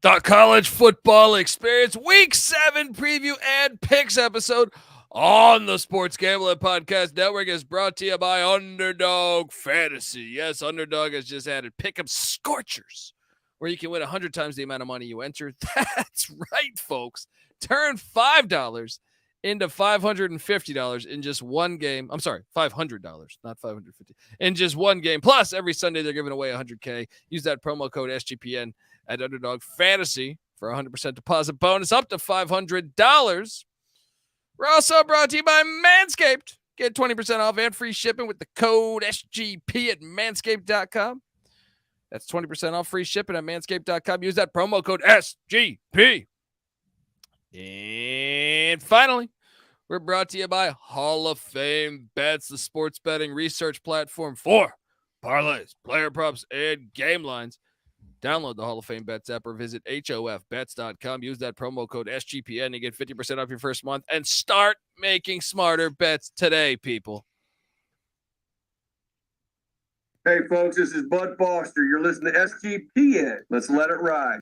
The college football experience, week 7 preview and picks episode on the Sports Gambling Podcast Network is brought to you by Underdog Fantasy. Yes, Underdog has just added Pick'em Scorchers, where you can win 100 times the amount of money you enter. That's right, folks. Turn $5 into $550 in just one game. I'm sorry, $500, not $550, in just one game. Plus, every Sunday they're giving away $100K. Use that promo code SGPN at Underdog Fantasy for a 100% deposit bonus up to $500. We're also brought to you by Manscaped. Get 20% off and free shipping with the code SGP at manscaped.com. That's 20% off free shipping at manscaped.com. Use that promo code SGP. And finally, we're brought to you by Hall of Fame Bets, the sports betting research platform for parlays, player props, and game lines. Download the Hall of Fame Bets app or visit hofbets.com. Use that promo code SGPN to get 50% off your first month and start making smarter bets today, people. Hey, folks, this is Bud Foster. You're listening to SGPN. Let's let it ride.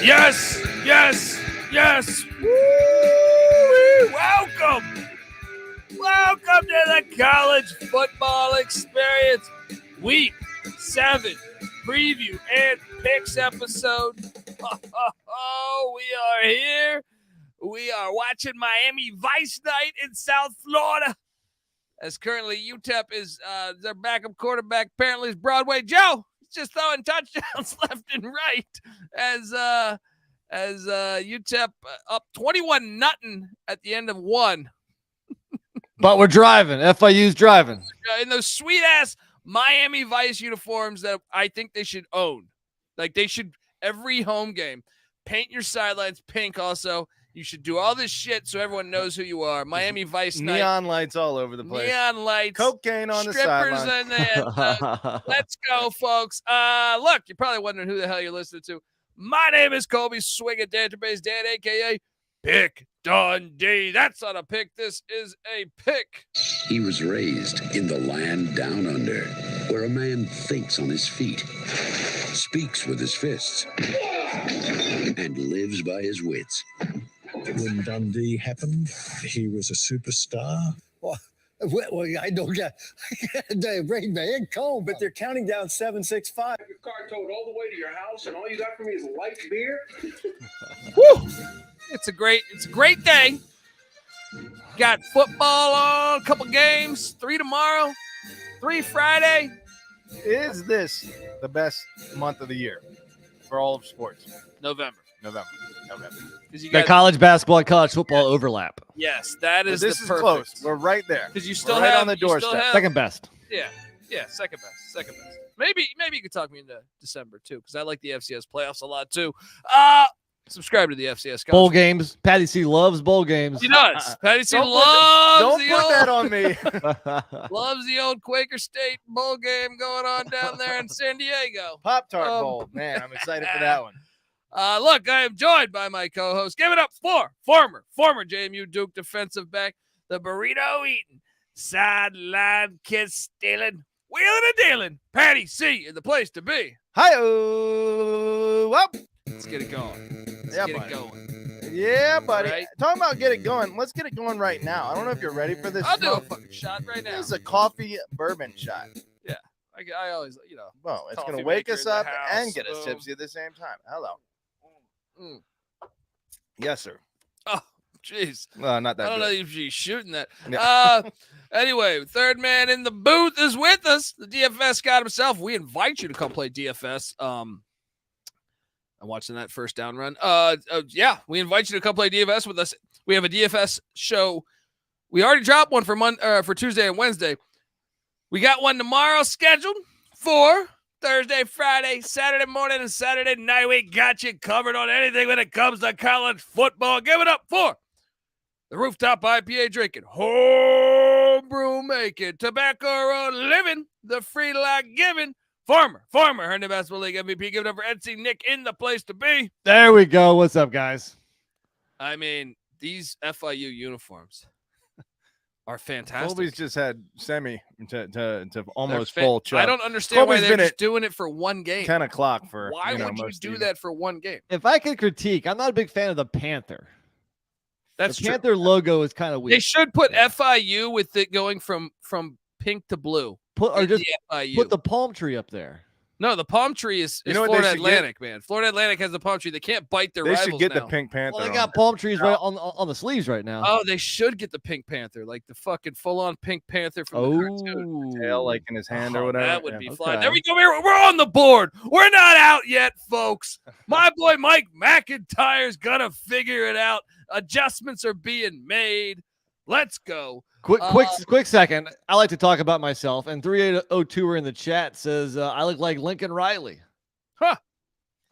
Yes, yes, yes. Woo! Welcome to the college football experience. Week 7 preview and picks episode. Oh, we are here. We are watching Miami Vice night in South Florida. As currently UTEP is their backup quarterback apparently is Broadway Joe. Just throwing touchdowns left and right as UTEP up 21-0 at the end of one. But we're driving. FIU's driving. In those sweet-ass Miami Vice uniforms that I think they should own. Like, they should, every home game, paint your sidelines pink also. You should do all this shit so everyone knows who you are. Miami Vice night. Neon lights all over the place. Neon lights. Cocaine on the strippers sideline. and let's go, folks. Look, you're probably wondering who the hell you're listening to. My name is Colby Swing at Database Dan, a.k.a. Pick Dundee. That's not a pick. This is a pick. He was raised in the land down under, where a man thinks on his feet, speaks with his fists, and lives by his wits. When Dundee happened, he was a superstar. Well, I don't get they bring me in cold, But they're counting down 765. Your car towed all the way to your house, and all you got for me is light beer? Woo! It's a great day. Got football on, a couple games, 3 tomorrow, 3 Friday. Is this the best month of the year for all of sports? November. Because You the got, college basketball and college football overlap. yes, that is This the is perfect. close. We're right there. Because you still We're right have on the you still doorstep. have- Second best. Yeah, second best. Maybe you could talk me into December too, because I like the FCS playoffs a lot too. Subscribe to the FCS Bowl College. games. Patty C loves bowl games. He does. Patty C Don't loves put that on me. loves the old Quaker State bowl game going on down there in San Diego. Pop-Tart Bowl. Man, I'm excited for that one. Look, I am joined by my co-host. Give it up for former JMU Duke defensive back, the burrito eating, sideline kiss stealing, wheeling and dealing. Patty C is the place to be. Hi-oh. Well, Let's get it going. Yeah, Get buddy. it going. yeah, buddy. Right. Talking about get it going. Let's get it going right now. I don't know if you're ready for this. I'll do a smoke. fucking shot right now. This is a coffee bourbon shot. I always, Well, it's Coffee going to wake maker us in the up house. and get us Boom. tipsy at the same time. Hello. Mm. Yes, sir. Oh, jeez. Not that I don't know good. if she's shooting that. Yeah. Anyway, third man in the booth is with us, the DFS god himself. We invite you to come play DFS. I'm watching that first down run. Yeah, we invite you to come play DFS with us. We have a DFS show. We already dropped one for Tuesday and Wednesday. We got one tomorrow scheduled for Thursday, Friday, Saturday morning, and Saturday night. We got you covered on anything when it comes to college football. Give it up for the Rooftop IPA drinking, Hawaii homebrew making, tobacco road living, the free life giving. Former Herndon Basketball League MVP. Give it up for NC Nick in the place to be. There we go. What's up, guys? I mean, these FIU uniforms are fantastic. Colby's just had semi to almost full chub. I don't understand Colby's why they're just doing it for one game. 10 o'clock for why would you do that for one game? If I could critique, I'm not a big fan of the Panther. That's the true. Panther logo is kind of weird. They should put FIU with it going from pink to blue. Put the palm tree up there. No, the palm tree is Florida Atlantic, man. Florida Atlantic has the palm tree. They can't bite their rivals. They should get now. the Pink Panther. Well, they got palm trees right on the sleeves right now. Oh, they should get the Pink Panther, like the fucking full-on Pink Panther from the cartoon. Tail like in his hand or whatever. That would be fly. There we go. We're on the board. We're not out yet, folks. My boy Mike McIntyre's gonna figure it out. Adjustments are being made. Let's go. Quick second. I like to talk about myself. And 3802 in the chat says I look like Lincoln Riley. Huh.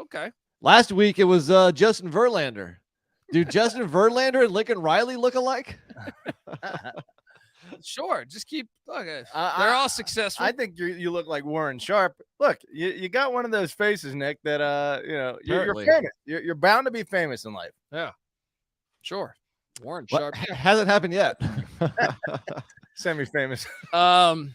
Okay. Last week it was Justin Verlander. Do Justin Verlander and Lincoln Riley look alike? Sure. Just keep. Okay. They're all successful. I think you look like Warren Sharp. Look, you got one of those faces, Nick. That you're famous. You're bound to be famous in life. Yeah. Sure. Warren Sharp. Hasn't happened yet. Semi-famous. And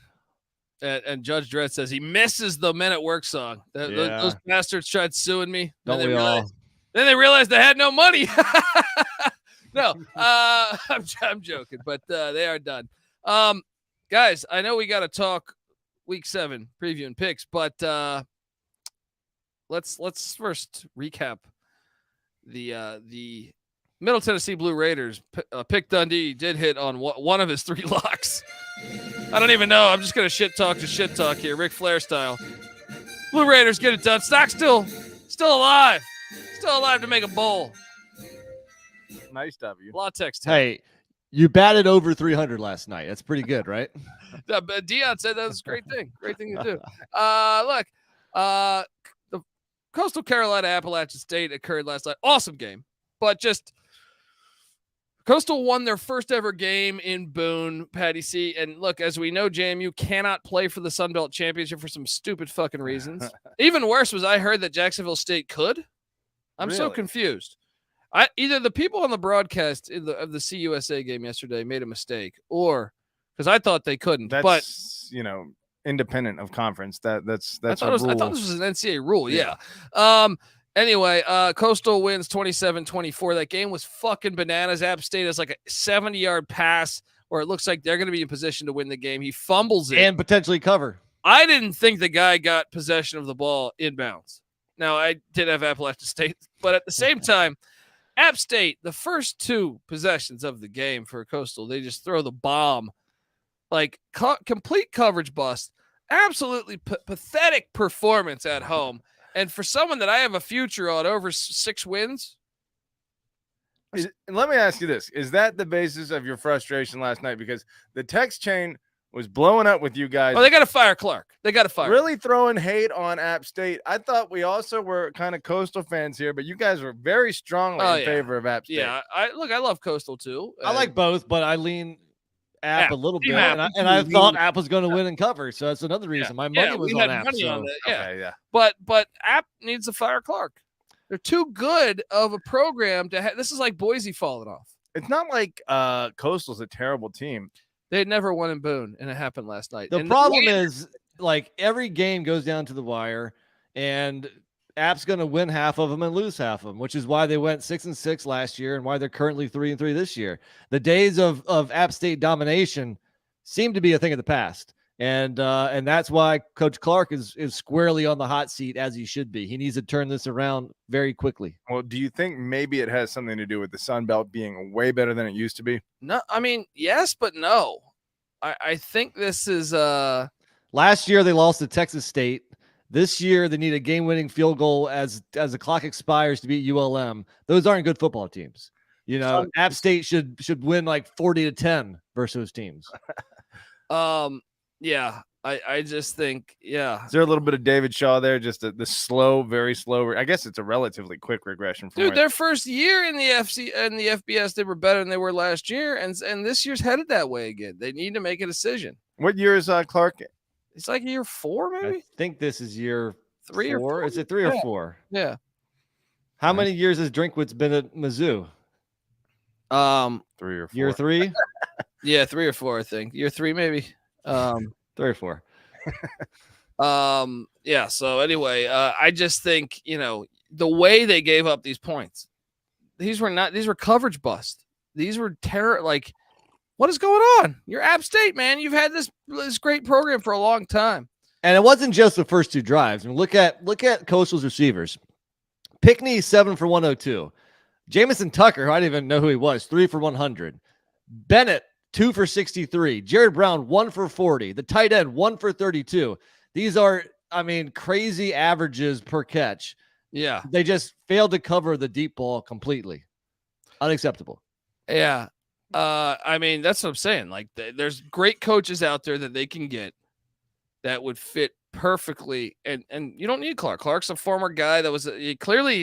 Judge Dredd says he misses the Men at Work song. Those bastards tried suing me. Don't we all? Then they realized they had no money. No, I'm joking, but they are done. Guys, I know we got to talk Week 7 preview and picks, but let's first recap the Middle Tennessee Blue Raiders. Pick Dundee did hit on one of his 3 locks. I don't even know. I'm just going to shit talk here, Ric Flair style. Blue Raiders get it done. Stock still alive. Still alive to make a bowl. Nice W. Latex. Hey, you batted over 300 last night. That's pretty good, right? Dion said that was a great thing. Great thing to do. Look, the Coastal Carolina Appalachian State occurred last night. Awesome game, but just Coastal won their first ever game in Boone, Patty C. And look, as we know, JMU cannot play for the Sun Belt Championship for some stupid fucking reasons. Even worse was I heard that Jacksonville State could. I'm so confused. Either the people on the broadcast of the CUSA game yesterday made a mistake, or because I thought they couldn't. But independent of conference. That's I thought this was an NCAA rule. Yeah. Anyway, Coastal wins 27-24. That game was fucking bananas. App State has like a 70-yard pass where it looks like they're going to be in position to win the game. He fumbles it and potentially cover. I didn't think the guy got possession of the ball inbounds. Now, I did have Appalachian State, but at the same time, App State, the first 2 possessions of the game for Coastal, they just throw the bomb. Like, complete coverage bust. Absolutely pathetic performance at home. And for someone that I have a future on over 6 wins. Let me ask you this. Is that the basis of your frustration last night? Because the text chain was blowing up with you guys. Oh, they got to fire Clark. Really throwing hate on App State. I thought we also were kind of Coastal fans here, but you guys were very strongly in favor of App State. Yeah, I love Coastal too. I like both, but I lean App a little bit, and I thought App was going to win and cover, so that's another reason. My money was on App. But App needs to fire Clark. They're too good of a program to have. This is like Boise falling off. It's not like Coastal's a terrible team. They had never won in Boone, and it happened last night. The problem is, like, every game goes down to the wire, and App's going to win half of them and lose half of them, which is why they went 6-6 last year and why they're currently 3-3 this year. The days of App State domination seem to be a thing of the past, and that's why Coach Clark is squarely on the hot seat, as he should be. He needs to turn this around very quickly. Well, do you think maybe it has something to do with the Sun Belt being way better than it used to be? No, I mean, yes, but no. I think this is last year they lost to Texas State. This year they need a game-winning field goal as the clock expires to beat ULM. Those aren't good football teams. App State should win like 40-10 versus those teams. Yeah. I just think, yeah. Is there a little bit of David Shaw there? Just the slow, very slow. I guess it's a relatively quick regression. From Dude, their first year in the FC and the FBS, they were better than they were last year, and this year's headed that way again. They need to make a decision. What year is Clark? It's like year 4, maybe. I think this is year 3 4. or 4. Is it 3 or 4? Yeah. How many years has Drinkwitz been at Mizzou? 3 or 4. Year 3? Yeah, 3 or 4, I think. Year 3, maybe. 3 or 4. Yeah. So anyway, I just think, the way they gave up these points, these were coverage busts. These were terror. Like, what is going on? You're App State, man. You've had this great program for a long time. And it wasn't just the first 2 drives. I mean, look at Coastal's receivers. Pickney 7 for 102. Jamison Tucker, who I didn't even know who he was, 3 for 100. Bennett 2 for 63. Jared Brown 1 for 40. The tight end 1 for 32. These are, crazy averages per catch. Yeah. They just failed to cover the deep ball completely. Unacceptable. Yeah. That's what I'm saying. Like, there's great coaches out there that they can get that would fit perfectly. And you don't need Clark. Clark's a former guy that was clearly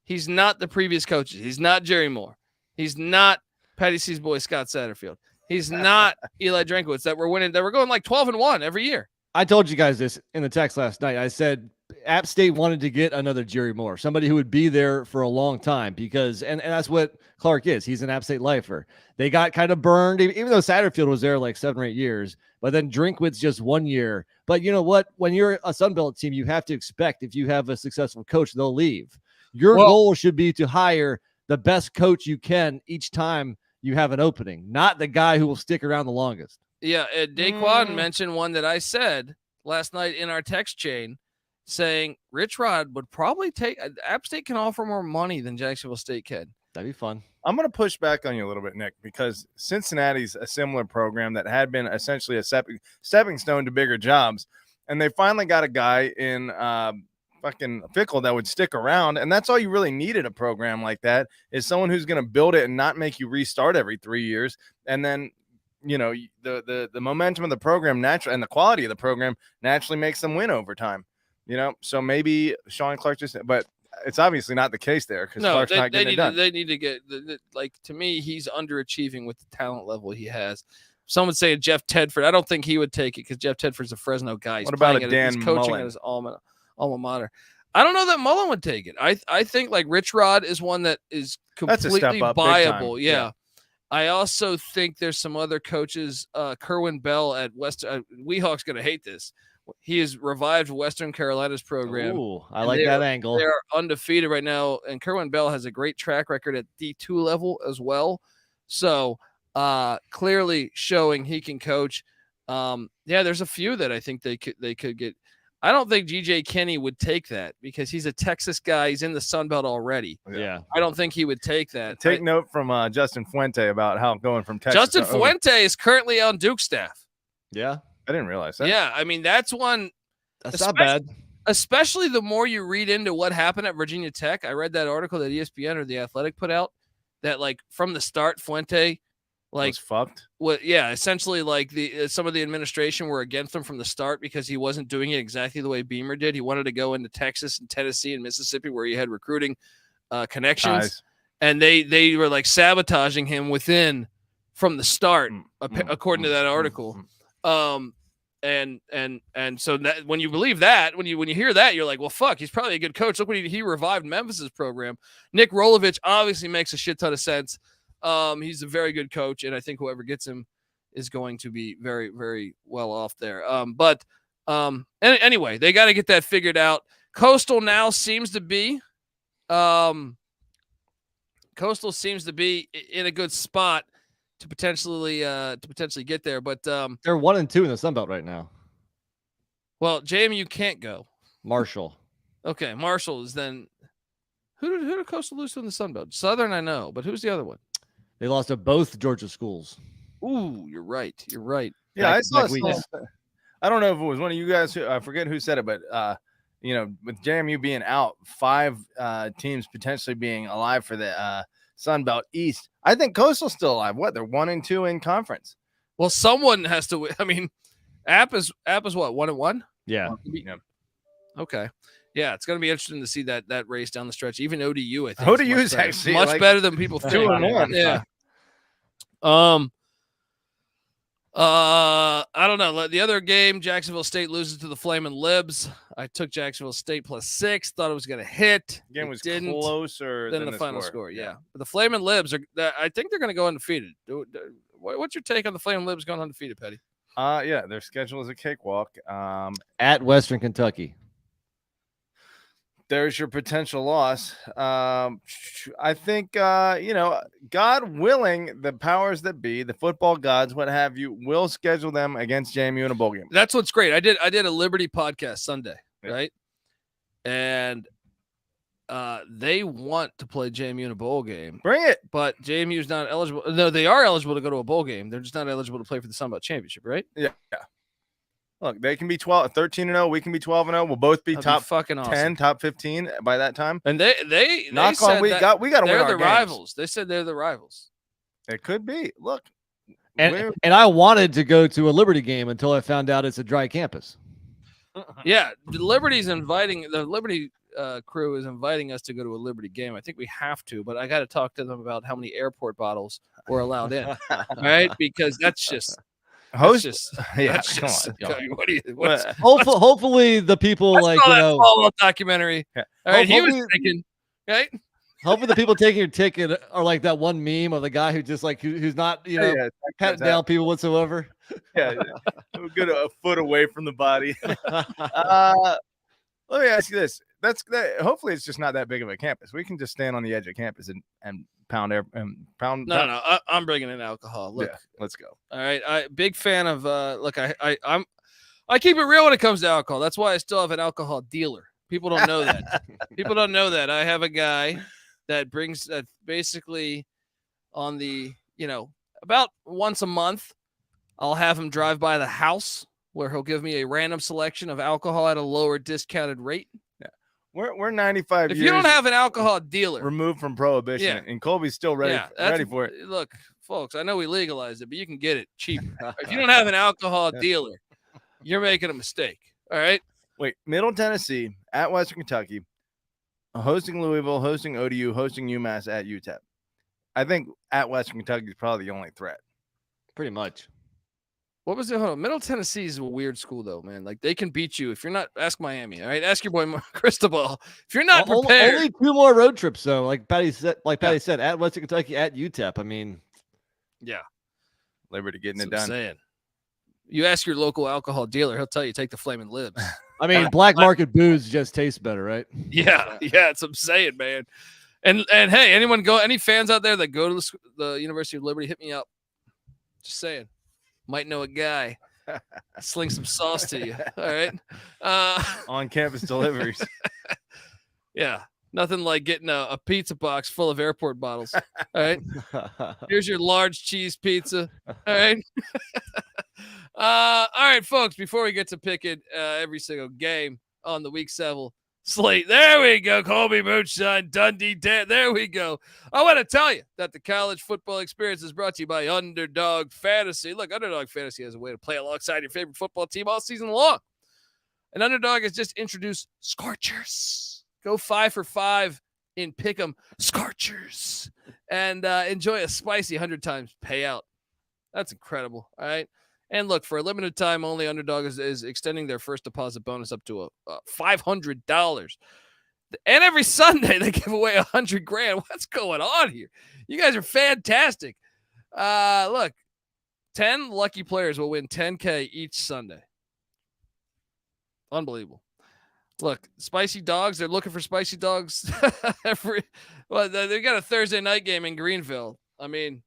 he's not the previous coaches. He's not Jerry Moore. He's not Patty C's boy, Scott Satterfield. He's not Eli Drinkwitz that were going like 12-1 every year. I told you guys this in the text last night. I said App State wanted to get another Jerry Moore, somebody who would be there for a long time, because and that's what Clark is. He's an App State lifer. They got kind of burned, even though Satterfield was there like 7 or 8 years, but then Drinkwitz just 1 year. But you know what? When you're a Sunbelt team, you have to expect if you have a successful coach, they'll leave. Your goal should be to hire the best coach you can each time you have an opening, not the guy who will stick around the longest. Yeah, Daquan mentioned one that I said last night in our text chain, saying Rich Rod would probably take App State can offer more money than Jacksonville State can. That'd be fun. I'm going to push back on you a little bit, Nick, because Cincinnati's a similar program that had been essentially a stepping stone to bigger jobs, and they finally got a guy in fucking Fickle that would stick around, and that's all you really needed a program like that, is someone who's going to build it and not make you restart every 3 years, and then the momentum of the program naturally and the quality of the program naturally makes them win over time. So maybe Sean Clark but it's obviously not the case there because Clark's not getting it done. They need to get to me, he's underachieving with the talent level he has. Some would say Jeff Tedford. I don't think he would take it because Jeff Tedford's a Fresno guy. He's what about Dan he's coaching Mullen? At his alma mater. I don't know that Mullen would take it. I think like Rich Rod is one that is completely viable. Yeah. I also think there's some other coaches. Kerwin Bell at Western. Weehawk's going to hate this. He has revived Western Carolina's program. Ooh, I like that angle. They are undefeated right now, and Kerwin Bell has a great track record at D2 level as well. So clearly showing he can coach. There's a few that I think they could get. I don't think GJ Kinney would take that because he's a Texas guy. He's in the Sun Belt already. Yeah. I don't think he would take that. Take note from Justin Fuente about how going from Texas. Justin Fuente is currently on Duke's staff. Yeah. I didn't realize that. Yeah. That's one. That's not bad. Especially the more you read into what happened at Virginia Tech. I read that article that ESPN or The Athletic put out that from the start, Fuente was fucked. Essentially some of the administration were against him from the start because he wasn't doing it exactly the way Beamer did. He wanted to go into Texas and Tennessee and Mississippi where he had recruiting connections. And they were sabotaging him from the start, according to that article. And so that, when you believe that, when you hear that, you're like, well, fuck, he's probably a good coach. Look what he revived Memphis's program. Nick Rolovich obviously makes a shit ton of sense. He's a very good coach, and I think whoever gets him is going to be very, very well off there. Anyway, they got to get that figured out. Coastal now seems to be in a good spot to potentially get there, but they're 1-2 in the Sun Belt right now. Well, JMU can't go. Marshall. Okay, Marshall is then. Who did Coastal lose to in the Sun Belt? Southern, I know, but who's the other one? They lost to both Georgia schools. Ooh, you're right. Yeah, I saw. I don't know if it was one of you guys. I forget who said it, but with JMU being out, 5 teams potentially being alive for the Sun Belt East. I think Coastal's still alive. What? They're 1-2 in conference. Well, someone has to win. I mean, App is what, 1-1? Yeah. Yeah. Okay. Yeah, it's going to be interesting to see that race down the stretch. Even ODU, I think, ODU much is better. actually much like better than people think. 2-1. Yeah. I don't know. The other game, Jacksonville State loses to the Flamin' Libs. I took Jacksonville State +6. Thought it was going to hit. Game was didn't closer than the final score. Yeah, but the Flamin' Libs I think they're going to go undefeated. What's your take on the Flamin' Libs going undefeated, Petty? Yeah, their schedule is a cakewalk. At Western Kentucky. There's your potential loss. I think, God willing, the powers that be, the football gods, what have you, will schedule them against JMU in a bowl game. That's what's great. I did a Liberty podcast Sunday, right? And they want to play JMU in a bowl game. Bring it. But JMU is not eligible. No, they are eligible to go to a bowl game. They're just not eligible to play for the Sun Belt Championship, right? Yeah. Look, they can be 13-0. We can be 12-0. We'll both be top fucking awesome. 10, top 15 by that time. And they knock on. We got to win our They're the games. rivals. They said they're the rivals. It could be. Look, and I wanted to go to a Liberty game until I found out it's a dry campus. Yeah, the Liberty crew is inviting us to go to a Liberty game. I think we have to, but I got to talk to them about how many airport bottles we're allowed in, right? Because that's just. Host, Hopefully the people follow-up documentary. Yeah. All right, he was thinking, right? Hopefully the people taking your ticket are like that one meme of the guy who just who's not patting down people whatsoever. Yeah, good a foot away from the body. Let me ask you this: hopefully it's just not that big of a campus. We can just stand on the edge of campus and pound air and pound. No, I'm bringing in alcohol. Look, let's go. All right, big fan of. Look, I keep it real when it comes to alcohol. That's why I still have an alcohol dealer. People don't know that. People don't know that I have a guy that brings that basically on the about once a month. I'll have him drive by the house where he'll give me a random selection of alcohol at a lower discounted rate. Yeah, we're 95 if years. you don't have an alcohol dealer removed from prohibition, and Colby's still ready for it. Look, folks, I know we legalized it, but you can get it cheaper. If you don't have an alcohol dealer, you're making a mistake. All right. Wait, Middle Tennessee at Western Kentucky, hosting Louisville, hosting ODU, hosting UMass at UTEP. I think at Western Kentucky is probably the only threat. Pretty much. What was it? Hold on. Middle Tennessee is a weird school, though, man. Like, they can beat you if you're not. Ask Miami, all right? Ask your boy Cristobal. If you're not prepared. Only 2 more road trips, though. Like Patty said, at Western Kentucky, at UTEP. I mean, yeah, Liberty getting That's it done. I'm saying. You ask your local alcohol dealer, he'll tell you take the Flamin' Libs. I mean, black market booze just tastes better, right? Yeah, that's what I'm saying, man. And hey, any fans out there that go to the University of Liberty, hit me up. Just saying. Might know a guy. Sling some sauce to you. All right. On campus deliveries. Yeah. Nothing like getting a pizza box full of airport bottles. All right. Here's your large cheese pizza. All right. All right, folks, before we get to picking every single game on the week 7 slate, there we go. Colby Moonshine, Dundee. There we go. I want to tell you that the college football experience is brought to you by Underdog Fantasy. Look, Underdog Fantasy has a way to play alongside your favorite football team all season long. And Underdog has just introduced Scorchers. Go 5 for 5 in Pick'em Scorchers and enjoy a spicy 100 times payout. That's incredible. All right. And look, for a limited time only, Underdog is extending their first deposit bonus up to $500. And every Sunday they give away $100,000. What's going on here? You guys are fantastic. Look, 10 lucky players will win $10K each Sunday. Unbelievable. Look, spicy dogs. They're looking for spicy dogs. They got a Thursday night game in Greenville. I mean,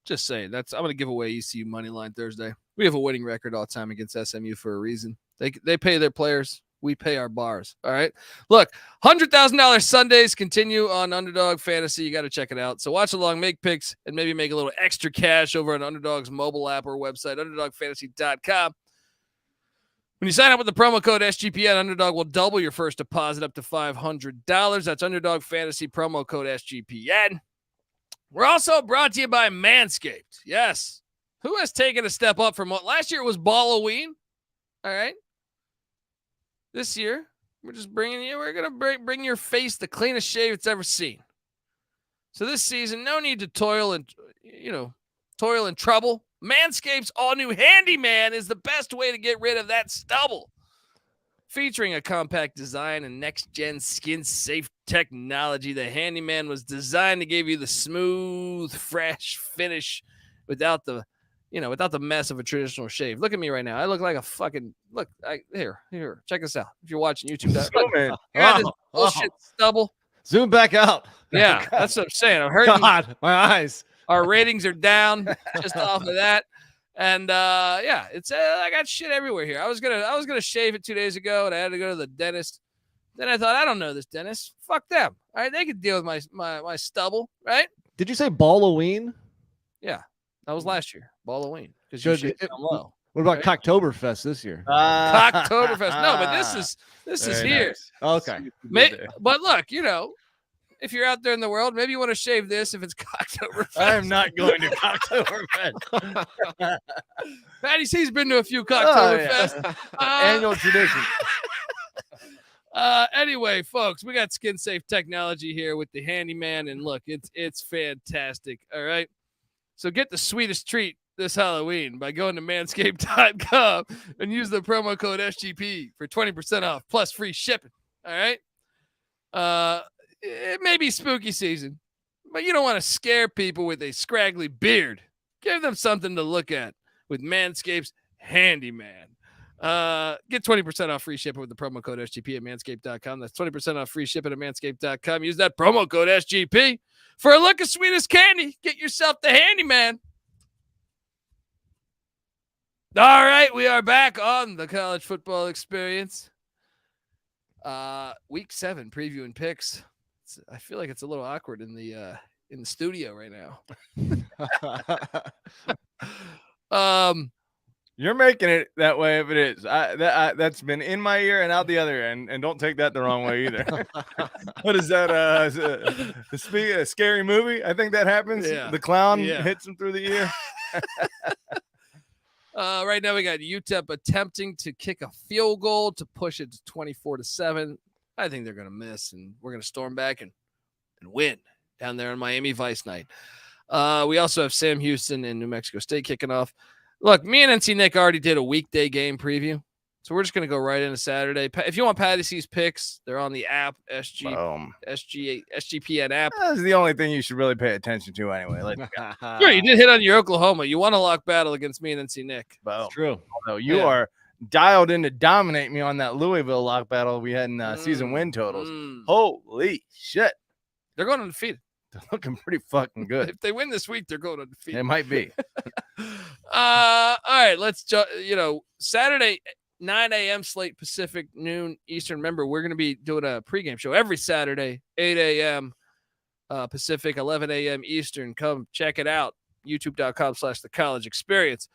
just saying. I'm going to give away ECU money line Thursday. We have a winning record all the time against SMU for a reason. They pay their players. We pay our bars. All right. Look, $100,000 Sundays continue on Underdog Fantasy. You got to check it out. So watch along, make picks, and maybe make a little extra cash over on Underdog's mobile app or website, underdogfantasy.com. When you sign up with the promo code SGPN, Underdog will double your first deposit up to $500. That's Underdog Fantasy promo code SGPN. We're also brought to you by Manscaped. Yes. Who has taken a step up from what last year was Balloween? All right. This year, we're going to bring your face the cleanest shave it's ever seen. So this season, no need to toil and trouble. Manscaped's all-new Handyman is the best way to get rid of that stubble. Featuring a compact design and next-gen skin-safe technology, the Handyman was designed to give you the smooth, fresh finish without the mess of a traditional shave. Look at me right now. I look like a fucking here. Check this out. If you're watching YouTube, I got this bullshit stubble. Zoom back out. Yeah, that's what I'm saying. I'm hurting. God, my eyes. Our ratings are down just off of that. And it's I got shit everywhere here. I was gonna shave it 2 days ago, and I had to go to the dentist. Then I thought, I don't know this dentist. Fuck them. All right, they could deal with my stubble, right? Did you say Balloween? Yeah, that was last year, Balloween, because you shaved down low. What about Cocktoberfest this year? Cocktoberfest. No, but this is here. Nice. Okay. But look, if you're out there in the world, maybe you want to shave this if it's Cocktoberfest. I am not going to Cocktoberfest. Patty C's been to a few Cocktoberfest. Annual tradition. Anyway, folks, we got skin safe technology here with the Handyman, and look, it's fantastic. All right. So get the sweetest treat this Halloween by going to manscaped.com and use the promo code SGP for 20% off plus free shipping. All right. It may be spooky season, but you don't want to scare people with a scraggly beard. Give them something to look at with Manscaped's Handyman. Get 20% off free shipping with the promo code SGP at manscaped.com. That's 20% off free shipping at manscaped.com. Use that promo code SGP for a look as sweet as candy. Get yourself the Handyman. All right, we are back on the college football experience. Week 7 preview and picks. I feel like it's a little awkward in the studio right now. You're making it that way if it is. That's been in my ear and out the other end, and don't take that the wrong way either. What is that? A scary movie? I think that happens. Yeah. The clown hits him through the ear. Right now we got UTEP attempting to kick a field goal to push it to 24-7. I think they're going to miss, and we're going to storm back and win down there on Miami Vice night. We also have Sam Houston and New Mexico State kicking off. Look, me and NC Nick already did a weekday game preview, so we're just going to go right into Saturday. If you want Patty C's picks, they're on the app, SGPN app. That's the only thing you should really pay attention to anyway. Sure, you did hit on your Oklahoma. You won a lock battle against me and NC Nick. Boom. True. Although you are dialed in to dominate me on that Louisville lock battle we had in season win totals. Holy shit. They're going undefeated. They're looking pretty fucking good. If they win this week, they're going undefeated. It might be. All right, let's Saturday 9 a.m. slate Pacific, noon Eastern. Remember, we're going to be doing a pregame show every Saturday, 8 a.m. Pacific, 11 a.m. Eastern. Come check it out. YouTube.com/The College Experience.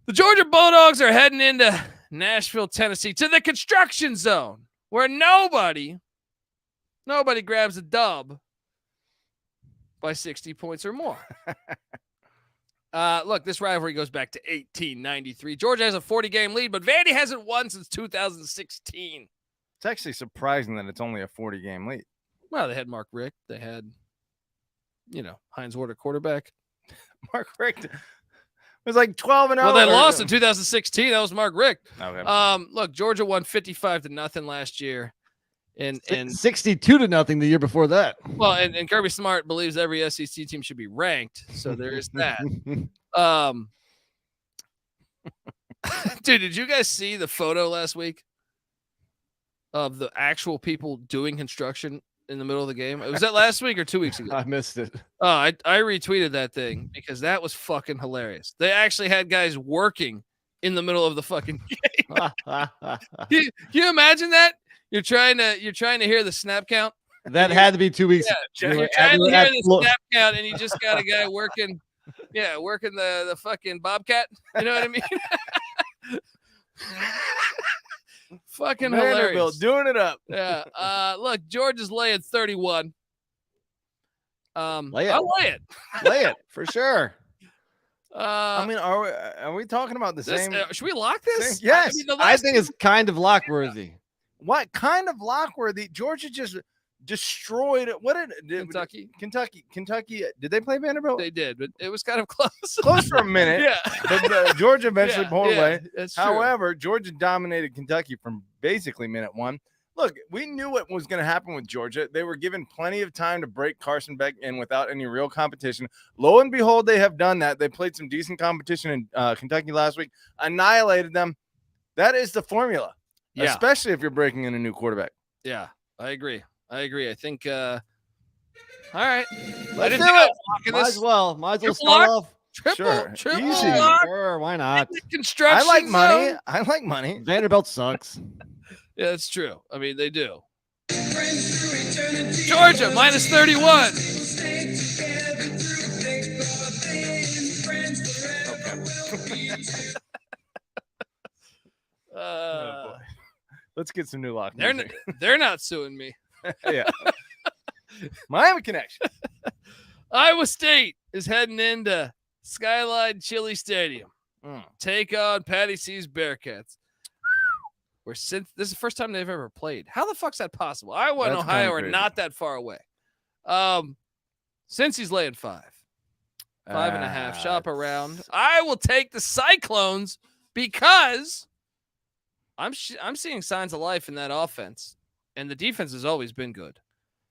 The Georgia Bulldogs are heading into Nashville, Tennessee, to the construction zone, where nobody grabs a dub by 60 points or more. Look, this rivalry goes back to 1893. Georgia has a 40-game lead, but Vandy hasn't won since 2016. It's actually surprising that it's only a 40-game lead. Well, they had Mark Richt. They had, Heinz Ward, quarterback. Mark Richt was like 12-0. Well, they lost in 2016. That was Mark Richt. Okay. Look, Georgia won 55-0 last year. And 62-0 the year before that. Well, and Kirby Smart believes every SEC team should be ranked. So there is that. Dude, did you guys see the photo last week of the actual people doing construction in the middle of the game? Was that last week or 2 weeks ago? I missed it. I retweeted that thing because that was fucking hilarious. They actually had guys working in the middle of the fucking game. Can you imagine that? You're trying to hear the snap count. That had to be 2 weeks. Yeah, you're trying to hear the snap count, and you just got a guy working the fucking bobcat. You know what I mean? Fucking Vanderbilt hilarious. doing it up. Yeah. Look, Georgia's laying 31. Lay it. I'll lay it. Lay it for sure. I mean, are we talking about the This, same? should we lock this? Same- yes. I mean, the I last think it's kind of lock-worthy. What kind of lockworthy? Georgia just destroyed it. What did Kentucky? Did they play Vanderbilt? they did, but it was kind of close. Close for a minute. Yeah. But Georgia eventually pulled away. That's true. However, Georgia dominated Kentucky from basically minute one. Look, we knew what was going to happen with Georgia. They were given plenty of time to break Carson Beck in without any real competition. Lo and behold, they have done that. They played some decent competition in Kentucky last week, annihilated them. That is the formula, especially if you're breaking in a new quarterback. Yeah, I agree. I think, all right. Let's do it. Might as well Triple start lock? off. Triple Easy. lock. Sure, why not? Construction I like money. zone. I like money. Vanderbilt sucks. Yeah, that's true. I mean, they do. Georgia, minus 31. Oh, boy. Let's get some new lock. They're not suing me. Yeah. Miami connection. Iowa State is heading into Skyline Chili Stadium. Take on Patty C's Bearcats. This is the first time they've ever played. How the fuck's that possible? Iowa and That's Ohio are crazy. not that far away. Since he's laying 5.5, shop around. I will take the Cyclones because I'm seeing signs of life in that offense, and the defense has always been good.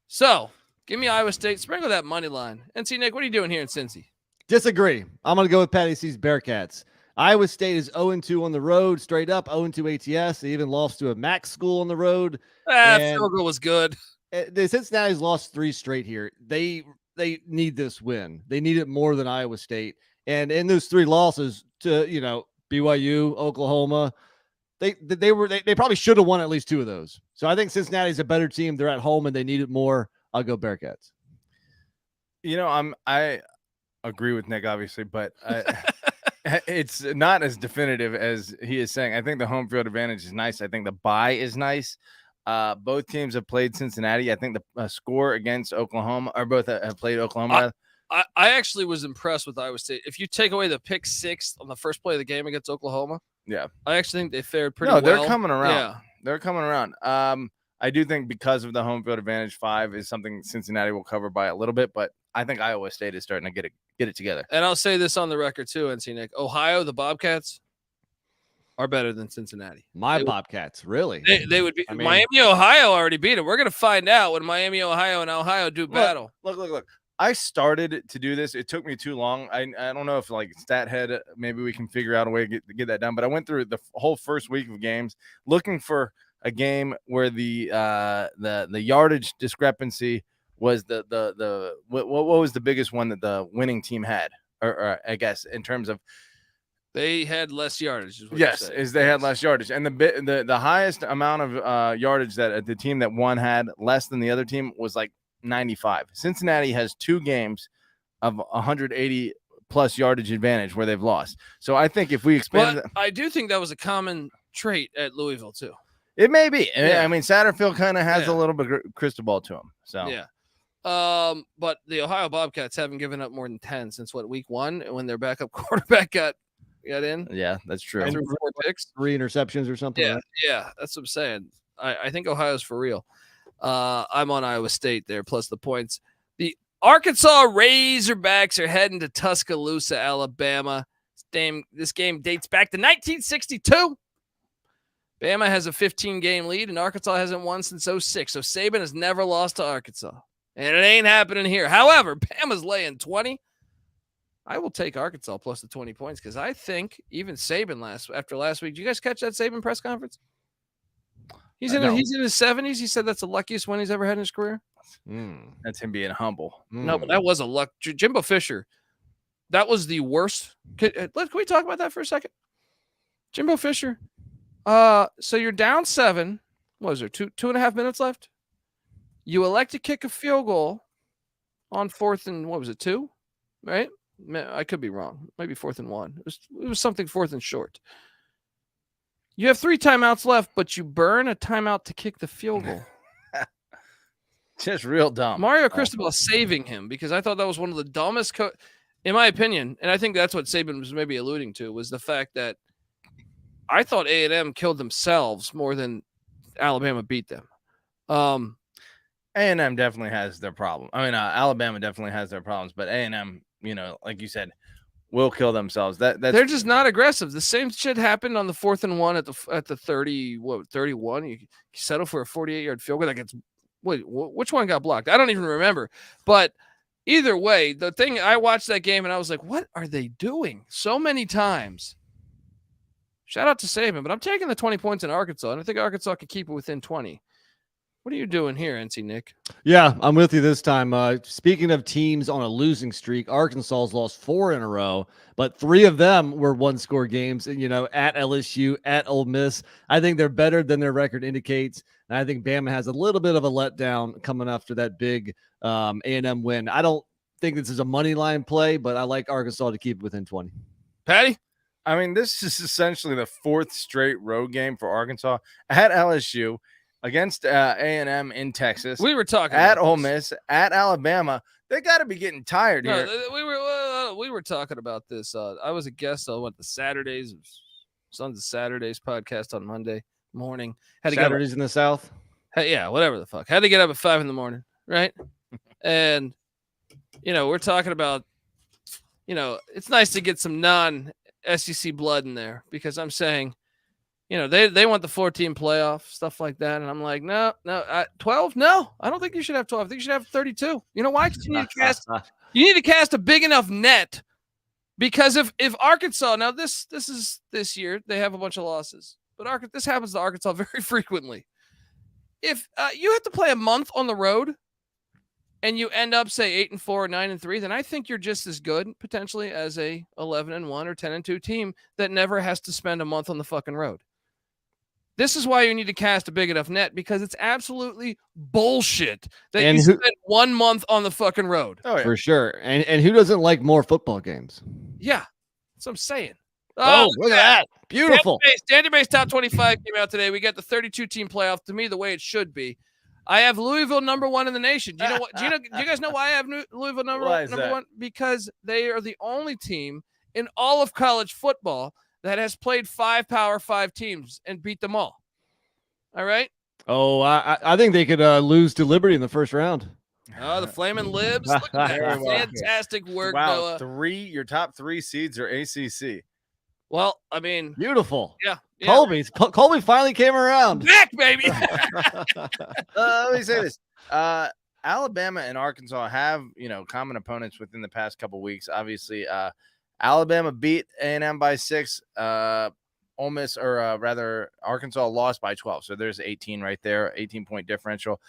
So give me Iowa State. Sprinkle that money line. NC Nick, what are you doing here in Cincy? Disagree. I'm going to go with Patty C's Bearcats. Iowa State is 0-2 on the road, straight up 0-2 ATS. They even lost to a MAC school on the road. Field goal was good. The Cincinnati's lost 3 straight here. They need this win. They need it more than Iowa State. And in those 3 losses to BYU, Oklahoma, they probably should have won at least 2 of those. So I think Cincinnati's a better team. They're at home and they need it more. I'll go Bearcats. I agree with Nick, obviously, but it's not as definitive as he is saying. I think the home field advantage is nice. I think the bye is nice. Both teams have played Cincinnati. I think the score against Oklahoma, or both have played Oklahoma. I actually was impressed with Iowa State. If you take away the pick 6 on the first play of the game against Oklahoma, yeah, I actually think they fared pretty well. They're coming around. Yeah. They're coming around. I do think because of the home field advantage, 5 is something Cincinnati will cover by a little bit, but I think Iowa State is starting to get it together. And I'll say this on the record too, NC Nick. Ohio, the Bobcats are better than Cincinnati. Bobcats, really? They would be. Miami, Ohio already beat them. We're going to find out when Miami, Ohio, and Ohio do battle. Look. I started to do this. It took me too long. I don't know if StatHead, maybe we can figure out a way to get that done. But I went through the whole first week of games looking for a game where the yardage discrepancy was what was the biggest one that the winning team had, or I guess in terms of they had less yardage. Yes, they had less yardage, and the highest amount of yardage that the team that won had less than the other team was like 95. Cincinnati has 2 games of 180 plus yardage advantage where they've lost. So I think if we expand, I do think that was a common trait at Louisville too. It may be. Yeah. I mean, Satterfield kind of has a little bit crystal ball to him. So yeah. But the Ohio Bobcats haven't given up more than 10 since week 1 when their backup quarterback got in. Yeah, that's true. And 4 picks, 3 interceptions or something. Yeah, that's what I'm saying. I think Ohio's for real. I'm on Iowa State there, plus the points. The Arkansas Razorbacks are heading to Tuscaloosa, Alabama. This game dates back to 1962. Bama has a 15-game lead, and Arkansas hasn't won since 06. So Saban has never lost to Arkansas. And it ain't happening here. However, Bama's laying 20. I will take Arkansas plus the 20 points because I think even Saban after last week. Did you guys catch that Saban press conference? He's in his 70s. He said that's the luckiest win he's ever had in his career. That's him being humble. No, but that was a luck. Jimbo Fisher, that was the worst. Can we talk about that for a second? Jimbo Fisher. So you're down 7. What was there? 2.5 minutes left. You elect to kick a field goal on 4th and what was it? 2, right? I could be wrong. Maybe 4th and 1. It was something 4th and short. You have 3 timeouts left, but you burn a timeout to kick the field goal. Just real dumb. Mario Cristobal saving him because I thought that was one of the dumbest, in my opinion, and I think that's what Saban was maybe alluding to, was the fact that I thought A&M killed themselves more than Alabama beat them. A&M definitely has their problem. I mean, Alabama definitely has their problems, but A&M, like you said, will kill themselves. They're just not aggressive. The same shit happened on the 4th and 1 at the 31. You settle for a 48-yard field goal that gets. Wait, which one got blocked? I don't even remember. But either way, the thing, I watched that game and I was like, what are they doing so many times? Shout out to Saban, but I'm taking the 20 points in Arkansas, and I think Arkansas can keep it within 20. What are you doing here, NC Nick? Yeah, I'm with you this time. Speaking of teams on a losing streak, Arkansas has lost 4 in a row, but 3 of them were one-score games. And at LSU, at Ole Miss, I think they're better than their record indicates. And I think Bama has a little bit of a letdown coming after that big A&M win. I don't think this is a money line play, but I like Arkansas to keep it within 20. Patty? I mean, this is essentially the 4th straight road game for Arkansas at LSU, against A&M in Texas. We were talking at about Ole this. Miss, at Alabama. They got to be getting tired here. We were talking about this. I was a guest on the Sons of Saturdays podcast on Monday morning. Had to Saturdays in the South. Yeah, whatever the fuck. Had to get up at 5 a.m, right? And we're talking about, it's nice to get some non-SEC blood in there, because I'm saying, they want the 14 playoff, stuff like that. And I'm like, no, 12? No, I don't think you should have 12. I think you should have 32. You know why? Because you need to cast a big enough net, because if Arkansas, now this is this year, they have a bunch of losses, but this happens to Arkansas very frequently. If you have to play a month on the road and you end up, say, 8-4 or 9-3, then I think you're just as good potentially as a 11-1 or 10-2 team that never has to spend a month on the fucking road. This is why you need to cast a big enough net, because it's absolutely bullshit that you spend 1 month on the fucking road. Oh, yeah. For sure. And who doesn't like more football games? Yeah, that's what I'm saying. Oh, look at that. Beautiful. Standard Base Top 25 came out today. We got the 32-team playoff, to me, the way it should be. I have Louisville #1 in the nation. Do you know what? Do you guys know why I have Louisville number one? Because they are the only team in all of college football that has played 5 Power 5 teams and beat them all. All right? Oh, I think they could lose to Liberty in the first round. Oh, the Flaming Libs. Look at that. Fantastic work, wow, Noah. Your top 3 seeds are ACC. Well, I mean. Beautiful. Yeah. Colby finally came around. Back, baby. Let me say this. Alabama and Arkansas have, common opponents within the past couple weeks. Obviously, Alabama beat A&M by 6. Ole Miss, or rather, Arkansas lost by 12. So there's 18 right there, 18-point differential.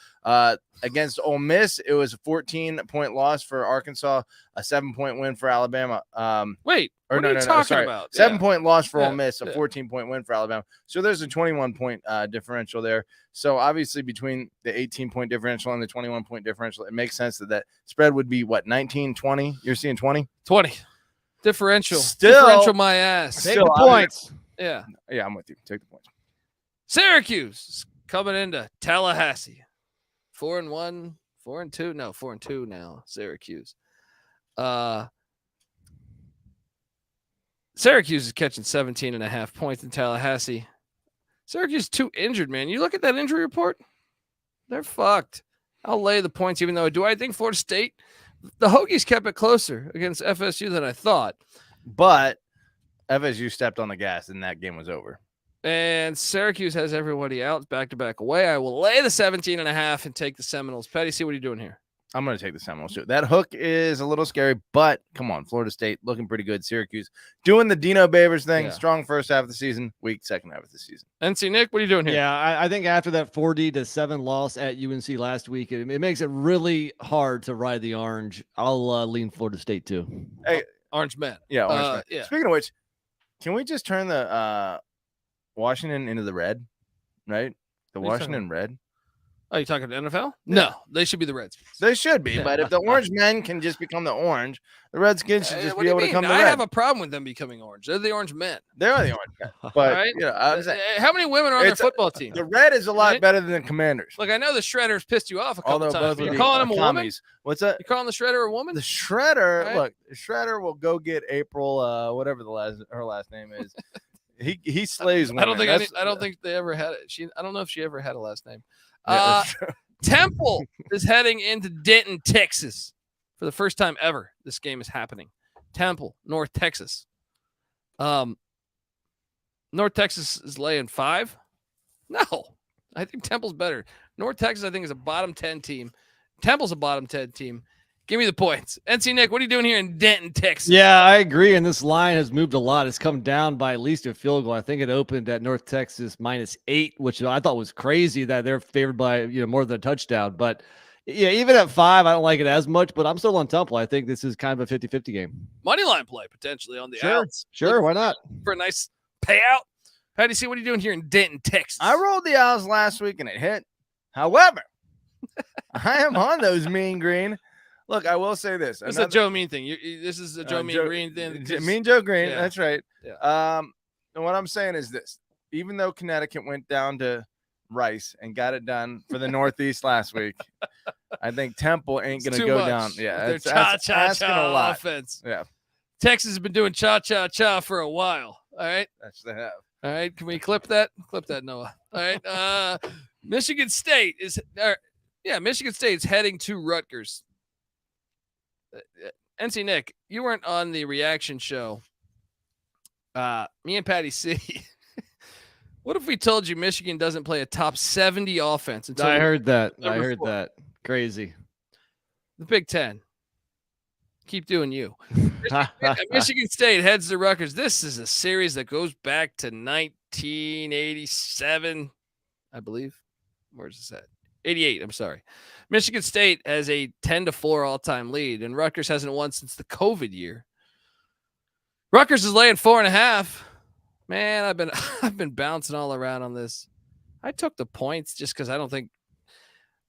Against Ole Miss, it was a 14-point loss for Arkansas, a 7-point win for Alabama. Wait, what are you talking about? 7-point loss for Ole Miss, a 14-point win for Alabama. So there's a 21-point differential there. So obviously between the 18-point differential and the 21-point differential, it makes sense that spread would be, 19, 20? You're seeing 20? 20. Differential my ass. Take the points. Yeah, I'm with you. Take the points. Syracuse is coming into Tallahassee. 4-1, 4-2. No, 4-2 now. Syracuse. Syracuse is catching 17.5 points in Tallahassee. Syracuse is too injured, man. You look at that injury report, they're fucked. I'll lay the points, even though I think Florida State, the Hokies kept it closer against FSU than I thought. But FSU stepped on the gas and that game was over. And Syracuse has everybody out back-to-back away. I will lay the 17.5 and take the Seminoles. Petty, see what are you doing here? I'm going to take the Seminoles too. That hook is a little scary, but come on, Florida State looking pretty good. Syracuse doing the Dino Babers thing. Yeah. Strong first half of the season, weak second half of the season. NC Nick, what are you doing here? Yeah, I think after that 40-7 loss at UNC last week, it makes it really hard to ride the orange. I'll lean Florida State too. Hey, Orange man. Yeah, Orange man. Yeah. Speaking of which, can we just turn the Washington into the red, right? The Washington red. Oh, you talking to NFL? No, they should be the Redskins. They should be, Yeah. but if the orange men can just become the orange, the Redskins should just What be do you able to mean? come the I red. have a problem with them becoming orange. They're the orange men. They're the orange men. But Right? you know, I'm saying, How many women are on their It's a- football team? the red is a lot Right? better than the Commanders. Look, I know the Shredder's pissed you off a couple Although times. both But would you're be calling him a woman? commies. What's that? You calling the Shredder a woman? The Shredder, Right? look, the Shredder will go get April, whatever her last name is. He slays women. I don't think That's- I don't think they ever had it. I don't know if she ever had a last name. Yeah, that's true. Temple is heading into Denton, Texas, for the first time ever. This game is happening. Temple, North Texas. North Texas is laying 5. No, I think Temple's better. North Texas, I think, is a bottom 10 team. Temple's a bottom 10 team. Give me the points. NC Nick, what are you doing here in Denton, Texas? Yeah, I agree. And this line has moved a lot. It's come down by at least a field goal. I think it opened at North Texas -8, which I thought was crazy that they're favored by more than a touchdown. But yeah, even at 5, I don't like it as much. But I'm still on Temple. I think this is kind of a 50-50 game. Money line play potentially on the outs. Sure, why not? For a nice payout. Patty C, what are you doing here in Denton, Texas? I rolled the Owls last week and it hit. However, I am on those mean green. Look, I will say this. This is a Joe Mean thing. This is a Joe Mean Green thing. Mean Joe Green. Yeah. That's right. Yeah. And what I'm saying is this: even though Connecticut went down to Rice and got it done for the Northeast last week, I think Temple ain't going to go down. Yeah, Their it's asking a lot. offense. Yeah, Texas has been doing cha for a while. All right. that's the have. All right. Can we clip that? Clip that, Noah. All right. Michigan State is heading to Rutgers. NC Nick, you weren't on the reaction show. Me and Patty C. What if we told you Michigan doesn't play a top 70 offense? Until I heard that. number 4. Crazy. The Big Ten. Keep doing you. Michigan State heads to Rutgers. This is a series that goes back to 1987, I believe. Where's this at? 88. I'm sorry. Michigan State has a 10-4 all-time lead, and Rutgers hasn't won since the COVID year. Rutgers is laying 4.5. Man, I've been bouncing all around on this. I took the points just because I don't think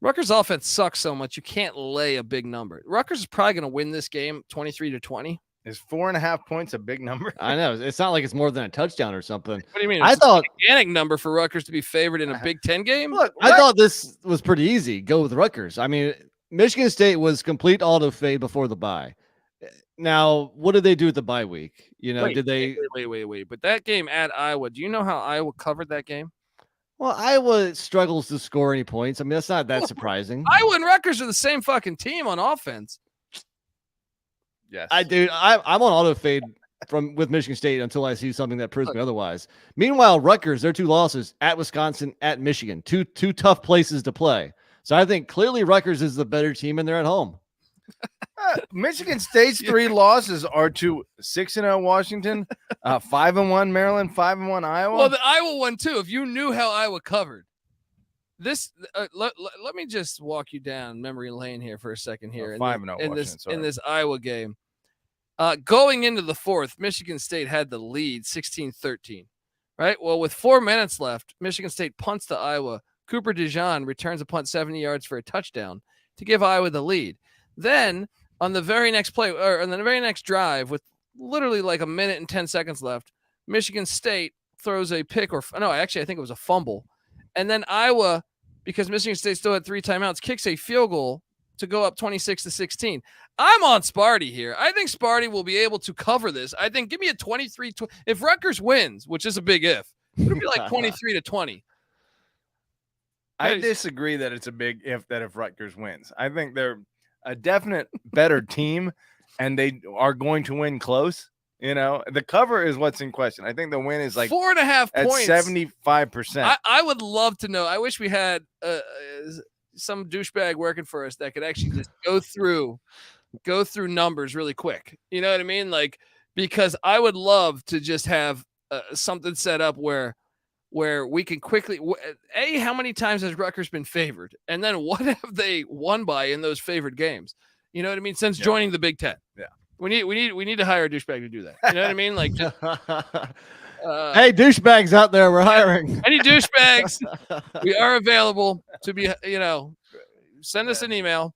Rutgers' offense sucks so much you can't lay a big number. Rutgers is probably going to win this game 23-20. Is 4.5 points a big number? I know. It's not like it's more than a touchdown or something. What do you mean? I It's a thought gigantic number for Rutgers to be favored in a Big Ten game. Look, I thought this was pretty easy. Go with Rutgers. I mean, Michigan State was complete auto fade before the bye. Now, what did they do at the bye week? Did they? Wait. But that game at Iowa, do you know how Iowa covered that game? Well, Iowa struggles to score any points. I mean, that's not that surprising. Iowa and Rutgers are the same fucking team on offense. yes. I'm on auto fade with Michigan State until I see something that proves me otherwise. Meanwhile, Rutgers, their 2 losses at Wisconsin, at Michigan, two tough places to play. So I think clearly Rutgers is the better team, and they're at home. Michigan State's 3 losses are to 6-0 Washington, 5-1 Maryland, 5-1 Iowa. Well, the Iowa one too. If you knew how Iowa covered this, let me just walk you down memory lane here for a second here. 5-0 in this Iowa game. Going into the 4th, Michigan State had the lead 16-13. Right. Well, with 4 minutes left, Michigan State punts to Iowa. Cooper DeJean returns a punt 70 yards for a touchdown to give Iowa the lead. Then on the very next play, or on the very next drive, with literally like a minute and 10 seconds left, Michigan State throws a pick, I think it was a fumble. And then Iowa, because Michigan State still had 3 timeouts, kicks a field goal to go up 26-16. I'm on Sparty here. I think Sparty will be able to cover this. I think give me a 23. If Rutgers wins, which is a big if, it'll be like 23-20. I disagree that it's a big if that if Rutgers wins. I think they're a definite better team, and they are going to win close. The cover is what's in question. I think the win is like 4.5 at points. 75%. I would love to know. I wish we had some douchebag working for us that could actually just go through numbers really quick. You know what I mean? Like, because I would love to just have something set up where we can quickly how many times has Rutgers been favored, and then what have they won by in those favored games? You know what I mean? Since joining the Big Ten. Yeah. We need to hire a douchebag to do that. You know what I mean? Like, Hey, douchebags out there, we're hiring. Any douchebags, we are available to be, send us an email.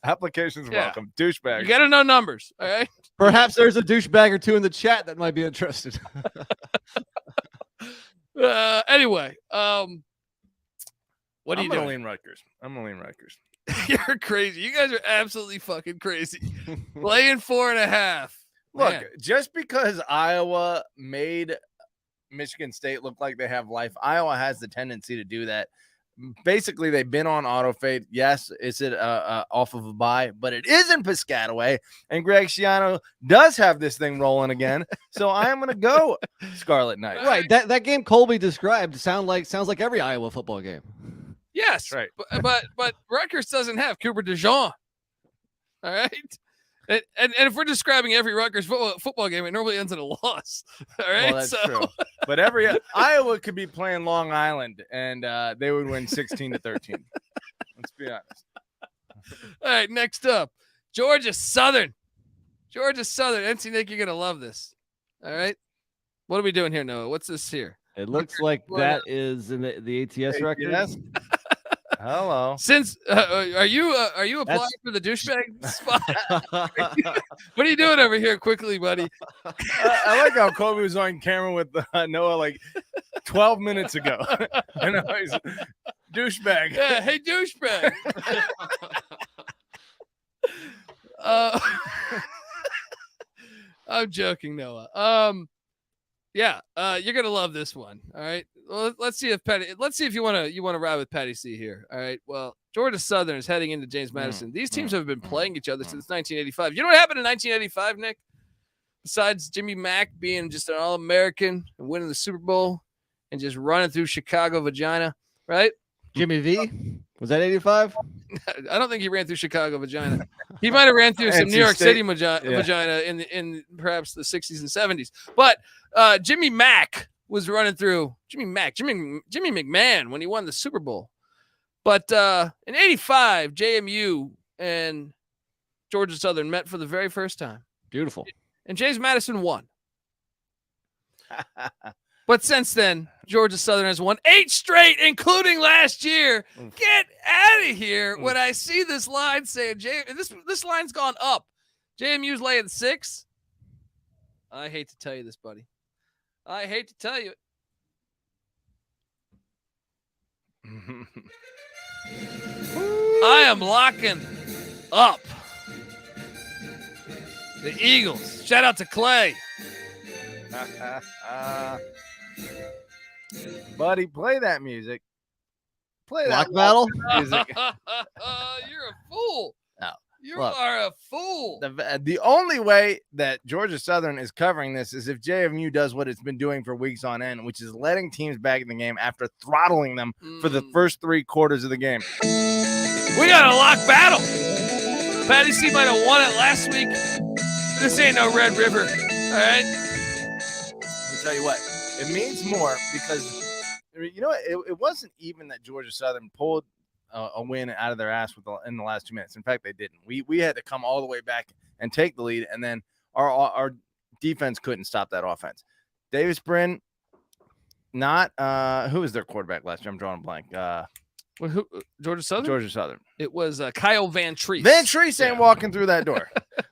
Applications Yeah. welcome. Douchebag. You got to know numbers. All right. Perhaps there's a douchebag or two in the chat that might be interested. Anyway, what are you I'm gonna doing? lean Rutgers. I'm gonna lean Rutgers. You're crazy. You guys are absolutely fucking crazy. Laying 4.5. Look, Man. just because Iowa made Michigan State look like they have life, Iowa has the tendency to do that. Basically, they've been on auto fade. Yes, is it off of a bye, but it is in Piscataway, and Greg Schiano does have this thing rolling again. So I am going to go Scarlet Knights. Right, that game Colby described sounds like every Iowa football game. Yes, right. But Rutgers doesn't have Cooper DeJean. All right. And if we're describing every Rutgers football game, it normally ends in a loss. All right. Well, that's true. But every Iowa could be playing Long Island, and they would win 16-13. Let's be honest. All right. Next up, Georgia Southern. NC Nick, you're gonna love this. All right. What are we doing here, Noah? What's this here? It looks like that is in the ATS record. Yes. Hello. Since are you applying for the douchebag spot? What are you doing over here quickly, buddy? I like how Colby was on camera with Noah like 12 minutes ago. I know he's douchebag. Yeah, hey douchebag. I'm joking, Noah. Yeah, you're gonna love this one. All right. Well, let's see if you want to ride with Patty C here. All right. Well, Georgia Southern is heading into James Madison. These teams have been playing each other since 1985. You know what happened in 1985, Nick? Besides Jimmy Mack being just an All-American and winning the Super Bowl and just running through Chicago vagina, right? Jimmy V? Was that 85? I don't think he ran through Chicago vagina. He might have ran through some New York City vagina in perhaps the 60s and 70s. But Jimmy Mack was running through Jimmy McMahon when he won the Super Bowl. But in 85, JMU and Georgia Southern met for the very first time. Beautiful. And James Madison won. But since then, Georgia Southern has won 8 straight, including last year. Get out of here when I see this line saying this line's gone up. JMU's laying 6. I hate to tell you this, buddy. I hate to tell you. I am locking up the Eagles. Shout out to Clay. Buddy, play that music. Play Lock that battle music. You're a fool. No. You Look, are a fool. The only way that Georgia Southern is covering this is if JMU does what it's been doing for weeks on end, which is letting teams back in the game after throttling them for the first 3 quarters of the game. We got a lock battle. Patty C might have won it last week. This ain't no Red River. All right. Let me tell you what, it means more because, you know, it wasn't even that Georgia Southern pulled a win out of their ass in the last 2 minutes. In fact, they didn't. We had to come all the way back and take the lead, and then our defense couldn't stop that offense. Davis Brin, not who was their quarterback last year? I'm drawing a blank. Who, Georgia Southern? Georgia Southern. It was Kyle Van Treese. Van Treese ain't walking through that door.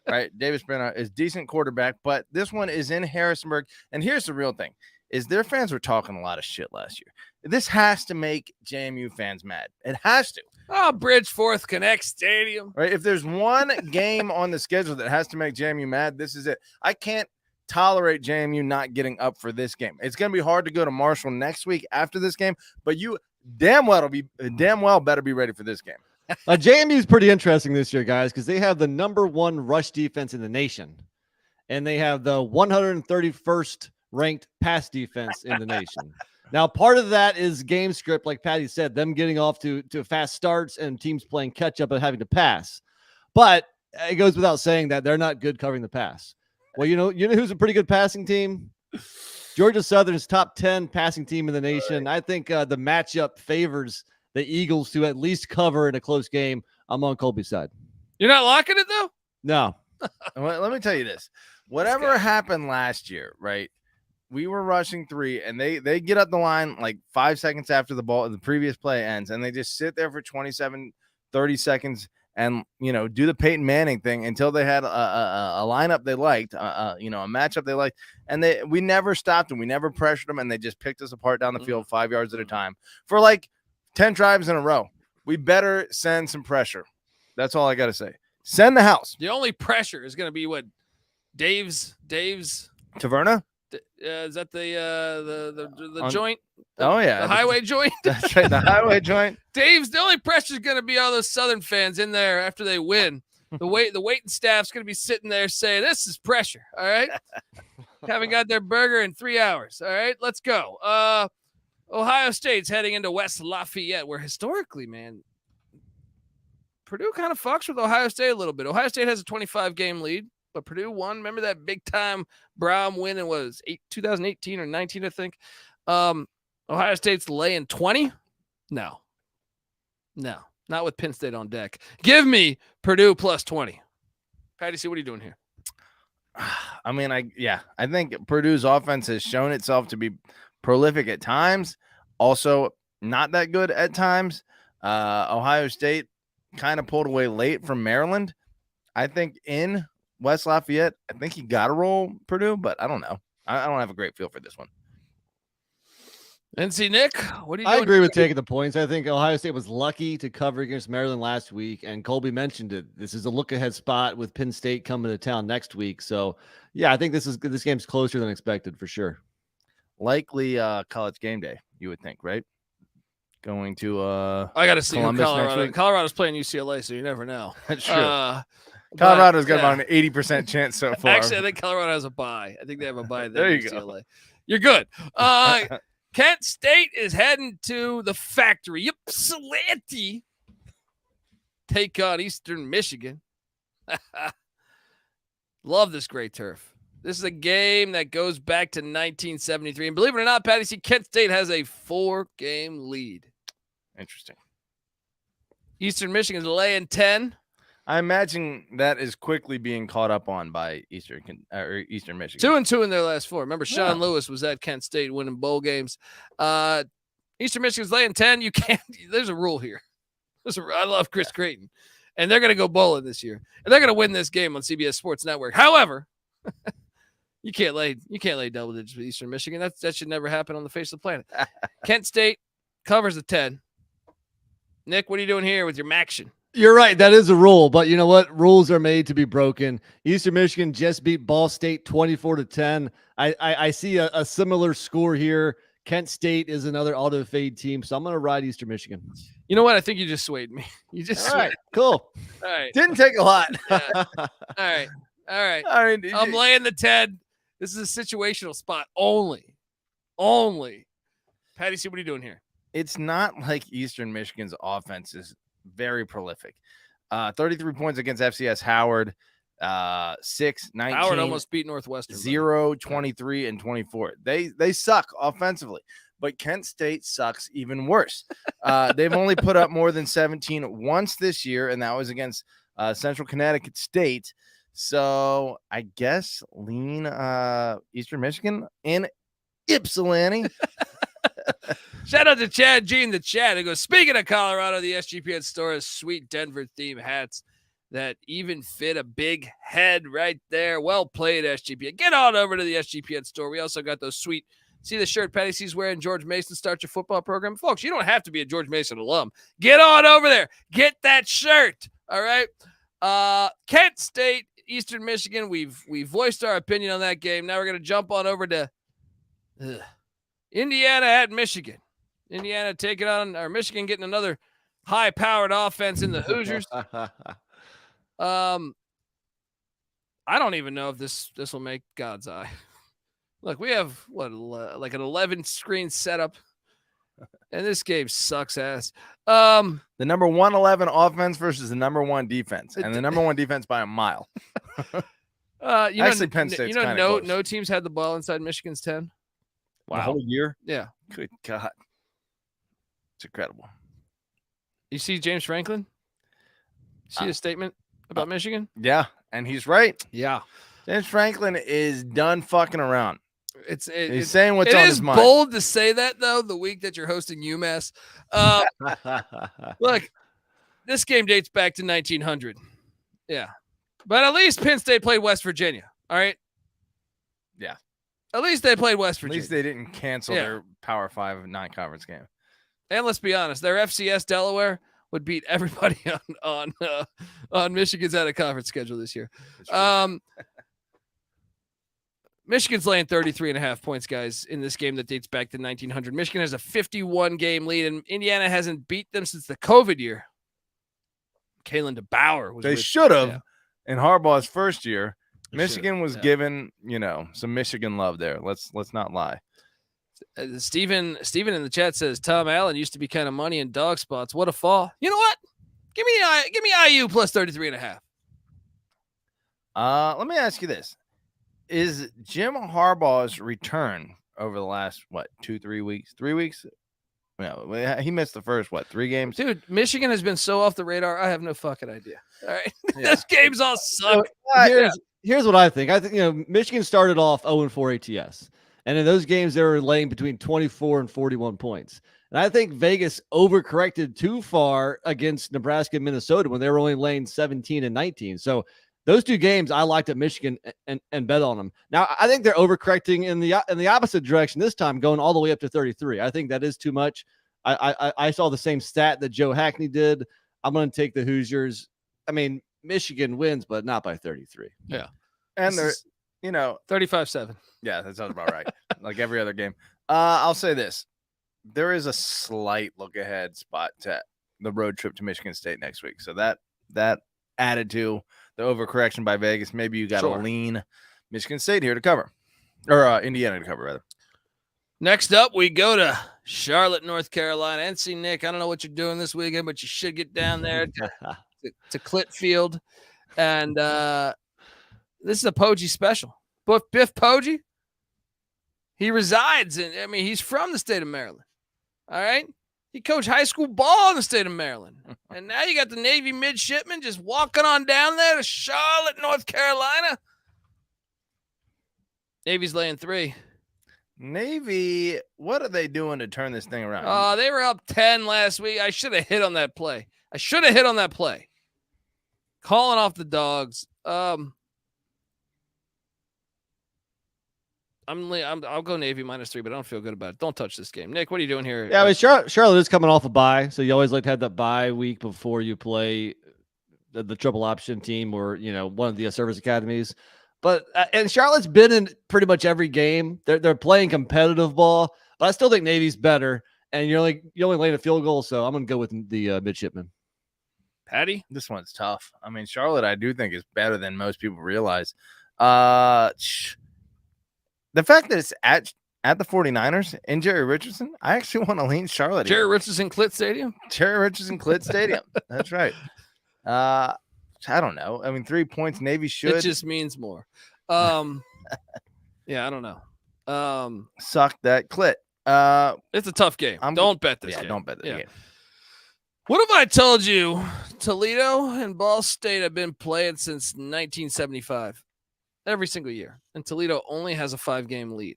Right? Davis Brin is decent quarterback, but this one is in Harrisonburg. And here's the real thing, is their fans were talking a lot of shit last year. This has to make JMU fans mad. It has to. Oh, Bridgeforth Connect Stadium. Right? If there's one game on the schedule that has to make JMU mad, this is it. I can't tolerate JMU not getting up for this game. It's going to be hard to go to Marshall next week after this game, but you damn well better be ready for this game. JMU is pretty interesting this year, guys, because they have the #1 rush defense in the nation, and they have the 131st ranked pass defense in the nation. Now, part of that is game script, like Patty said, them getting off to fast starts and teams playing catch up and having to pass. But it goes without saying that they're not good covering the pass. Well, you know who's a pretty good passing team? Georgia Southern's top 10 passing team in the nation. I think the matchup favors the Eagles to at least cover in a close game. I'm on Colby's side. You're not locking it, though? No. Let me tell you this. Whatever happened last year, right? we were rushing 3, and they get up the line like 5 seconds after the previous play ends, and they just sit there for 27, 30 seconds and, do the Peyton Manning thing until they had a lineup they liked, a matchup they liked. And we never stopped them. We never pressured them, and they just picked us apart down the field 5 yards at a time for like 10 drives in a row. We better send some pressure. That's all I got to say. Send the house. The only pressure is going to be what Dave's Taverna? Is that the joint? Oh yeah, the highway joint. That's right, the highway joint. Dave's the only pressure is going to be all those Southern fans in there after they win. The waiting staff's going to be sitting there saying, "This is pressure." All right, haven't got their burger in 3 hours. All right, let's go. Ohio State's heading into West Lafayette, where historically, man, Purdue kind of fucks with Ohio State a little bit. Ohio State has a 25-game lead. But Purdue won. Remember that big time Brown win? It was 2018 or 19, I think. Ohio State's laying 20. No, not with Penn State on deck. Give me Purdue plus 20. Patty C, what are you doing here? I mean, I think Purdue's offense has shown itself to be prolific at times, also not that good at times. Ohio State kind of pulled away late from Maryland. I think in West Lafayette, I think you got to roll Purdue, but I don't know. I don't have a great feel for this one. NC Nick, what are you doing? I agree with taking the points. I think Ohio State was lucky to cover against Maryland last week, and Colby mentioned it. This is a look-ahead spot with Penn State coming to town next week. So, yeah, I think this game's closer than expected for sure. Likely college game day, you would think, right? Going to I got to see Columbus Colorado. Colorado's playing UCLA, so you never know. That's true. Colorado's got about an 80% chance so far. Actually, I think Colorado has a bye. I think they have a bye there. There you UCLA. go. You're good. Kent State is heading to the factory. Ypsilanti. Take on Eastern Michigan. Love this great turf. This is a game that goes back to 1973. And believe it or not, Patty C, Kent State has a 4-game lead. Interesting. Eastern Michigan is laying 10. I imagine that is quickly being caught up on by Eastern Michigan. 2-2 in their last 4. Remember, Sean Lewis was at Kent State winning bowl games. Eastern Michigan's laying 10. You can't. There's a rule here. I love Chris Creighton, and they're going to go bowling this year, and they're going to win this game on CBS Sports Network. However, you can't lay double digits with Eastern Michigan. That should never happen on the face of the planet. Kent State covers the 10. Nick, what are you doing here with your Maction? You're right. That is a rule, but you know what? Rules are made to be broken. Eastern Michigan just beat Ball State 24-10. I see a similar score here. Kent State is another auto fade team, so I'm going to ride Eastern Michigan. You know what? I think you just swayed me. You just All right, cool. All right. Didn't take a lot. Yeah. All right. I'm laying the 10. This is a situational spot only. Patty C, what are you doing here? It's not like Eastern Michigan's offense is very prolific. 33 points against FCS Howard, 6, 19. Howard almost beat Northwestern. 0, 23, and 24. They suck offensively, but Kent State sucks even worse. They've only put up more than 17 once this year, and that was against Central Connecticut State. So I guess lean Eastern Michigan in Ypsilanti. Shout out to Chad G in the chat. He goes, speaking of Colorado, the SGPN store has sweet Denver theme hats that even fit a big head right there. Well played, SGPN. Get on over to the SGPN store. We also got those sweet, see the shirt Patty C's wearing, George Mason Start Your Football Program. Folks, you don't have to be a George Mason alum. Get on over there. Get that shirt. All right. Kent State, Eastern Michigan. We've voiced our opinion on that game. Now we're going to jump on over to Indiana at Michigan. Indiana taking on, or Michigan getting another high-powered offense in the Hoosiers. I don't even know if this will make God's eye. Look, we have like an 11-screen setup, and this game sucks ass. The number 111 offense versus the number 1 defense, and the number 1 defense by a mile. Actually, Penn State's kind of close. No teams had the ball inside Michigan's 10. Wow. The whole year? Yeah. Good God. It's incredible. You see James Franklin? See his statement about Michigan? Yeah, and he's right. Yeah. James Franklin is done fucking around. He's saying what's it on is his mind. bold to say that though. The week that you're hosting UMass, look, this game dates back to 1900. Yeah, but at least Penn State played West Virginia. All right. Yeah. At least they played West Virginia. At least they didn't cancel their Power 5 non-conference game. And let's be honest, their FCS Delaware would beat everybody on Michigan's out of conference schedule this year. Michigan's laying 33.5 points, guys, in this game that dates back to 1900. Michigan has a 51-game lead, and Indiana hasn't beat them since the COVID year. Kalen DeBauer was. They should have in Harbaugh's first year. Michigan was given, some Michigan love there. Let's not lie. Steven in the chat says Tom Allen used to be kind of money in dog spots. What a fall! You know what? Give me IU plus 33.5. Let me ask you this: is Jim Harbaugh's return over the last 2-3 weeks? 3 weeks? No, he missed the first 3 games. Dude, Michigan has been so off the radar. I have no fucking idea. All right, this game's all suck. Here's what I think. I think Michigan started off 0-4 ATS. And in those games, they were laying between 24 and 41 points. And I think Vegas overcorrected too far against Nebraska and Minnesota when they were only laying 17 and 19. So those 2 games, I liked at Michigan and bet on them. Now, I think they're overcorrecting in the opposite direction this time, going all the way up to 33. I think that is too much. I saw the same stat that Joe Hackney did. I'm going to take the Hoosiers. I mean, Michigan wins, but not by 33. Yeah. And they're, 35-7. Yeah, that sounds about right. Like every other game. I'll say this. There is a slight look ahead spot to the road trip to Michigan State next week. So that added to the overcorrection by Vegas. Maybe you got to lean Michigan State here to cover. Or Indiana to cover, rather. Next up, we go to Charlotte, North Carolina. NC Nick, I don't know what you're doing this weekend, but you should get down there to Clit Field. And this is a Poggi special. Biff Poggi, he resides he's from the state of Maryland. All right. He coached high school ball in the state of Maryland. And now you got the Navy midshipman just walking on down there to Charlotte, North Carolina. Navy's laying 3. Navy, what are they doing to turn this thing around? They were up 10 last week. I should have hit on that play. Calling off the dogs. I'll go Navy -3, but I don't feel good about it. Don't touch this game. Nick, what are you doing here? Yeah, I mean, Charlotte is coming off a bye, so you always like to have that bye week before you play the triple option team or one of the service academies. But and Charlotte's been in pretty much every game. They're playing competitive ball, but I still think Navy's better. And you're only laying a field goal, so I'm gonna go with the midshipman. Patty, this one's tough. I mean, Charlotte, I do think is better than most people realize. The fact that it's at the 49ers and Jerry Richardson, I actually want to lean Charlotte. Jerry Richardson Clit Stadium? Jerry Richardson Clit Stadium. That's right. I don't know. I mean, 3 points, Navy should. It just means more. Yeah, I don't know. Suck that clit. It's a tough game. Don't bet this game. Don't bet this game. What if I told you Toledo and Ball State have been playing since 1975? Every single year. And Toledo only has a 5-game lead.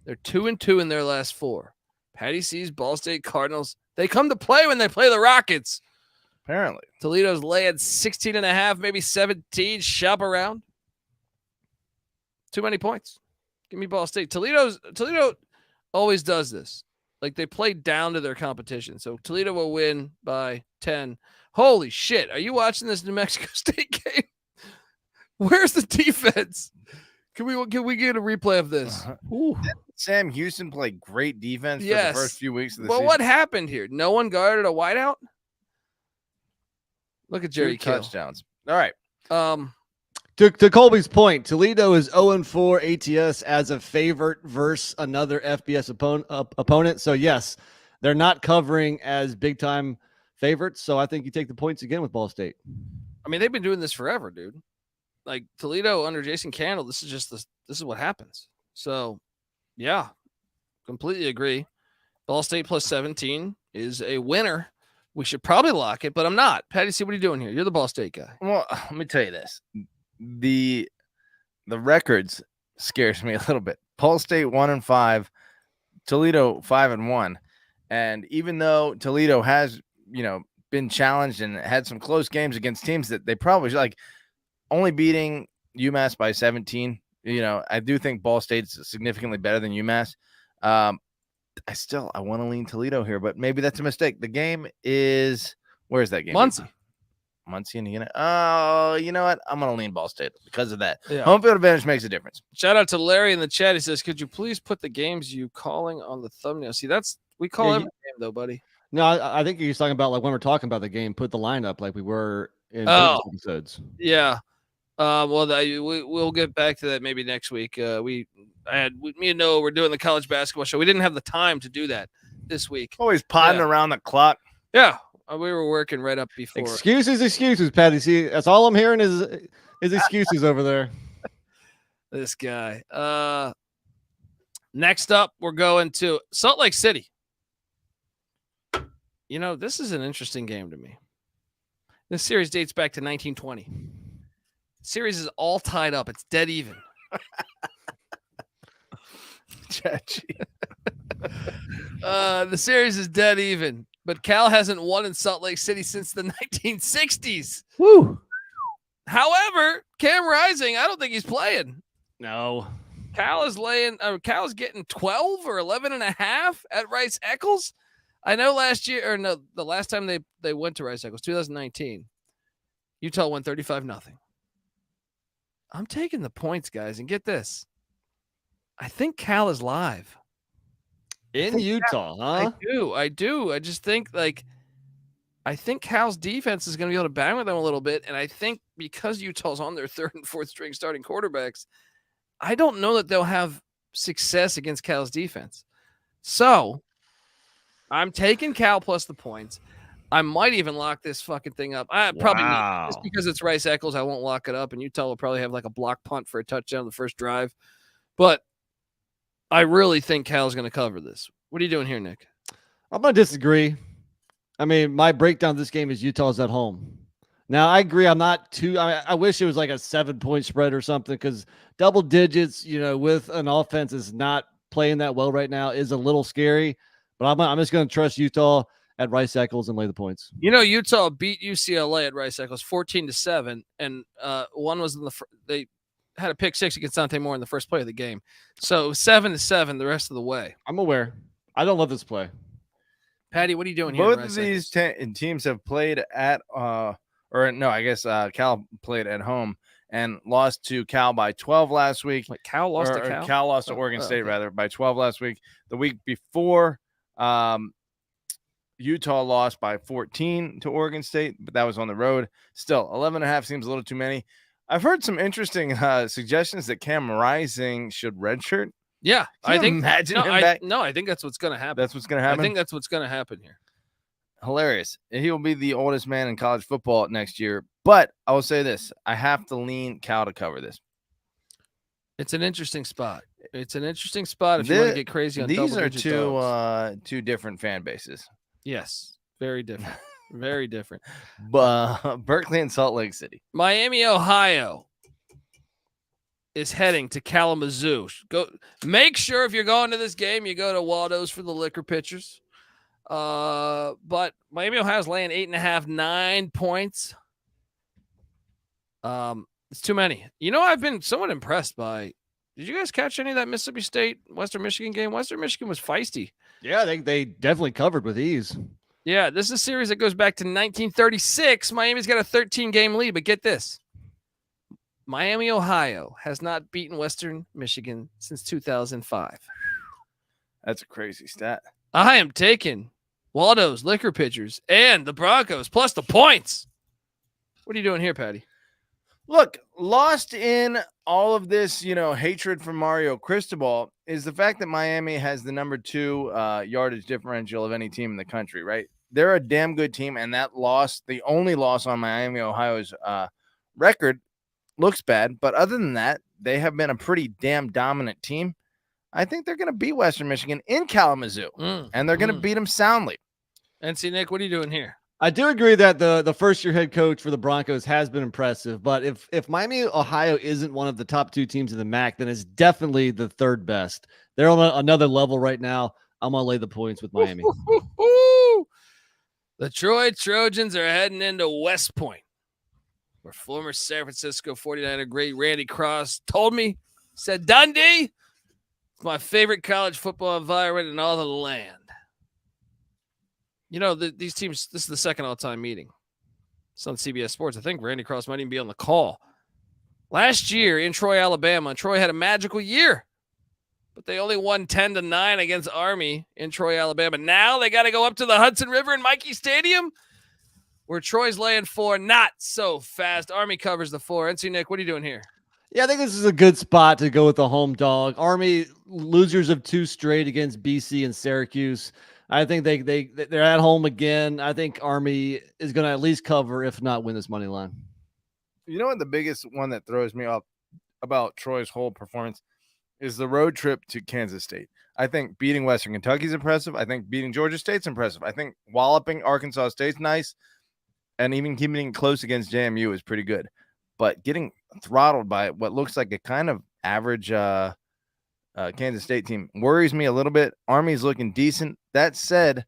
They're 2-2 in their last 4. Patty C's Ball State Cardinals. They come to play when they play the Rockets. Apparently. Toledo's laying 16.5, maybe 17. Shop around. Too many points. Give me Ball State. Toledo always does this. Like they play down to their competition. So Toledo will win by 10. Holy shit. Are you watching this New Mexico State game? Where's the defense? Can we get a replay of this? Sam Houston played great defense for the first few weeks of the season. What happened here? No one guarded a wideout? Look at Jerry Kill. Touchdowns. All right. To Colby's point, Toledo is 0-4 ATS as a favorite versus another FBS opponent. So, yes, they're not covering as big-time favorites. So, I think you take the points again with Ball State. I mean, they've been doing this forever, dude. Like Toledo under Jason Candle, this is what happens. So, yeah, completely agree. Ball State plus 17 is a winner. We should probably lock it, but I'm not. Patty C, what are you doing here? You're the Ball State guy. Well, let me tell you this. The records scares me a little bit. Ball State 1-5, Toledo 5-1. And even though Toledo has, been challenged and had some close games against teams that they probably should, like only beating UMass by 17, I do think Ball State's significantly better than UMass. I want to lean Toledo here, but maybe that's a mistake. The game is, where's that game? Muncie, Indiana. Oh, you know what? I'm going to lean Ball State because of that. Yeah. Home field advantage makes a difference. Shout out to Larry in the chat. He says, could you please put the games you calling on the thumbnail? See, we call every game though, buddy. No, I think he's talking about like when we're talking about the game, put the lineup like we were in Oh. previous episodes. Yeah. We'll get back to that maybe next week. Me and Noah were doing the college basketball show. We didn't have the time to do that this week. Always podding around the clock. Yeah. We were working right up before. Excuses, Patty. See, that's all I'm hearing is excuses over there. This guy. Next up, we're going to Salt Lake City. This is an interesting game to me. This series dates back to 1920. The series is all tied up. It's dead even. The series is dead even, but Cal hasn't won in Salt Lake City since the 1960s. Woo! However, Cam Rising, I don't think he's playing. No. Cal is getting 12 or 11 and a half at Rice Eccles. I know the last time they went to Rice Eccles, 2019, Utah won 35-0. I'm taking the points, guys, and get this. I think Cal is live. In Utah, huh? I do. I just think I think Cal's defense is going to be able to bang with them a little bit. And I think because Utah's on their third and fourth string starting quarterbacks, I don't know that they'll have success against Cal's defense. So I'm taking Cal plus the points. I might even lock this fucking thing up. I probably just because it's Rice Eccles, I won't lock it up. And Utah will probably have like a block punt for a touchdown on the first drive. But I really think Cal's going to cover this. What are you doing here, Nick? I'm going to disagree. I mean, my breakdown of this game is Utah's at home. Now, I agree. I'm not too. I wish it was like a 7-point spread or something because double digits, with an offense is not playing that well right now is a little scary. But I'm just going to trust Utah at Rice Eccles and lay the points. Utah beat UCLA at Rice Eccles 14-7, and one was they had a pick six against Dante Moore in the first play of the game. So 7-7 the rest of the way. I'm aware. I don't love this play. Patty, what are you doing here? Both of these teams have played at Cal played at home and lost to Cal by 12 last week. Wait, Cal lost to Cal? Cal lost to Oregon State, rather, by 12 last week. The week before, Utah lost by 14 to Oregon State, but that was on the road. Still, 11.5 seems a little too many. I've heard some interesting suggestions that Cam Rising should redshirt. Yeah, I think. Imagine him back. No, I think that's what's going to happen. That's what's going to happen. I think that's what's going to happen here. Hilarious. He will be the oldest man in college football next year. But I will say this: I have to lean Cal to cover this. It's an interesting spot. If you want to get crazy on these are dogs. two different fan bases. Yes, very different. Very different. But Berkeley and Salt Lake City. Miami, Ohio is heading to Kalamazoo. Go make sure if you're going to this game, you go to Waldo's for the liquor pitchers. But Miami, Ohio's laying 8.5, 9 points. It's too many. I've been somewhat impressed by. Did you guys catch any of that Mississippi State Western Michigan game? Western Michigan was feisty. Yeah, they definitely covered with ease. Yeah, this is a series that goes back to 1936. Miami's got a 13-game lead, but get this. Miami, Ohio has not beaten Western Michigan since 2005. That's a crazy stat. I am taking Waldo's liquor pitchers and the Broncos plus the points. What are you doing here, Patty? Look, lost in all of this, hatred for Mario Cristobal is the fact that Miami has the number 2 yardage differential of any team in the country, right? They're a damn good team, and that loss, the only loss on Miami, Ohio's record, looks bad. But other than that, they have been a pretty damn dominant team. I think they're going to beat Western Michigan in Kalamazoo, and they're going to beat them soundly. NC Nick, what are you doing here? I do agree that the first-year head coach for the Broncos has been impressive, but if Miami, Ohio isn't one of the top 2 teams in the MAC, then it's definitely the third best. They're on another level right now. I'm going to lay the points with Miami. The Troy Trojans are heading into West Point, where former San Francisco 49er great Randy Cross told me, said, Dundee, it's my favorite college football environment in all the land. You know, these teams, this is the second all-time meeting. It's on CBS Sports. I think Randy Cross might even be on the call. Last year in Troy, Alabama, Troy had a magical year, but they only won 10-9 against Army in Troy, Alabama. Now they got to go up to the Hudson River in Mikey Stadium, where Troy's laying 4. Not so fast. Army covers the 4. NC Nick, what are you doing here? Yeah, I think this is a good spot to go with the home dog. Army, losers of 2 straight against BC and Syracuse. I think they're at home again. I think Army is going to at least cover, if not win this money line. You know what the biggest one that throws me off about Troy's whole performance is the road trip to Kansas State. I think beating Western Kentucky is impressive. I think beating Georgia State's impressive. I think walloping Arkansas State's nice. And even keeping it close against JMU is pretty good. But getting throttled by what looks like a kind of average Kansas State team worries me a little bit. Army's looking decent. That said,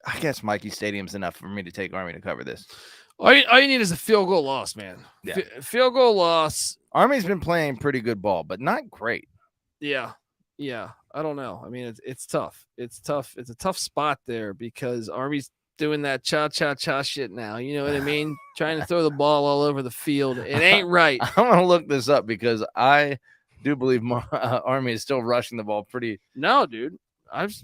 I guess Mikey Stadium's enough for me to take Army to cover this. All you need is a field goal loss, man. Yeah. Field goal loss. Army's been playing pretty good ball, but not great. Yeah. I don't know. I mean, it's tough. It's tough. It's a tough spot there because Army's doing that cha-cha-cha shit now. You know what I mean? Trying to throw the ball all over the field. It ain't right. I'm going to look this up because I do believe Army is still rushing the ball pretty. No, dude.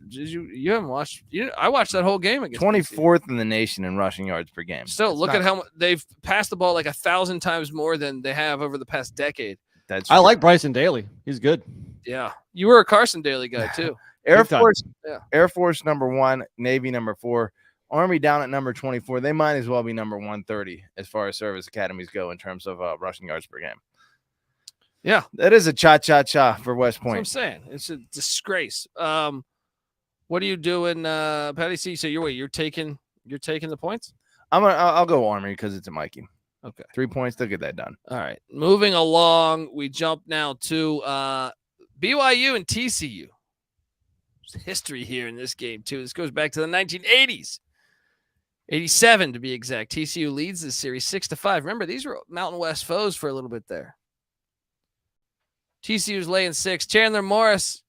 You haven't watched. I watched that whole game against 24th in the nation in rushing yards per game. Still, look at how they've passed the ball like 1,000 times more than they have over the past decade. I like Bryson Daly. He's good. Yeah, you were a Carson Daly guy too. Air Force number 1, Navy number 4, Army down at number 24. They might as well be number 130 as far as service academies go in terms of rushing yards per game. Yeah, that is a cha-cha-cha for West Point. That's what I'm saying. It's a disgrace. What are you doing, Patty C? So you're taking the points? I'll go Army because it's a Mikey. Okay, 3 points. They'll get that done. All right, moving along. We jump now to BYU and TCU. There's history here in this game too. This goes back to the 1980s. 87 to be exact. TCU leads this series 6-5. Remember, these were Mountain West foes for a little bit there. TCU's laying 6. Chandler Morris.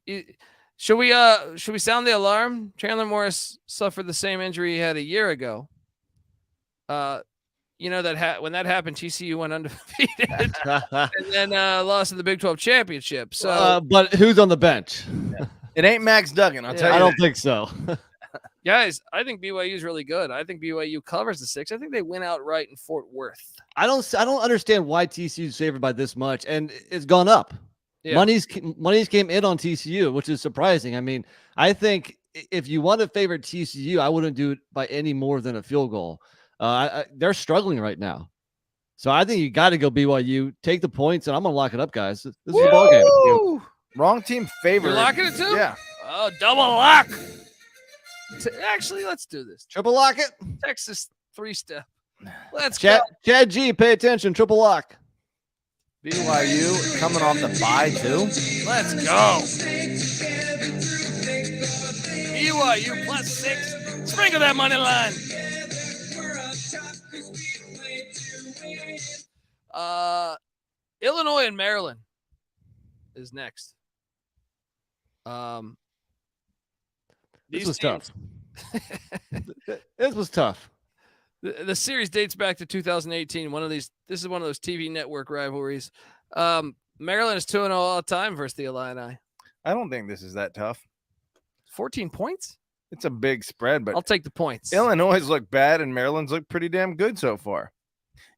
Should we sound the alarm? Chandler Morris suffered the same injury he had a year ago. You know that when that happened, TCU went undefeated and then lost in the Big 12 championship. So, but who's on the bench? It ain't Max Duggan. I'll tell you. I don't think so. Guys, I think BYU is really good. I think BYU covers the 6. I think they win outright in Fort Worth. I don't understand why TCU is favored by this much, and it's gone up. Yeah. Money's came in on TCU, which is surprising. I mean, I think if you want to favor TCU, I wouldn't do it by any more than a field goal. They're struggling right now. So I think you got to go BYU, take the points, and I'm going to lock it up, guys. This is a ball game. Wrong team favored. You're locking it too? Yeah. Oh, double lock. Actually, let's do this. Triple lock it. Texas 3-step. Let's go. Chad G, pay attention. Triple lock. BYU coming off the bye too. Let's go. BYU +6. Sprinkle that money line. Illinois and Maryland is next. This was tough. This was tough. The series dates back to 2018. This is one of those TV network rivalries. Maryland is 2-0 all time versus the Illini. I don't think this is that tough. 14 points? It's a big spread, but I'll take the points. Illinois look bad and Maryland's look pretty damn good so far.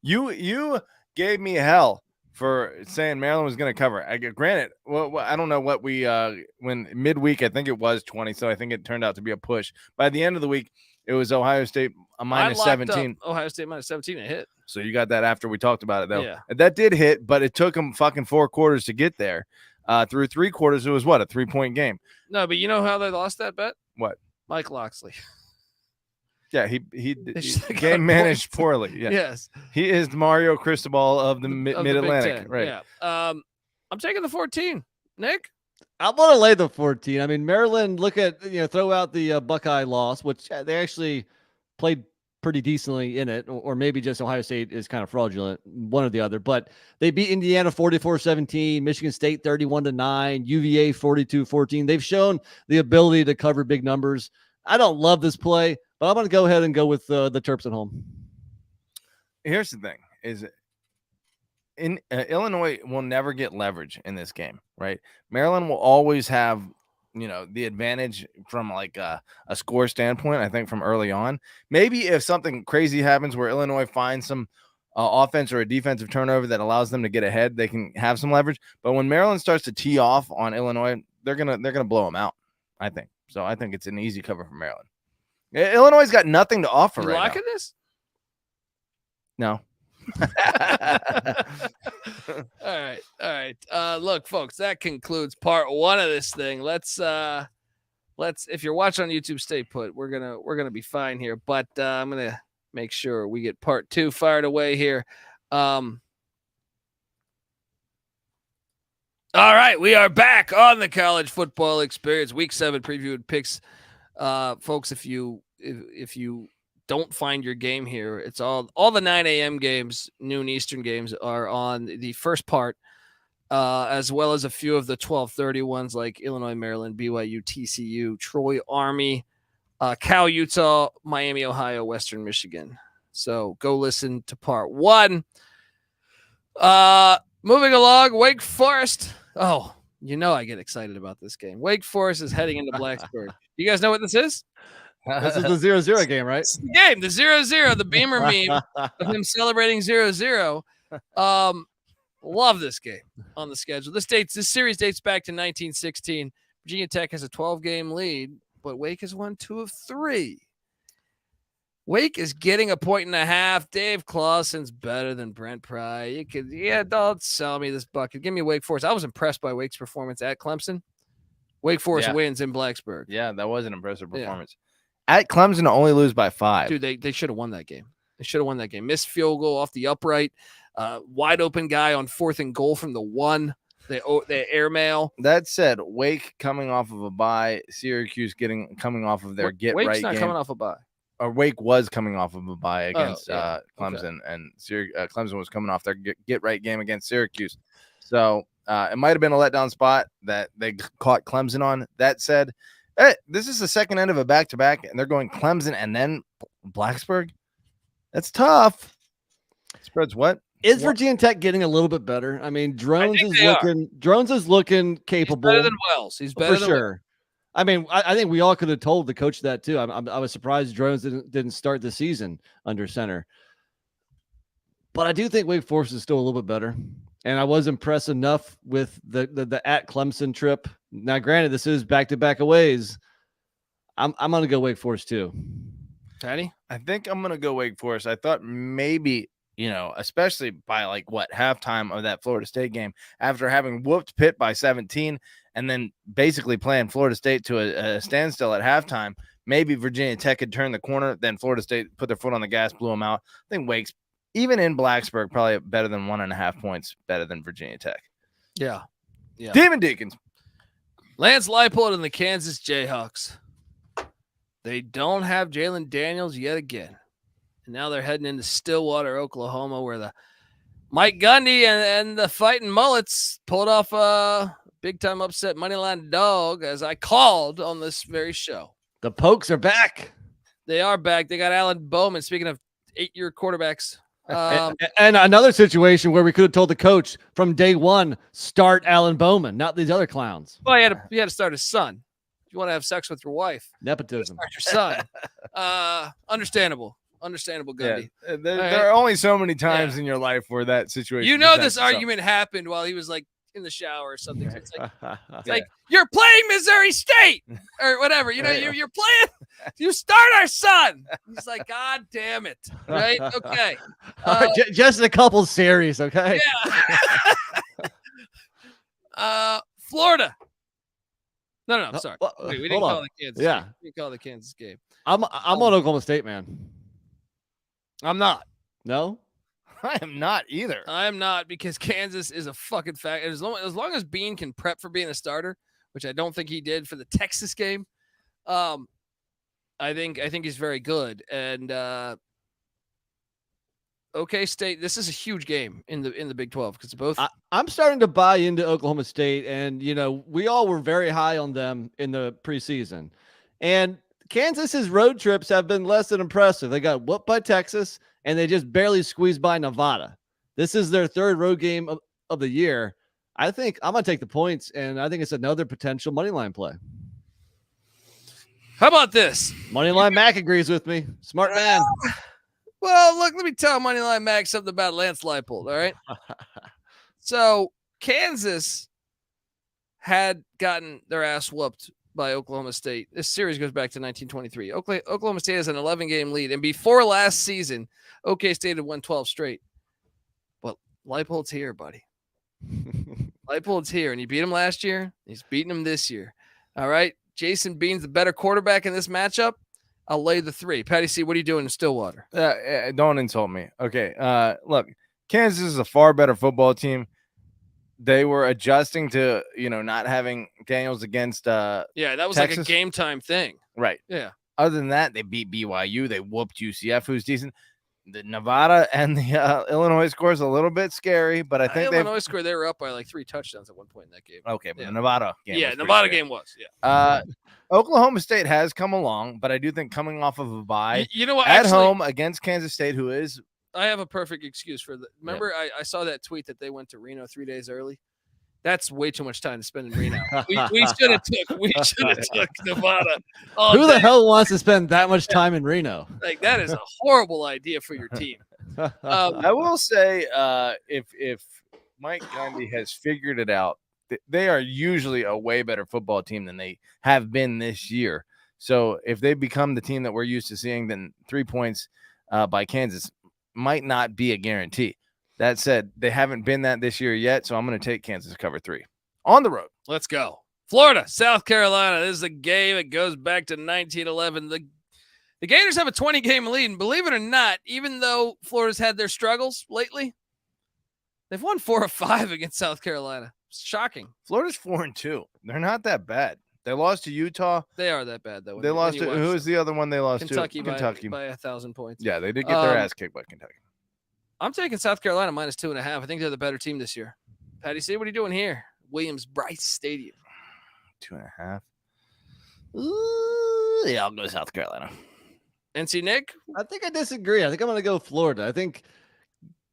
You gave me hell for saying Maryland was going to cover. Granted, well, I don't know what we when midweek, I think it was 20, so I think it turned out to be a push. By the end of the week, it was Ohio State a -17. Ohio State -17 a hit. So you got that after we talked about it, though. Yeah. That did hit, but it took them fucking 4 quarters to get there. Through 3 quarters, it was what, a 3-point game. No, but you know how they lost that bet? What? Mike Loxley. Yeah, he They should have got game managed points. poorly. Yeah. Yes. He is Mario Cristobal of the Of the Big Mid-Atlantic. Ten, Right. Yeah. I'm taking the 14. Nick? I want to lay the 14. I mean, Maryland, throw out the Buckeye loss, which they actually played pretty decently in it, or maybe just Ohio State is kind of fraudulent, one or the other. But they beat Indiana 44-17, Michigan State 31-9, UVA 42-14. They've shown the ability to cover big numbers. I don't love this play, but I'm going to go ahead and go with the Terps at home. Here's the thing: is in Illinois will never get leverage in this game, right? Maryland will always have, the advantage from like a score standpoint. I think from early on, maybe if something crazy happens where Illinois finds some offense or a defensive turnover that allows them to get ahead, they can have some leverage. But when Maryland starts to tee off on Illinois, they're gonna blow them out. I think so. I think it's an easy cover for Maryland. Illinois got nothing to offer You right liking now. this? No. All right. Look, folks, that concludes part 1 of this thing. Let's if you're watching on YouTube, stay put. We're gonna be fine here, but I'm gonna make sure we get part 2 fired away here. All right, we are back on the college football experience, week 7 preview and picks. Folks, if you don't find your game here, it's all the 9 a.m. games, noon Eastern games are on the first part, as well as a few of the 12:30 ones like Illinois, Maryland, BYU, TCU, Troy, Army, Cal, Utah, Miami, Ohio, Western Michigan. So go listen to part 1. Moving along, Wake Forest. Oh, I get excited about this game. Wake Forest is heading into Blacksburg. You guys know what this is? This is the 0-0 game, right? It's the game, the 0-0, the Beamer meme of him celebrating 0-0. Love this game on the schedule. This series dates back to 1916. Virginia Tech has a 12-game lead, but Wake has won 2 of 3. Wake is getting a 1.5. Dave Clawson's better than Brent Pry. Don't sell me this bucket. Give me Wake Forest. I was impressed by Wake's performance at Clemson. Wake Forest wins in Blacksburg. Yeah, that was an impressive performance. At Clemson, only lose by 5. Dude, they should have won that game. Missed field goal off the upright. Wide open guy on 4th and goal from the 1. They airmail. That said, Wake coming off of a bye, Syracuse coming off of their Wake's not game. coming off a bye. Or Wake was coming off of a bye against yeah. Clemson, and Clemson was coming off their get right game against Syracuse. So it might have been a letdown spot that they caught Clemson on. That said, this is the second end of a back-to-back, and they're going Clemson and then Blacksburg. That's tough. Spreads what? Is Virginia Tech getting a little bit better? I mean, Drones is looking capable. He's better than Wells. He's better for sure. I mean, I think we all could have told the coach that too. I was surprised Drones didn't start the season under center. But I do think Wake Forest is still a little bit better. And I was impressed enough with the at Clemson trip. Now, granted, this is back-to-back aways. I'm going to go Wake Forest too. Patty? I think I'm going to go Wake Forest. I thought maybe, especially by halftime of that Florida State game, after having whooped Pitt by 17 and then basically playing Florida State to a standstill at halftime, maybe Virginia Tech had turned the corner, then Florida State put their foot on the gas, blew them out. I think Wake's, even in Blacksburg, probably better than 1.5 points better than Virginia Tech. Yeah. Demon Deacons. Lance Leipold and the Kansas Jayhawks. They don't have Jalen Daniels yet again. And now they're heading into Stillwater, Oklahoma, where the Mike Gundy and the Fighting Mullets pulled off a big-time upset moneyline dog, as I called on this very show. The Pokes are back. They are back. They got Alan Bowman. Speaking of 8-year quarterbacks. And another situation where we could have told the coach from day one, start Alan Bowman, not these other clowns. Well, he had to start his son. If you want to have sex with your wife, Nepotism. start your son. Understandable, Gundy. Yeah, there are only so many times in your life where that situation. You know, this argument happened while he was in the shower or something. So it's like you're playing Missouri State or whatever. You're playing. You start our son. He's like, God damn it! Right? Okay. Just a couple series, okay? Yeah. Florida. No, sorry. We didn't hold call on. it the Kansas Yeah. game. We didn't call it the Kansas game. I'm on Oklahoma State, man. I'm not. No? I am not either. I am not, because Kansas is a fucking fact. As long as Bean can prep for being a starter, which I don't think he did for the Texas game, I think he's very good. And OK State, this is a huge game in the Big 12 because both. I'm starting to buy into Oklahoma State, and we all were very high on them in the preseason, and Kansas's road trips have been less than impressive. They got whooped by Texas, and they just barely squeezed by Nevada. This is their third road game of the year. I think I'm going to take the points, and I think it's another potential money line play. How about this? Moneyline Mac agrees with me. Smart man. Well, look, let me tell Moneyline Mac something about Lance Leipold, all right? So Kansas had gotten their ass whooped by Oklahoma State. This series goes back to 1923. Oklahoma State has an 11-game lead, and before last season, OK State had won 12 straight. But Leipold's here, buddy. Leipold's here, and he beat him last year. He's beating him this year. All right? Jason Bean's the better quarterback in this matchup. I'll lay the 3. Patty C, what are you doing in Stillwater? Don't insult me. Okay. Look, Kansas is a far better football team. They were adjusting to, not having Daniels against that was Texas. like a game time thing. Right. Yeah. Other than that, they beat BYU. They whooped UCF, who's decent. The Nevada and the Illinois score is a little bit scary, but I think Illinois score, they were up by like 3 touchdowns at one point in that game. Okay, but the Nevada game. Yeah, Nevada game was. Yeah. Oklahoma State has come along, but I do think coming off of a bye, you know what? at Actually, home against Kansas State, who is. I have a perfect excuse for that. Remember, I saw that tweet that they went to Reno 3 days early. That's way too much time to spend in Reno. We should have took Nevada. Who the hell wants to spend that much time in Reno? Like, that is a horrible idea for your team. I will say, if Mike Gundy has figured it out, they are usually a way better football team than they have been this year. So if they become the team that we're used to seeing, then 3 points by Kansas might not be a guarantee. That said, they haven't been that this year yet, so I'm going to take Kansas to cover 3 on the road. Let's go. Florida, South Carolina. This is a game that goes back to 1911. The Gators have a 20-game lead, and believe it or not, even though Florida's had their struggles lately, they've won 4 of 5 against South Carolina. It's shocking. Florida's 4-2. They're not that bad. They lost to Utah. They are that bad, though. They lost to who is the other one they lost Kentucky to? Kentucky by 1,000 points. Yeah, they did get their ass kicked by Kentucky. I'm taking South Carolina minus 2.5. I think they're the better team this year. Patty C, what are you doing here? Williams-Brice Stadium. 2.5. Ooh, yeah, I'll go South Carolina. NC Nick? I think I disagree. I think I'm going to go Florida. I think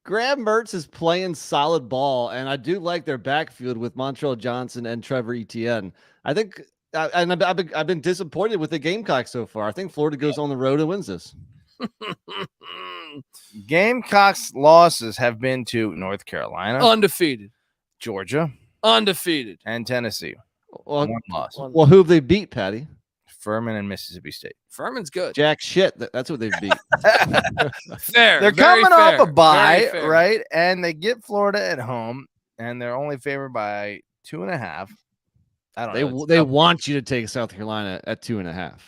Graham Mertz is playing solid ball, and I do like their backfield with Montrell Johnson and Trevor Etienne. I think, and I've been disappointed with the Gamecocks so far. I think Florida goes on the road and wins this. Gamecocks losses have been to North Carolina, Undefeated, Georgia, undefeated, and Tennessee. Well, One loss. Well, who have they beat, Patty? Furman and Mississippi State. Furman's good. Jack shit. That's what they've beat. Fair. They're very coming fair, off a bye, very fair. right? And they get Florida at home, and they're only favored by 2.5. I don't know. They want you to take South Carolina at 2.5.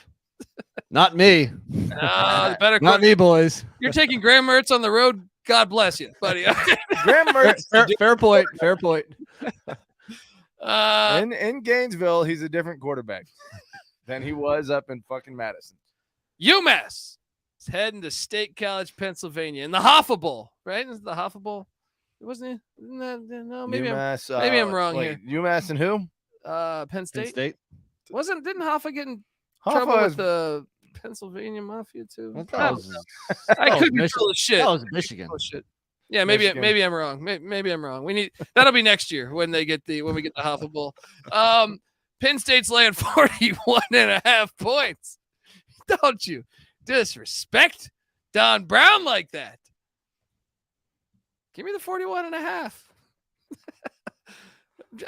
Not me. Better Not me, boys. You're taking Graham Mertz on the road. God bless you, buddy. Graham Mertz Fair point. Fair point. in Gainesville, he's a different quarterback than he was up in fucking Madison. UMass is heading to State College, Pennsylvania, in the Hoffa Bowl, right? Is it the Hoffa Bowl? Wasn't it? No, maybe UMass, I'm wrong here. UMass and who? Penn State. Penn State. Didn't Hoffa get in Hoffa trouble is- with the Pennsylvania Mafia too? I I could be full of shit. That was Michigan. Oh, shit. Yeah, maybe I'm wrong. Maybe I'm wrong. That'll be next year when we get the Hoffa Bowl. Penn State's laying 41.5 points. Don't you disrespect Don Brown like that? Give me the 41.5.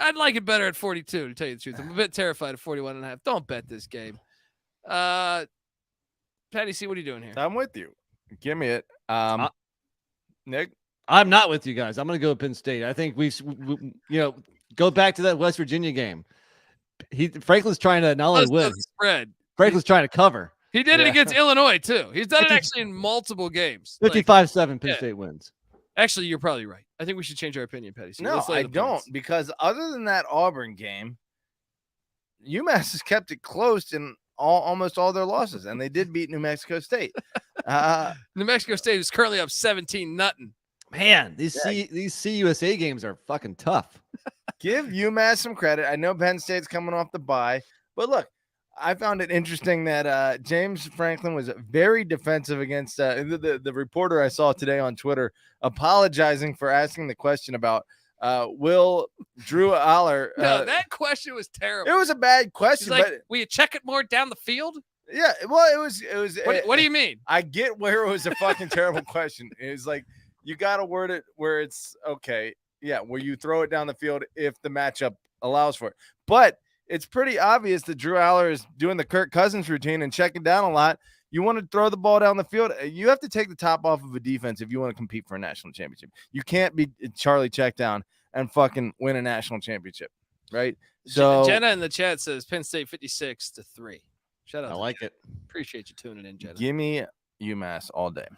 I'd like it better at 42, to tell you the truth. I'm a bit terrified of 41.5. Don't bet this game. Patty C, what are you doing here? I'm with you. Give me it. Nick? I'm not with you guys. I'm going to go Penn State. I think we go back to that West Virginia game. Franklin's trying to not only Let's win, the spread. Franklin's trying to cover. He did it Yeah. against Illinois too. He's done it actually in multiple games. 55-7 Penn yeah. State wins. Actually, you're probably right. I think we should change our opinion, Petty. So No, let's lay I the don't, points. because other than that Auburn game, UMass has kept it close in almost all their losses, and they did beat New Mexico State. New Mexico State is currently up 17-0. Man, these CUSA games are fucking tough. Give UMass some credit. I know Penn State's coming off the bye, but look, I found it interesting that James Franklin was very defensive against the reporter I saw today on Twitter, apologizing for asking the question about will Drew Aller. No, that question was terrible. It was a bad He's question, like, but will you check it more down the field? yeah, well, it was. What do you mean? I get where it was a fucking terrible question. It's like, you got to word it where it's okay. Yeah, where you throw it down the field if the matchup allows for it. But it's pretty obvious that Drew Aller is doing the Kirk Cousins routine and checking down a lot. You want to throw the ball down the field, you have to take the top off of a defense if you want to compete for a national championship. You can't be Charlie Checkdown and fucking win a national championship, right? So Jenna in the chat says Penn State 56-3. Shout out. I to like Jenna. it. Appreciate you tuning in, Jenna. give me UMass all day.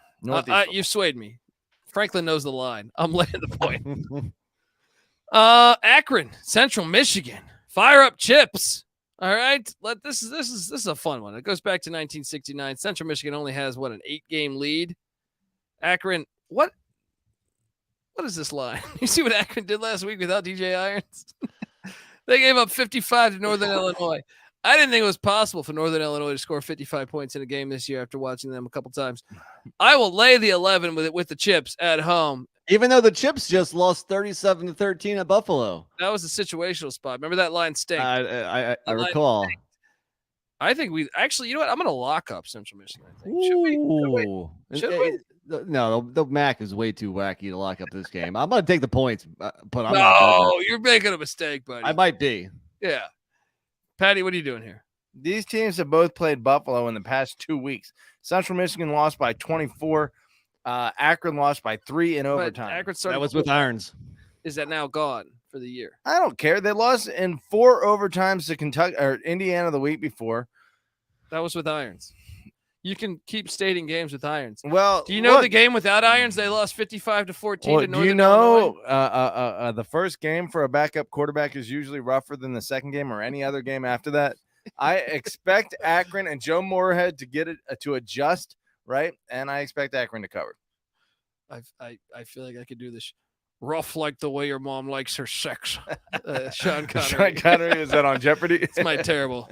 You've swayed me. Franklin knows the line. I'm laying the point. Akron, Central Michigan. Fire up chips. All right. This is a fun one. It goes back to 1969. Central Michigan only has an 8-game lead. Akron, what is this line? You see what Akron did last week without DJ Irons? They gave up 55 to Northern Illinois. I didn't think it was possible for Northern Illinois to score 55 points in a game this year after watching them a couple times. I will lay the 11 with the chips at home. Even though the Chips just lost 37-13 at Buffalo. That was a situational spot. Remember that line stinks. I recall. I think we actually, you know what? I'm going to lock up Central Michigan. I think. Should we? Should we? No, the MAC is way too wacky to lock up this game. I'm going to take the points, but I'm not. No, you're making a mistake, buddy. I might be. Yeah. Patty, what are you doing here? These teams have both played Buffalo in the past 2 weeks. Central Michigan lost by 24. Akron lost by 3 in overtime. Akron started That was with Irons. Is that now gone for the year? I don't care. They lost in 4 overtimes to Kentucky or Indiana the week before. That was with Irons. You can keep stating games with Irons. Well, do you know the game without Irons? They lost 55-14 to Northern do you know Illinois? The first game for a backup quarterback is usually rougher than the second game or any other game after that? I expect Akron and Joe Moorhead to get it to adjust, right? And I expect Akron to cover. I feel like I could do this. Rough like the way your mom likes her sex. Sean Connery. Sean Connery, is that on Jeopardy? It's my terrible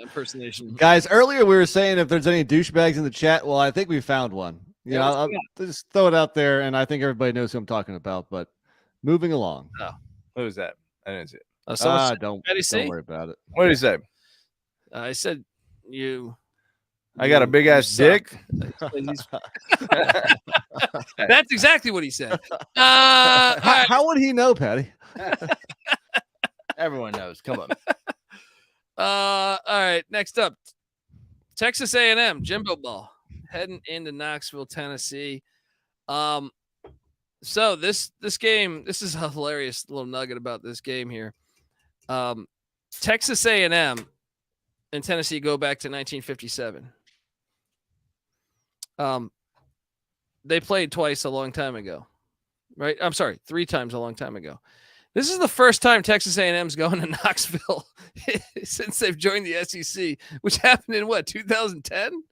impersonation. Guys, earlier we were saying if there's any douchebags in the chat. Well, I think we found one. You know, I'll just throw it out there, and I think everybody knows who I'm talking about. But moving along. Oh. Who's that? I didn't see it. Don't worry about it. What did he say? I said I got a big ass dick. That's exactly what he said. How would he know, Patty? Everyone knows. Come on. All right. Next up, Texas A&M Jimbo Ball heading into Knoxville, Tennessee. So this game, this is a hilarious little nugget about this game here. Texas A&M and Tennessee go back to 1957. They played twice a long time ago, right? I'm sorry, 3 times a long time ago. This is the first time Texas A&M's going to Knoxville since they've joined the SEC, which happened in 2010?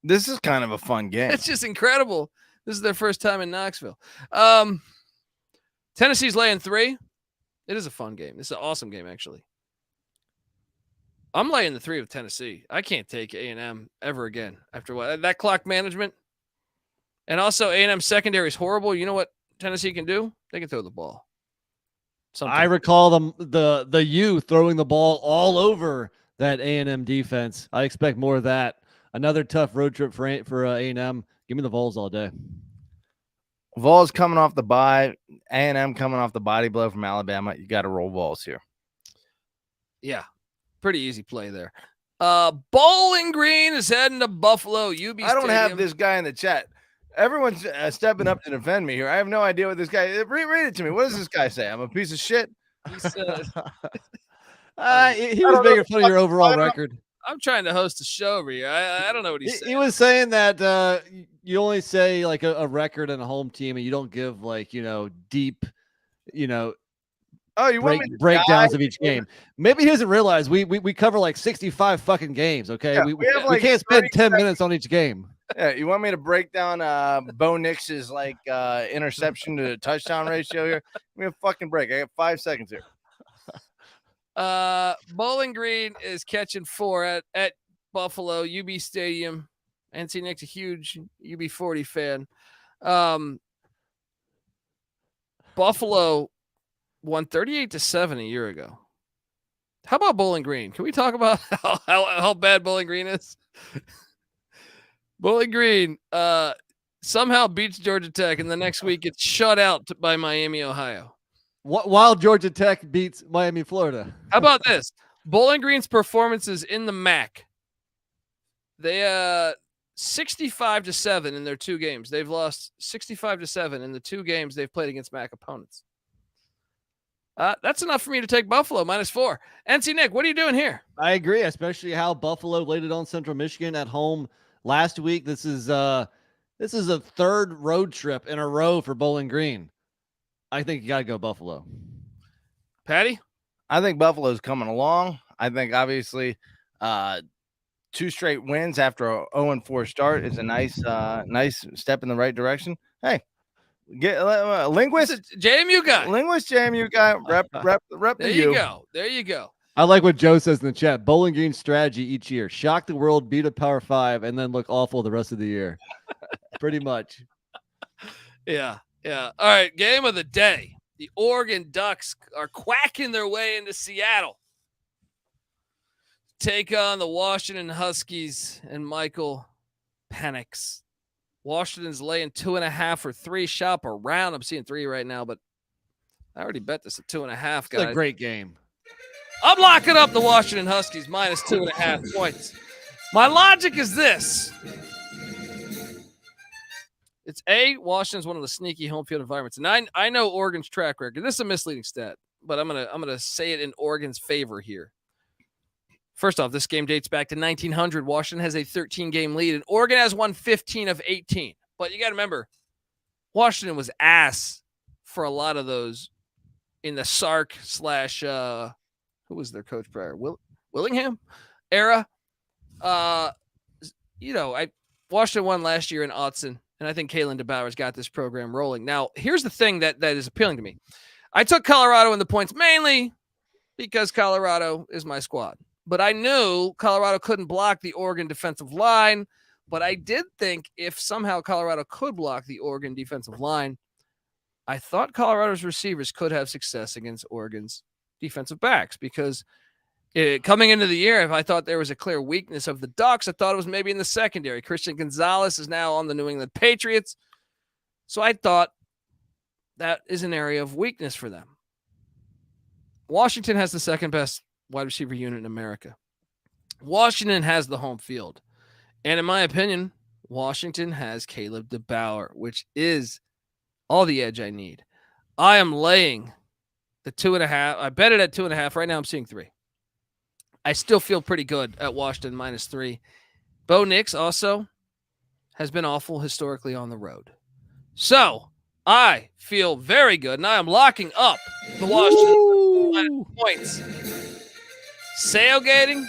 This is kind of a fun game. It's just incredible. This is their first time in Knoxville. Tennessee's laying 3. It is a fun game. It's an awesome game, actually. I'm laying the 3 with Tennessee. I can't take A&M ever again after what that clock management. And also A&M secondary is horrible. You know what Tennessee can do? They can throw the ball. Sometimes. I recall the U throwing the ball all over that A&M defense. I expect more of that. Another tough road trip for A&M. Give me the Vols all day. Vols coming off the bye. A&M coming off the body blow from Alabama. You got to roll Vols here. Yeah. Pretty easy play there. Bowling Green is heading to Buffalo. UB Stadium. I don't have this guy in the chat. Everyone's stepping up to defend me here. I have no idea what this guy. Read it to me. What does this guy say? I'm a piece of shit. He said, He was making fun of your overall record. I'm trying to host a show over here. I don't know what he's saying. He was saying that you only say like a record and a home team, and you don't give like deep, Oh, you want me to breakdowns of each game. Maybe he doesn't realize we cover like 65 fucking games. Okay, Yeah, we like can't spend 10 minutes on each game. Yeah, you want me to break down Bo Nix's like interception to touchdown ratio here? Give me a fucking break. I got 5 seconds here. Bowling Green is catching 4 at Buffalo UB Stadium. NC Nick's a huge UB40 fan. Buffalo won 38-7 a year ago. How about Bowling Green? Can we talk about how bad Bowling Green is? Bowling Green somehow beats Georgia Tech, and the next week gets shut out by Miami, Ohio. While Georgia Tech beats Miami, Florida. How about this? Bowling Green's performances in the MAC. They 65-7 in their 2 games. They've lost 65-7 in the 2 games they've played against MAC opponents. That's enough for me to take Buffalo -4. NC Nick, what are you doing here? I agree, especially how Buffalo laid it on Central Michigan at home last week. This is a 3rd road trip in a row for Bowling Green. I think you got to go Buffalo. Patty? I think Buffalo's coming along. I think obviously 2 straight wins after a 0-4 start is a nice step in the right direction. Hey, get linguist JMU guy. Linguist JMU guy. Rep there the you U. go. There you go. I like what Joe says in the chat. Bowling Green's strategy each year: shock the world, beat a Power 5, and then look awful the rest of the year. Pretty much. Yeah. All right, game of the day. The Oregon Ducks are quacking their way into Seattle. Take on the Washington Huskies and Michael Penix. Washington's laying 2.5 or 3. Shop around. I'm seeing 3 right now, but I already bet this at 2.5, guys. It's a great game. I'm locking up the Washington Huskies -2.5 points. My logic is this. It's Washington's one of the sneaky home field environments. And I know Oregon's track record. This is a misleading stat, but I'm gonna say it in Oregon's favor here. First off, this game dates back to 1900. Washington has a 13-game lead, and Oregon has won 15 of 18. But you got to remember, Washington was ass for a lot of those in the Sark / who was their coach prior? Willingham era. Washington won last year in Autzen, and I think Kalen DeBauer's got this program rolling. Now, here's the thing that is appealing to me. I took Colorado in the points mainly because Colorado is my squad. But I knew Colorado couldn't block the Oregon defensive line. But I did think if somehow Colorado could block the Oregon defensive line, I thought Colorado's receivers could have success against Oregon's defensive backs because coming into the year, if I thought there was a clear weakness of the Ducks, I thought it was maybe in the secondary. Christian Gonzalez is now on the New England Patriots. So I thought that is an area of weakness for them. Washington has the second best wide receiver unit in America. Washington has the home field. And in my opinion, Washington has Caleb DeBauer, which is all the edge I need. I am laying the 2.5. I bet it at 2.5. Right now I'm seeing 3. I still feel pretty good at Washington -3. Bo Nix also has been awful historically on the road. So I feel very good, and I am locking up the Washington points. Sailgating.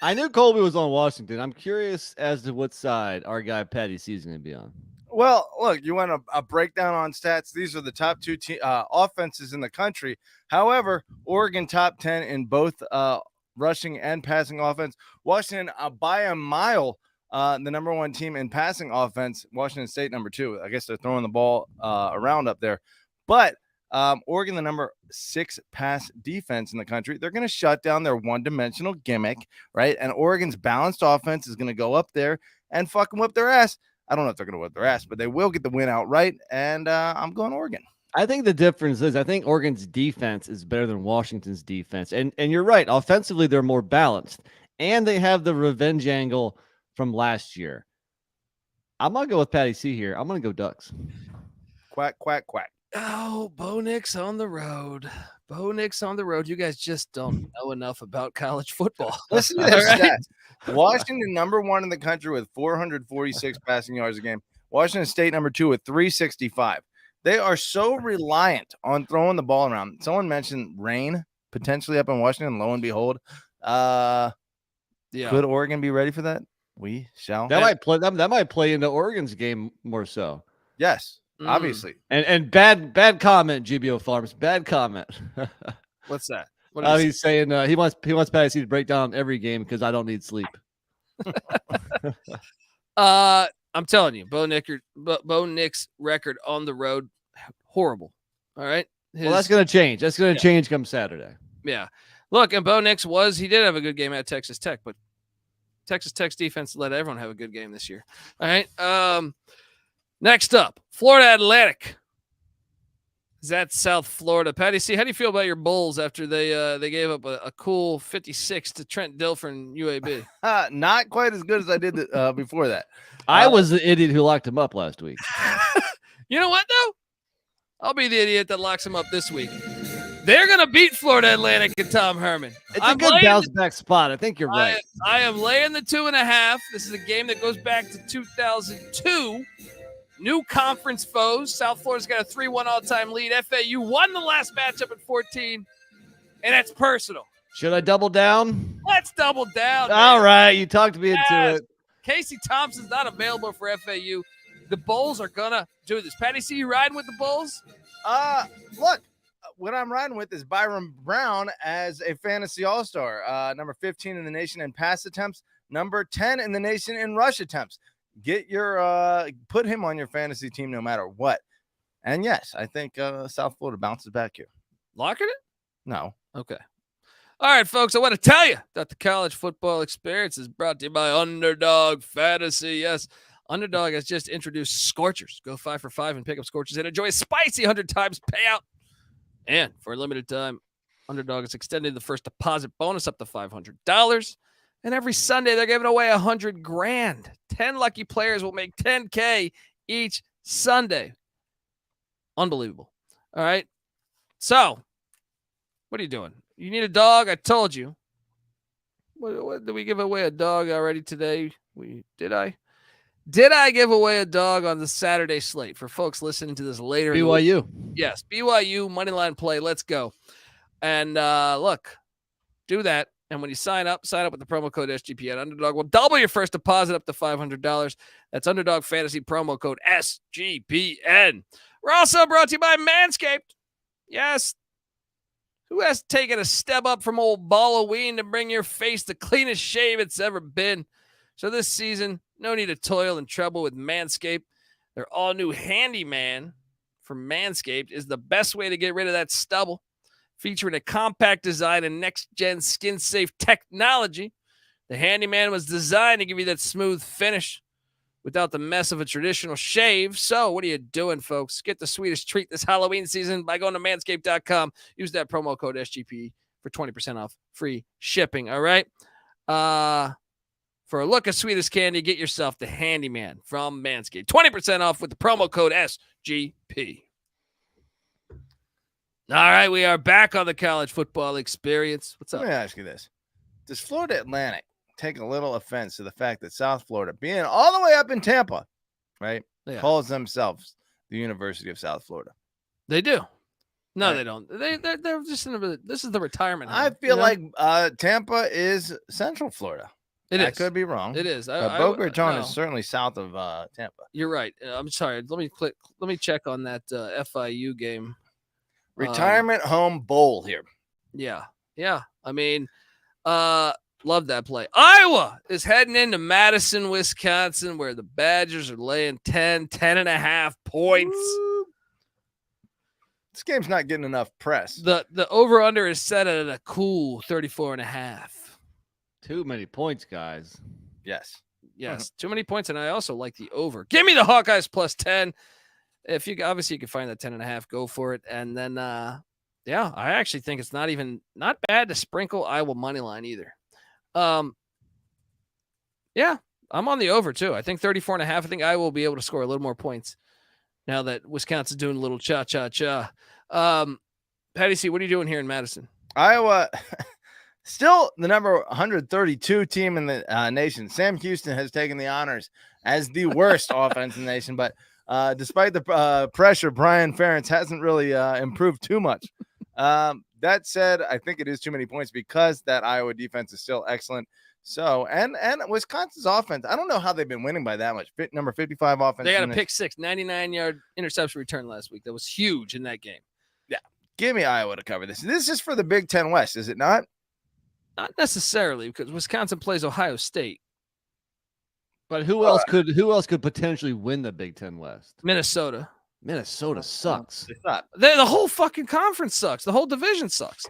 I knew Colby was on Washington. I'm curious as to what side our guy Patty C is going to be on. Well, look, you want a breakdown on stats. These are the top 2 offenses in the country. However, Oregon top 10 in both rushing and passing offense. Washington by a mile, the number 1 team in passing offense. Washington State number 2. I guess they're throwing the ball around up there. But Oregon, the number 6 pass defense in the country. They're going to shut down their one-dimensional gimmick, right? And Oregon's balanced offense is going to go up there and fucking whip their ass. I don't know if they're going to whip their ass, but they will get the win outright, and I'm going Oregon. I think the difference is I think Oregon's defense is better than Washington's defense. And you're right. Offensively, they're more balanced, and they have the revenge angle from last year. I'm going to go with Patty C here. I'm going to go Ducks. Quack, quack, quack. Oh, Bo Nix on the road. Bo Nix on the road. You guys just don't know enough about college football. Listen to All this right? stat. Washington, number 1 in the country with 446 passing yards a game. Washington State, number 2 with 365. They are so reliant on throwing the ball around. Someone mentioned rain potentially up in Washington. Lo and behold, Yeah. could Oregon be ready for that? We shall. That might play into Oregon's game more so. Yes, obviously. And bad comment, GBO Farms. Bad comment. What's that? What is He's saying he wants Patty C to break down every game because I don't need sleep. I'm telling you, Bo Nix record on the road, horrible. All right. Well, that's going to change. That's going to change come Saturday. Yeah. Look, and Bo Nix he did have a good game at Texas Tech, but Texas Tech's defense let everyone have a good game this year. All right. Next up, Florida Atlantic. Is that South Florida? Patty C, how do you feel about your Bulls after they gave up a cool 56 to Trent Dilfer and UAB? Not quite as good as I did before that. I was the idiot who locked him up last week. You know what, though? I'll be the idiot that locks him up this week. They're going to beat Florida Atlantic and Tom Herman. It's a good bounce back spot. I think you're right. I am laying the 2.5. This is a game that goes back to 2002. New conference foes. South Florida's got a 3-1 all-time lead. FAU won the last matchup at 14, and that's personal. Should I double down? Let's double down. All man. right. You talked me into it. Casey Thompson's not available for FAU. The Bulls are going to do this. Patty, see you riding with the Bulls? Look, what I'm riding with is Byron Brown as a fantasy all-star, number 15 in the nation in pass attempts, number 10 in the nation in rush attempts. Get your put him on your fantasy team no matter what. And yes, I think South Florida bounces back here. Locking it? No. Okay. All right, folks, I want to tell you that the college football experience is brought to you by Underdog Fantasy. Yes, Underdog has just introduced Scorchers. Go 5 for 5 and pick up Scorchers and enjoy a spicy 100 times payout. And for a limited time, Underdog is extending the first deposit bonus up to $500. And every Sunday, they're giving away $100,000. 10 lucky players will make $10K each Sunday. Unbelievable. All right. So, what are you doing? You need a dog? I told you. What did we give away a dog already today? Did I give away a dog on the Saturday slate for folks listening to this later? BYU. Yes, BYU moneyline play. Let's go. And look, do that. And when you sign up with the promo code SGPN. Underdog will double your first deposit up to $500. That's Underdog Fantasy promo code SGPN. We're also brought to you by Manscaped. Yes. Who has taken a step up from old Halloween to bring your face the cleanest shave it's ever been? So this season, no need to toil and trouble with Manscaped. Their all-new Handyman from Manscaped is the best way to get rid of that stubble. Featuring a compact design and next-gen skin-safe technology, the Handyman was designed to give you that smooth finish without the mess of a traditional shave. So what are you doing, folks? Get the sweetest treat this Halloween season by going to manscaped.com. Use that promo code SGP for 20% off free shipping, all right? For a look of sweetest candy, get yourself the Handyman from Manscaped. 20% off with the promo code SGP. All right, we are back on the college football experience. What's up? Let me ask you this. Does Florida Atlantic take a little offense to the fact that South Florida, being all the way up in Tampa, right, calls themselves the University of South Florida? They do. No, Right. they don't. They're just this is the retirement home. I feel like Tampa is Central Florida. It I is. could be wrong. It is. Boca Raton no. is certainly south of Tampa. You're right. I'm sorry. Let me check on that FIU game. Retirement home bowl here. Yeah. I mean, love that play. Iowa is heading into Madison, Wisconsin, where the Badgers are laying 10.5 points. Woo. This game's not getting enough press. The over-under is set at a cool 34.5. Too many points, guys. Yes. Yes, too many points, and I also like the over. Give me the Hawkeyes plus 10. If you obviously you can find that 10.5, go for it. And then I actually think it's not bad to sprinkle Iowa money line either. Yeah, I'm on the over too. I think 34.5. I think Iowa will be able to score a little more points now that Wisconsin's doing a little cha-cha-cha. Patty C, what are you doing here in Madison? Iowa, still the number 132 team in the nation. Sam Houston has taken the honors as the worst offense in the nation, but despite the pressure, Brian Ferentz hasn't really improved too much. That said, I think it is too many points because that Iowa defense is still excellent. So, and Wisconsin's offense, I don't know how they've been winning by that much. Number 55 offense. They got a pick six, 99-yard interception return last week. That was huge in that game. Yeah. Give me Iowa to cover this. This is for the Big Ten West, is it not? Not necessarily, because Wisconsin plays Ohio State. But who else could potentially win the Big Ten West? Minnesota. Minnesota sucks. The whole fucking conference sucks. The whole division sucks.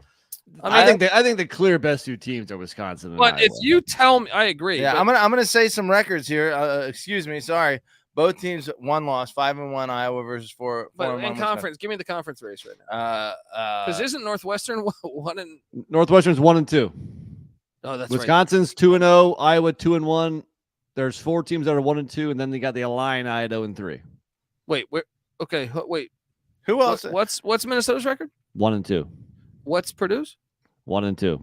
I think the clear best two teams are Wisconsin and But Iowa. if you tell me, I agree. Yeah, but I'm gonna say some records here. Excuse me, sorry. Both teams 1-loss, 5-1 Iowa versus 4-1 in conference, give me the conference race right now. Because isn't Northwestern 1-? Northwestern's 1-2. Oh, that's Wisconsin's 2-0, Iowa 2-1. There's 4 teams that are 1-2, and then they got the Illini at 0-3. Wait, where? Okay, wait. Who else? What's Minnesota's record? 1-2. What's Purdue's? 1-2.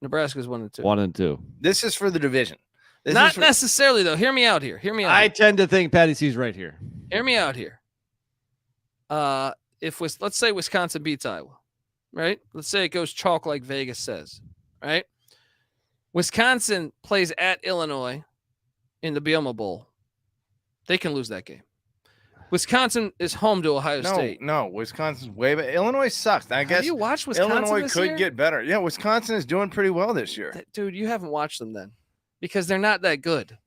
Nebraska's 1-2. 1-2. This is for the division. Not necessarily though. Hear me out here. I tend to think Patty C's right here. Hear me out here. Let's say Wisconsin beats Iowa, right? Let's say it goes chalk like Vegas says, right? Wisconsin plays at Illinois in the Bielema Bowl. They can lose that game. Wisconsin is home to Ohio State. No, Wisconsin's way better. Illinois sucks. I guess Have you watched Wisconsin Illinois this could year? get better. Yeah, Wisconsin is doing pretty well this year. Dude, you haven't watched them then because they're not that good.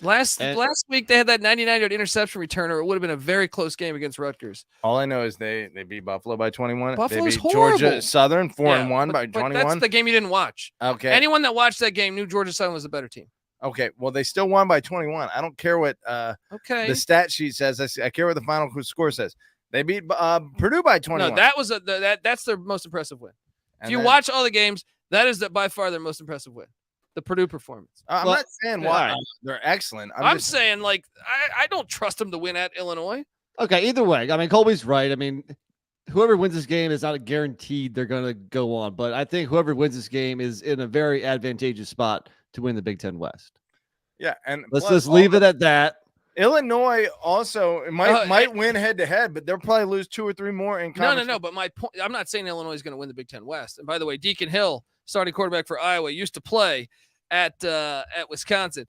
Last week they had that 99-yard interception returner. It would have been a very close game against Rutgers. All I know is they beat Buffalo by 21. Buffalo's they beat horrible. Georgia Southern 4-1 by 21. But that's the game you didn't watch. Okay. Anyone that watched that game knew Georgia Southern was a better team. Okay. Well, they still won by 21. I don't care what the stat sheet says. I care what the final score says. They beat Purdue by 21. No, that was that's their most impressive win. If you watch all the games, that is by far their most impressive win. The Purdue performance. I'm not saying why they're excellent. I'm saying like I don't trust them to win at Illinois. Okay, either way. I mean, Colby's right. I mean, whoever wins this game is not guaranteed they're going to go on, but I think whoever wins this game is in a very advantageous spot to win the Big Ten West. Yeah, and let's just leave it at that. Illinois also might win head to head, but they'll probably lose 2 or 3 more in conference. No. But my point, I'm not saying Illinois is going to win the Big Ten West. And by the way, Deacon Hill, starting quarterback for Iowa, used to play at Wisconsin.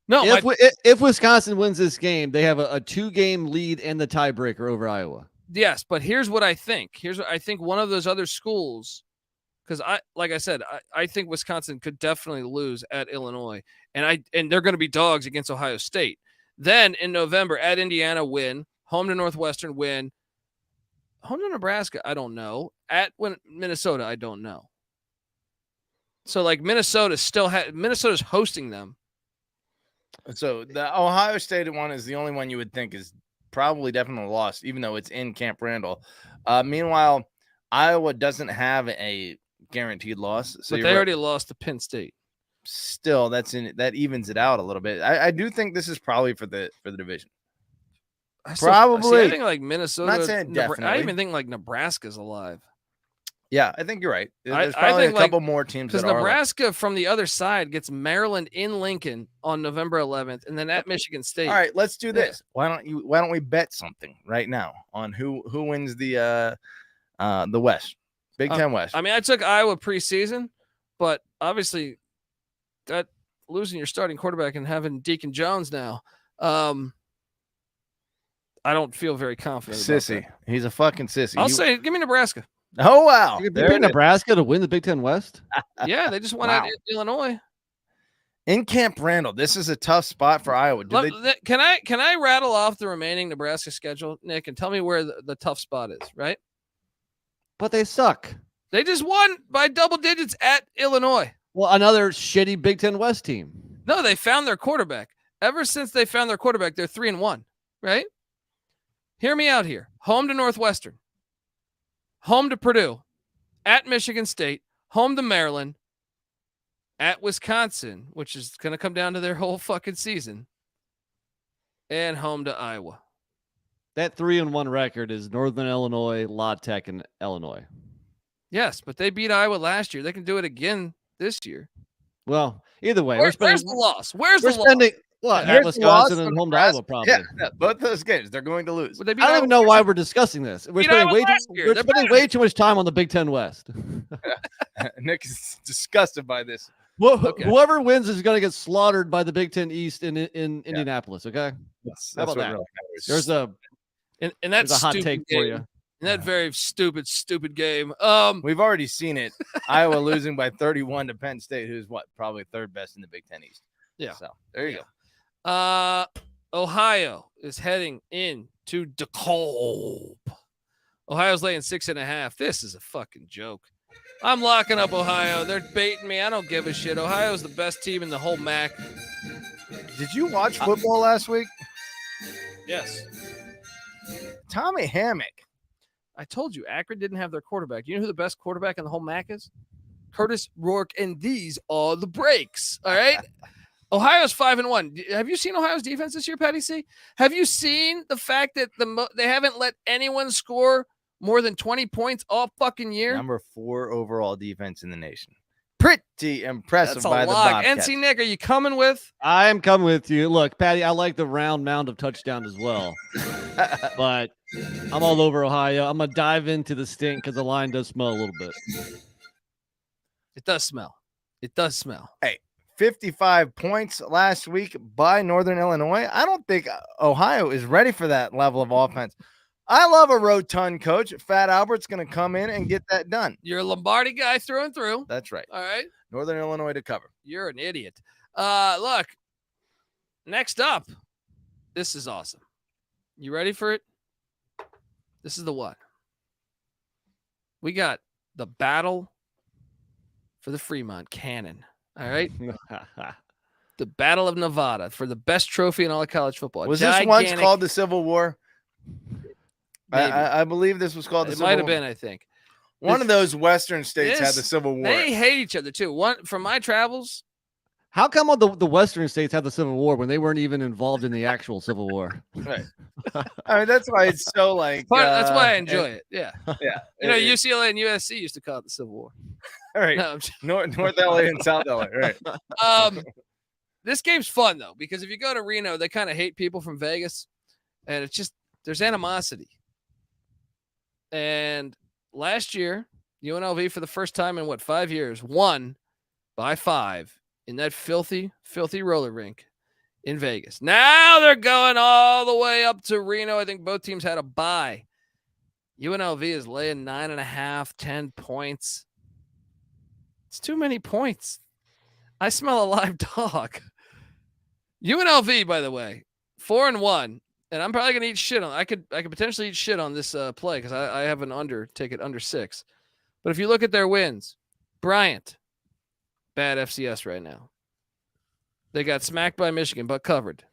If Wisconsin wins this game, they have a 2-game lead and the tiebreaker over Iowa. Yes, but here's what I think. I think one of those other schools, because I think Wisconsin could definitely lose at Illinois, and they're going to be dogs against Ohio State. Then in November at Indiana, win, home to Northwestern, win, home to Nebraska, I don't know, Minnesota, I don't know. So like Minnesota's hosting them. So the Ohio State one is the only one you would think is probably definitely lost, even though it's in Camp Randall. Meanwhile, Iowa doesn't have a guaranteed loss. So but they already lost to Penn State. Still, that evens it out a little bit. I do think this is probably for the division. I Probably. I think like Minnesota. I'm not saying definitely. I even think like Nebraska's alive. Yeah, I think you're right. There's probably a couple more teams because Nebraska from the other side gets Maryland in Lincoln on November 11th, and then at Michigan State. All right, let's do this. Why don't we bet something right now on who wins the West, Big Ten West? I mean, I took Iowa preseason, but obviously that losing your starting quarterback and having Deacon Jones now, I don't feel very confident. Sissy, he's a fucking sissy. I'll say, give me Nebraska. Oh wow! You pick Nebraska to win the Big Ten West? Yeah, they just won out Illinois in Camp Randall. This is a tough spot for Iowa. Can I rattle off the remaining Nebraska schedule, Nick, and tell me where the tough spot is? Right? But they suck. They just won by double digits at Illinois. Well, another shitty Big Ten West team. No, they found their quarterback. Ever since they found their quarterback, they're 3-1. Right? Hear me out here. Home to Northwestern. Home to Purdue, at Michigan State, home to Maryland, at Wisconsin, which is going to come down to their whole fucking season, and home to Iowa. That 3-1 record is Northern Illinois, La Tech, and Illinois. Yes, but they beat Iowa last year. They can do it again this year. Well, either way, Where's the loss? Where's the we're spending loss? at Wisconsin and home to Iowa, probably. Yeah, both those games they're going to lose. Would they beat I don't Iowa even know last why year? we're discussing this. We're Beat spending Iowa way last too, year. we're They're spending way too much time on the Big Ten West. Nick is disgusted by this. Well, Okay. whoever wins is going to get slaughtered by the Big Ten East in Indianapolis. Okay, That's how about what that? really matters. There's a And that's hot take for you. In that very stupid game. We've already seen it. Iowa losing by 31 to Penn State, who's probably third best in the Big Ten East. Yeah. So there you go. Ohio is heading into DeKalb. Ohio's laying 6.5. This is a fucking joke. I'm locking up Ohio. They're baiting me. I don't give a shit. Ohio's the best team in the whole MAC. Did you watch football last week? Yes. Tommy Hammock. I told you, Akron didn't have their quarterback. You know who the best quarterback in the whole MAC is? Curtis Rourke, and these are the breaks. All right. Ohio's 5-1. Have you seen Ohio's defense this year, Patty C? Have you seen the fact that they haven't let anyone score more than 20 points all fucking year? Number 4 overall defense in the nation. Pretty impressive That's a by the lot. Bobcats. NC Nick, are you coming with? I'm coming with you. Look, Patty, I like the round mound of touchdown as well, but I'm all over Ohio. I'm gonna dive into the stink because the line does smell a little bit. It does smell. It does smell. Hey, 55 points last week by Northern Illinois. I don't think Ohio is ready for that level of offense. I love a rotund coach. Fat Albert's going to come in and get that done. You're a Lombardi guy through and through. That's right. All right. Northern Illinois to cover. You're an idiot. Look, next up, this is awesome. You ready for it? This is the one. We got the battle for the Fremont Cannon. All right. The Battle of Nevada for the best trophy in all of college football. Was this once called the Civil War? I believe this was called the Civil War. It might have been, I think. One of those Western states had the Civil War. They hate each other, too. One from my travels. How come all the Western states had the Civil War when they weren't even involved in the actual Civil War? Right. I mean, that's why it's so like. That's why I enjoy it. Yeah. Yeah. You know, UCLA and USC used to call it the Civil War. All right. No, North LA and South LA. Right. This game's fun, though, because if you go to Reno, they kind of hate people from Vegas. And it's just, there's animosity. And last year, UNLV, for the first time in 5 years, won by 5 in that filthy, filthy roller rink in Vegas. Now they're going all the way up to Reno. I think both teams had a bye. UNLV is laying 9.5, 10 points. It's too many points. I smell a live dog. UNLV, by the way, 4-1. And I'm probably gonna eat shit on. I could potentially eat shit on this play because I have an ticket under 6. But if you look at their wins, Bryant, bad FCS right now. They got smacked by Michigan, but covered.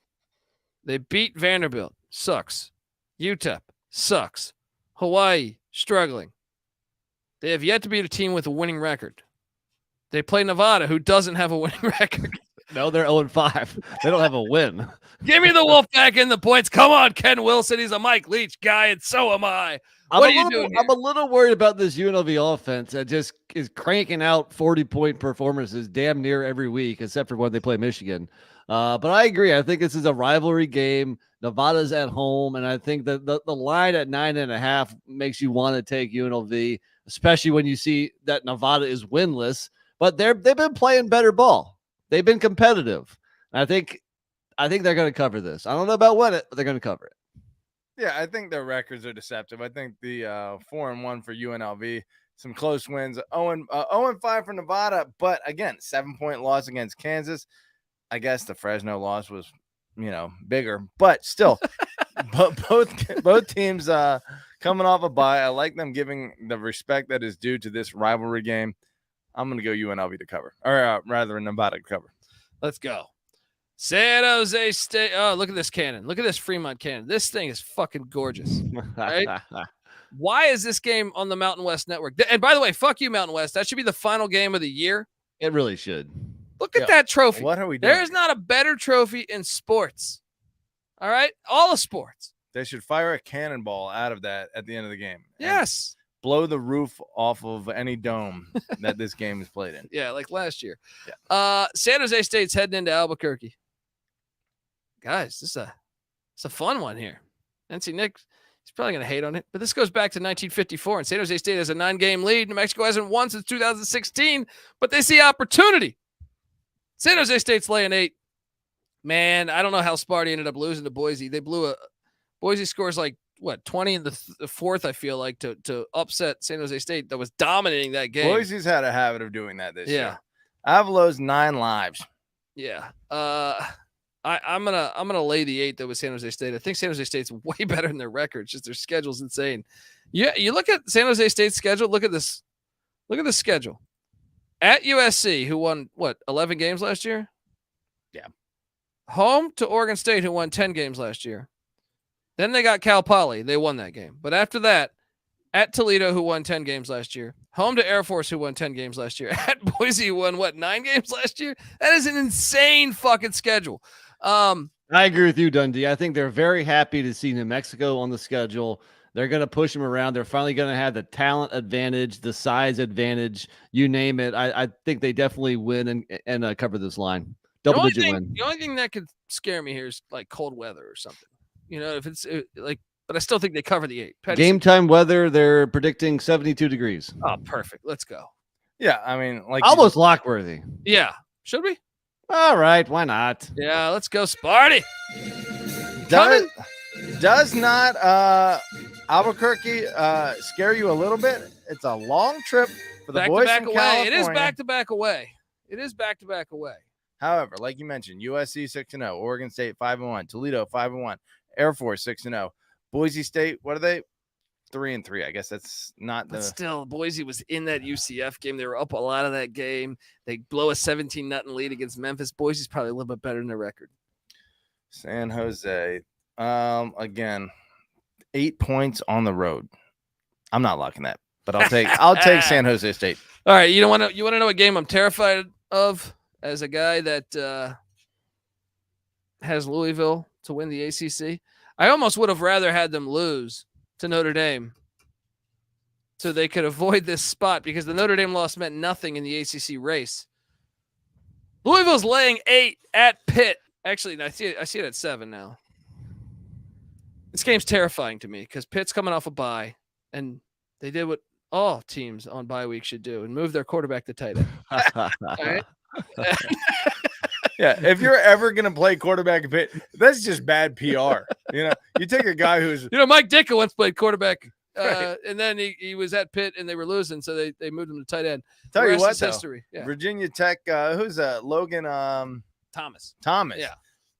They beat Vanderbilt, sucks. UTEP, sucks. Hawai'i, struggling. They have yet to beat a team with a winning record. They play Nevada, who doesn't have a winning record. No, they're 0-5. They don't have a win. Give me the Wolfpack in the points. Come on, Ken Wilson. He's a Mike Leach guy, and so am I. What are you doing here? I'm a little worried about this UNLV offense that just is cranking out 40-point performances damn near every week, except for when they play Michigan. But I agree. I think this is a rivalry game. Nevada's at home, and I think that the line at 9.5 makes you want to take UNLV, especially when you see that Nevada is winless. But they've been playing better ball. They've been competitive. I think they're going to cover this. I don't know about when but they're going to cover it. Yeah, I think their records are deceptive. I think the 4-1 for UNLV, some close wins, 0-5 for Nevada, but again, 7-point loss against Kansas. I guess the Fresno loss was, bigger, but still, both teams coming off a bye. I like them giving the respect that is due to this rivalry game. I'm going to go UNLV to cover, or rather Nevada to cover. Let's go. San Jose State. Oh, look at this cannon. Look at this Fremont cannon. This thing is fucking gorgeous. Right? Why is this game on the Mountain West Network? And by the way, fuck you, Mountain West. That should be the final game of the year. It really should. Look at that trophy. What are we doing? There is not a better trophy in sports. All right? All the sports. They should fire a cannonball out of that at the end of the game. and Yes. blow the roof off of any dome that this game is played in. Yeah, like last year. Yeah. San Jose State's heading into Albuquerque. Guys, it's a fun one here. NC Nick, he's probably going to hate on it, but this goes back to 1954, and San Jose State has a 9-game lead. New Mexico hasn't won since 2016, but they see opportunity. San Jose State's laying 8. Man, I don't know how Sparty ended up losing to Boise. They blew Boise scores like, 20 in the fourth, I feel like, to upset San Jose State that was dominating that game. Boise's had a habit of doing that this Yeah. year. Avalos 9 lives. Yeah. I'm gonna lay the 8 though with San Jose State. I think San Jose State's way better than their record. It's just their schedule's insane. Yeah, you look at San Jose State's schedule. Look at this. Look at the schedule. At USC, who won 11 games last year? Yeah. Home to Oregon State, who won 10 games last year. Then they got Cal Poly. They won that game. But after that, at Toledo, who won 10 games last year. Home to Air Force, who won 10 games last year. At Boise, who won 9 games last year? That is an insane fucking schedule. I agree with you, Dundee. I think they're very happy to see New Mexico on the schedule. They're going to push them around. They're finally going to have the talent advantage, the size advantage, you name it. I think they definitely win and cover this line. Double-digit win. The only thing that could scare me here is like cold weather or something. You know, if it's but I still think they cover the 8. Game time weather, they're predicting 72 degrees. Oh, perfect. Let's go. Yeah, I mean, like Almost lockworthy. Yeah. Should we? All right, why not? Yeah, let's go, Sparty. Does not Albuquerque scare you a little bit? It's a long trip for the boys back from away. It is California. back-to-back away. It is back-to-back away. However, like you mentioned, USC 6-0, Oregon State 5-1, Toledo 5-1, Air Force 6-0, Boise State. What are they? 3-3. I guess that's not But still, Boise was in that UCF game. They were up a lot of that game. They blow a 17-0 lead against Memphis. Boise's probably a little bit better than their record. San Jose. Again, 8 points on the road. I'm not locking that, but I'll take San Jose State. All right, you want to know a game I'm terrified of as a guy that has Louisville to win the ACC? I almost would have rather had them lose to Notre Dame so they could avoid this spot, because the Notre Dame loss meant nothing in the ACC race. Louisville's laying 8 at Pitt. Actually, I see it at 7 now. This game's terrifying to me because Pitt's coming off a bye, and they did what all teams on bye week should do and move their quarterback to tight end. All right? Yeah, if you're ever gonna play quarterback at Pitt, that's just bad PR. You take a guy who's Mike Ditka once played quarterback, Right. and then he was at Pitt and they were losing, so they moved him to tight end. Tell The you rest what, is though, history. Yeah. Virginia Tech. Who's Logan Thomas. Thomas? Yeah.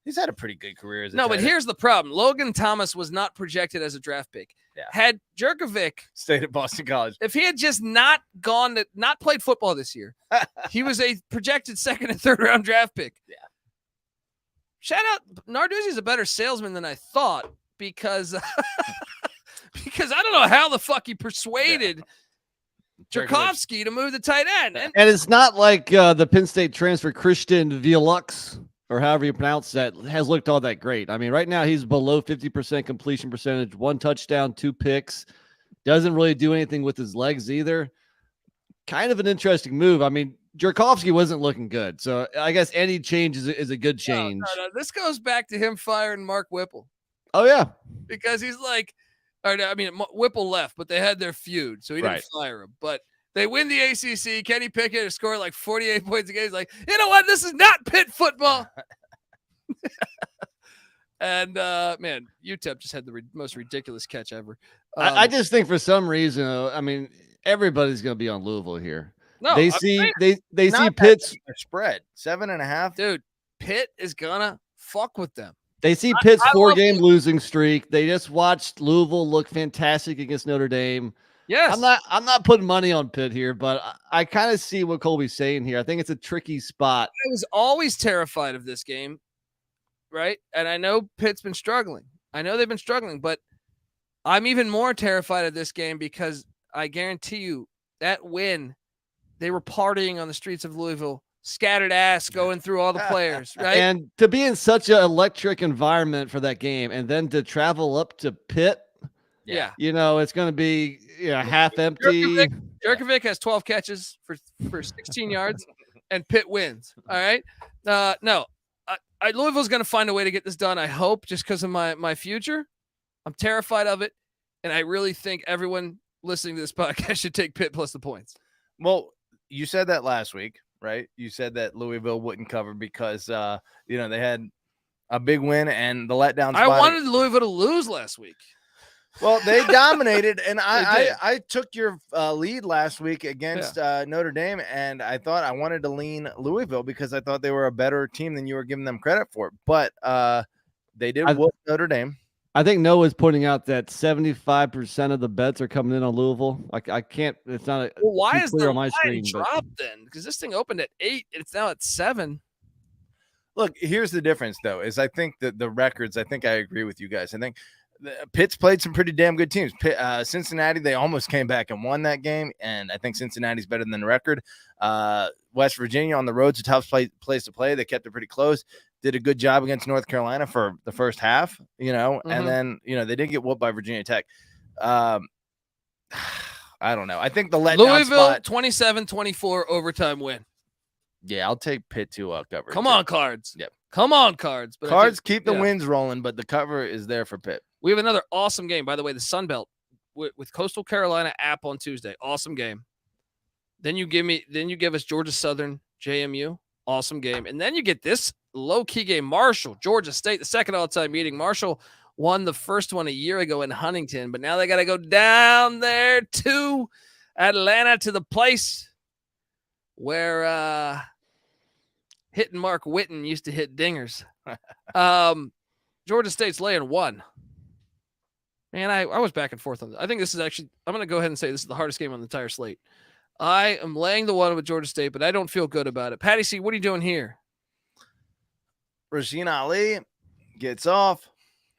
He's had a pretty good career as a No, tight but end. here's the problem. Logan Thomas was not projected as a draft pick. Yeah. Had Jerkovic, Stayed at Boston College. if he had just not played football this year, he was a projected 2nd and 3rd round draft pick. Yeah. Shout out, Narduzzi's a better salesman than I thought, because because I don't know how the fuck he persuaded Jerkovsky to move the tight end. And And it's not like the Penn State transfer Christian Vielux, or however you pronounce that, has looked all that great. I mean, right now he's below 50% completion percentage, 1 touchdown, 2 picks. Doesn't really do anything with his legs either. Kind of an interesting move. I mean, Jerkovsky wasn't looking good, so I guess any change is a good change. No. This goes back to him firing Mark Whipple, Oh yeah, because he's like, Whipple left, but they had their feud, so he didn't Right. fire him. But they win the ACC. Kenny Pickett scored like 48 points a game. He's like, you know what? This is not Pitt football. And man, UTEP just had the most ridiculous catch ever. I just think for some reason, I mean, everybody's going to be on Louisville here. no, They I'm see saying, they Not see that Pitt's big a spread 7.5. dude, Pitt is gonna fuck with them. They see Pitt's I love 4-game it. losing streak. They just watched Louisville look fantastic against Notre Dame. Yes, I'm not putting money on Pitt here, but I kind of see what Colby's saying here. I think it's a tricky spot. I was always terrified of this game, right? And I know Pitt's been struggling. I know they've been struggling, but I'm even more terrified of this game because I guarantee you that win, they were partying on the streets of Louisville scattered ass going through all the players, right? And to be in such an electric environment for that game, and then to travel up to Pitt, Yeah. it's going to be half empty. Jerkovic has 12 catches for 16 yards, and Pitt wins. All right. No, Louisville's going to find a way to get this done. I hope, just because of my future. I'm terrified of it, and I really think everyone listening to this podcast should take Pitt plus the points. Well, you said that last week, right? You said that Louisville wouldn't cover because they had a big win and the letdown. I wanted Louisville to lose last week. Well, they dominated, and I took your lead last week against Notre Dame, and I thought I wanted to lean Louisville because I thought they were a better team than you were giving them credit for. But they did whoop Notre Dame. I think Noah's pointing out that 75% of the bets are coming in on Louisville. I can't. It's not. Why is the on my line screen dropped then? Because this thing opened at 8, it's now at 7. Look, here's the difference, though. Is I think that the records. I think I agree with you guys. I think Pitt's played some pretty damn good teams. Cincinnati, they almost came back and won that game, and I think Cincinnati's better than the record. West Virginia on the road's a tough place to play. They kept it pretty close. Did a good job against North Carolina for the first half, and then they did get whooped by Virginia Tech. I don't know. I think the letdown Louisville spot, 27-24 overtime win. Yeah, I'll take Pitt to cover. Come on, Cards. Yep. Come on, Cards. But Cards keep the wins rolling, but the cover is there for Pitt. We have another awesome game, by the way, the Sun Belt with Coastal Carolina app on Tuesday. Awesome game. Then you give us Georgia Southern, JMU. Awesome game. And then you get this low-key game, Marshall, Georgia State, the second all-time meeting. Marshall won the first one a year ago in Huntington, but now they got to go down there to Atlanta, to the place where hitting Mark Witten used to hit dingers. Georgia State's laying 1. Man, I was back and forth on this. I think this is actually, I'm going to go ahead and say this is the hardest game on the entire slate. I am laying the 1 with Georgia State, but I don't feel good about it. Patty C, what are you doing here? Rasheen Ali gets off.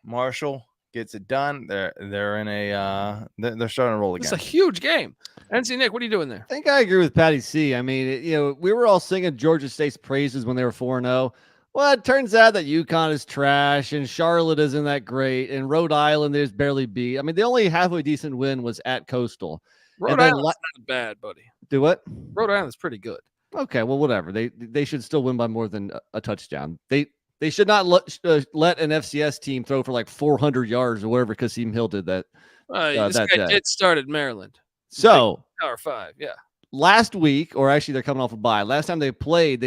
Marshall gets it done. They're in they're starting to roll again. It's a huge game. NC Nick, what are you doing there? I think I agree with Patty C. I mean, we were all singing Georgia State's praises when they were 4-0. Well, it turns out that UConn is trash and Charlotte isn't that great, and Rhode Island is barely beat. I mean, the only halfway decent win was at Coastal. Rhode Island's not bad, buddy. Do what? Rhode Island's pretty good. Okay, well, whatever. They should still win by more than a touchdown. They should not let an FCS team throw for like 400 yards or whatever. Kasim Hill did that. This guy did start at Maryland. So Power 5, yeah. Last week, or actually they're coming off a bye. Last time they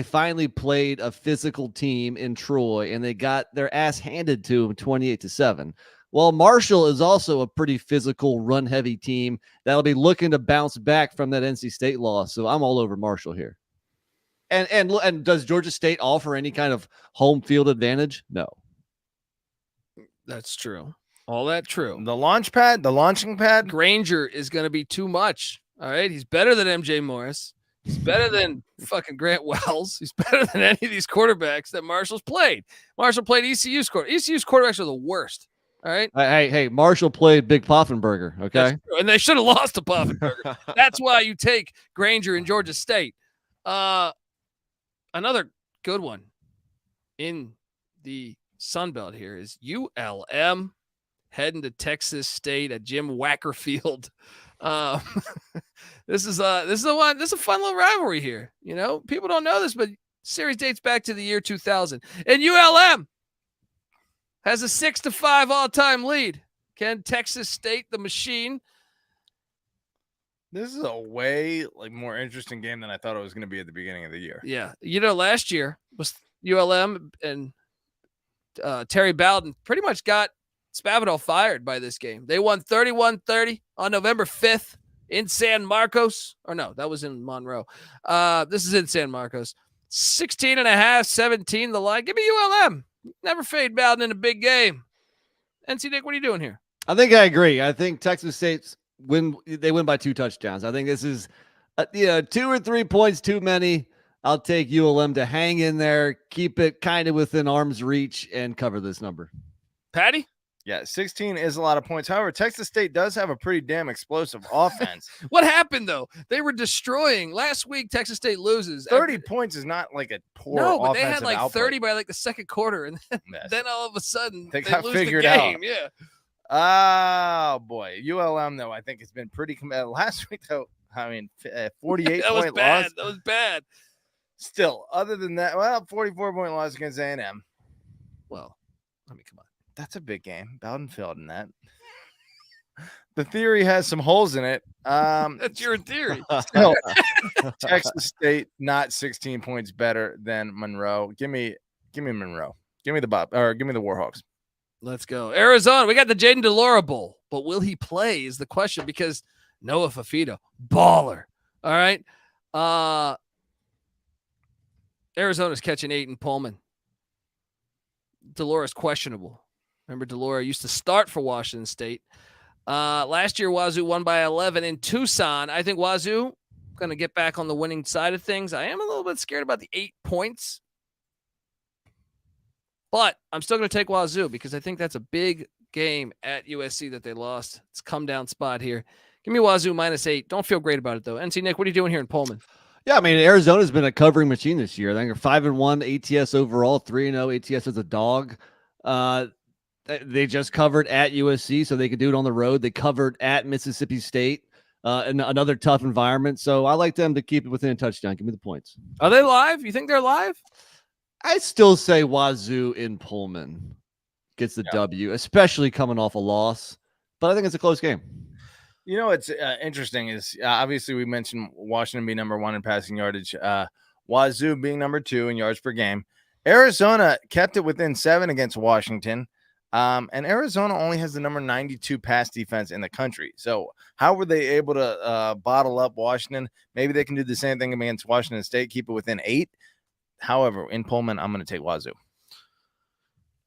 finally played a physical team in Troy, and they got their ass handed to them 28-7. Well, Marshall is also a pretty physical, run-heavy team that'll be looking to bounce back from that NC State loss. So I'm all over Marshall here. And does Georgia State offer any kind of home field advantage? No. That's true. All that true. The launching pad. Granger is going to be too much. All right. He's better than MJ Morris. He's better than fucking Grant Wells. He's better than any of these quarterbacks that Marshall's played. Marshall played ECU's quarterbacks. ECU's quarterbacks are the worst. All right. Hey, Marshall played Big Poffenberger. Okay. And they should have lost to Poffenberger. That's why you take Granger in Georgia State. Another good one in the Sun Belt here is ULM heading to Texas State at Jim Wacker Field. This is a fun little rivalry here. People don't know this, but series dates back to the year 2000. And ULM has a 6-5 all-time lead. Can Texas State, the machine? This is a way more interesting game than I thought it was going to be at the beginning of the year. Yeah. Last year was ULM and Terry Bowden pretty much got Spavital fired by this game. They won 31-30 on November 5th in San Marcos. Or no, that was in Monroe. This is in San Marcos. 16.5, 17 the line. Give me ULM. Never fade Bowden in a big game. NC Nick, what are you doing here? I think I agree. I think Texas State's win by 2 touchdowns. I think this is 2 or 3 points too many. I'll take ULM to hang in there, keep it kind of within arm's reach, and cover this number. Patty? Yeah, 16 is a lot of points. However, Texas State does have a pretty damn explosive offense. What happened though? They were destroying last week. Texas State loses. 30 points is not like a poor No, but they offensive had like output. 30 by like the second quarter, and Yes. then all of a sudden They they got lose the figured game. out. Yeah. Oh boy, ULM though I think has been pretty last week though. I mean, 48 That was point bad. loss. That was bad. Still, other than that, well, 44-point loss against A&M. Well, I mean, come on. That's a big game. Bowdenfeld in that. The theory has some holes in it. That's your theory. Still, Texas State not 16 points better than Monroe. Give me Monroe. Give me the Warhawks. Let's go. Arizona. We got the Jaden Delora Bowl, but will he play is the question because Noah Fafita, baller. All right. Arizona's catching 8 in Pullman. Delora's questionable. Remember, Delora used to start for Washington State. Last year, Wazoo won by 11 in Tucson. I think Wazoo going to get back on the winning side of things. I am a little bit scared about the 8 points. But I'm still going to take Wazoo because I think that's a big game at USC that they lost. It's a come down spot here. Give me Wazoo -8. Don't feel great about it, though. NC Nick, what are you doing here in Pullman? Yeah, I mean, Arizona's been a covering machine this year. I think they're 5-1 ATS overall, 3-0 ATS as a dog. They just covered at USC, so they could do it on the road. They covered at Mississippi State, in another tough environment. So I like them to keep it within a touchdown. Give me the points. Are they live? You think they're live? I still say Wazoo in Pullman gets the W, especially coming off a loss. But I think it's a close game. You know what's interesting is obviously we mentioned Washington being number 1 in passing yardage, Wazoo being number 2 in yards per game. Arizona kept it within 7 against Washington, and Arizona only has the number 92 pass defense in the country. So how were they able to bottle up Washington? Maybe they can do the same thing against Washington State, keep it within 8. However, in Pullman, I'm going to take Wazoo.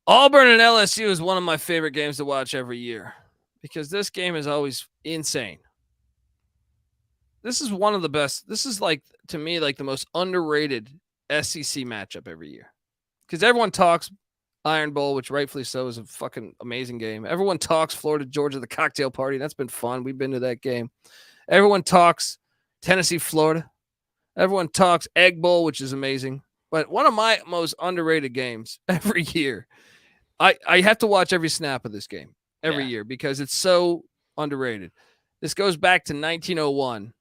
Auburn and LSU is one of my favorite games to watch every year because this game is always insane. This is one of the best. This is like, to me, like the most underrated SEC matchup every year because everyone talks Iron Bowl, which rightfully so is a fucking amazing game. Everyone talks Florida, Georgia, the cocktail party. That's been fun. We've been to that game. Everyone talks Tennessee, Florida. Everyone talks Egg Bowl, which is amazing. But one of my most underrated games every year, I have to watch every snap of this game every year because it's so underrated. This goes back to 1901.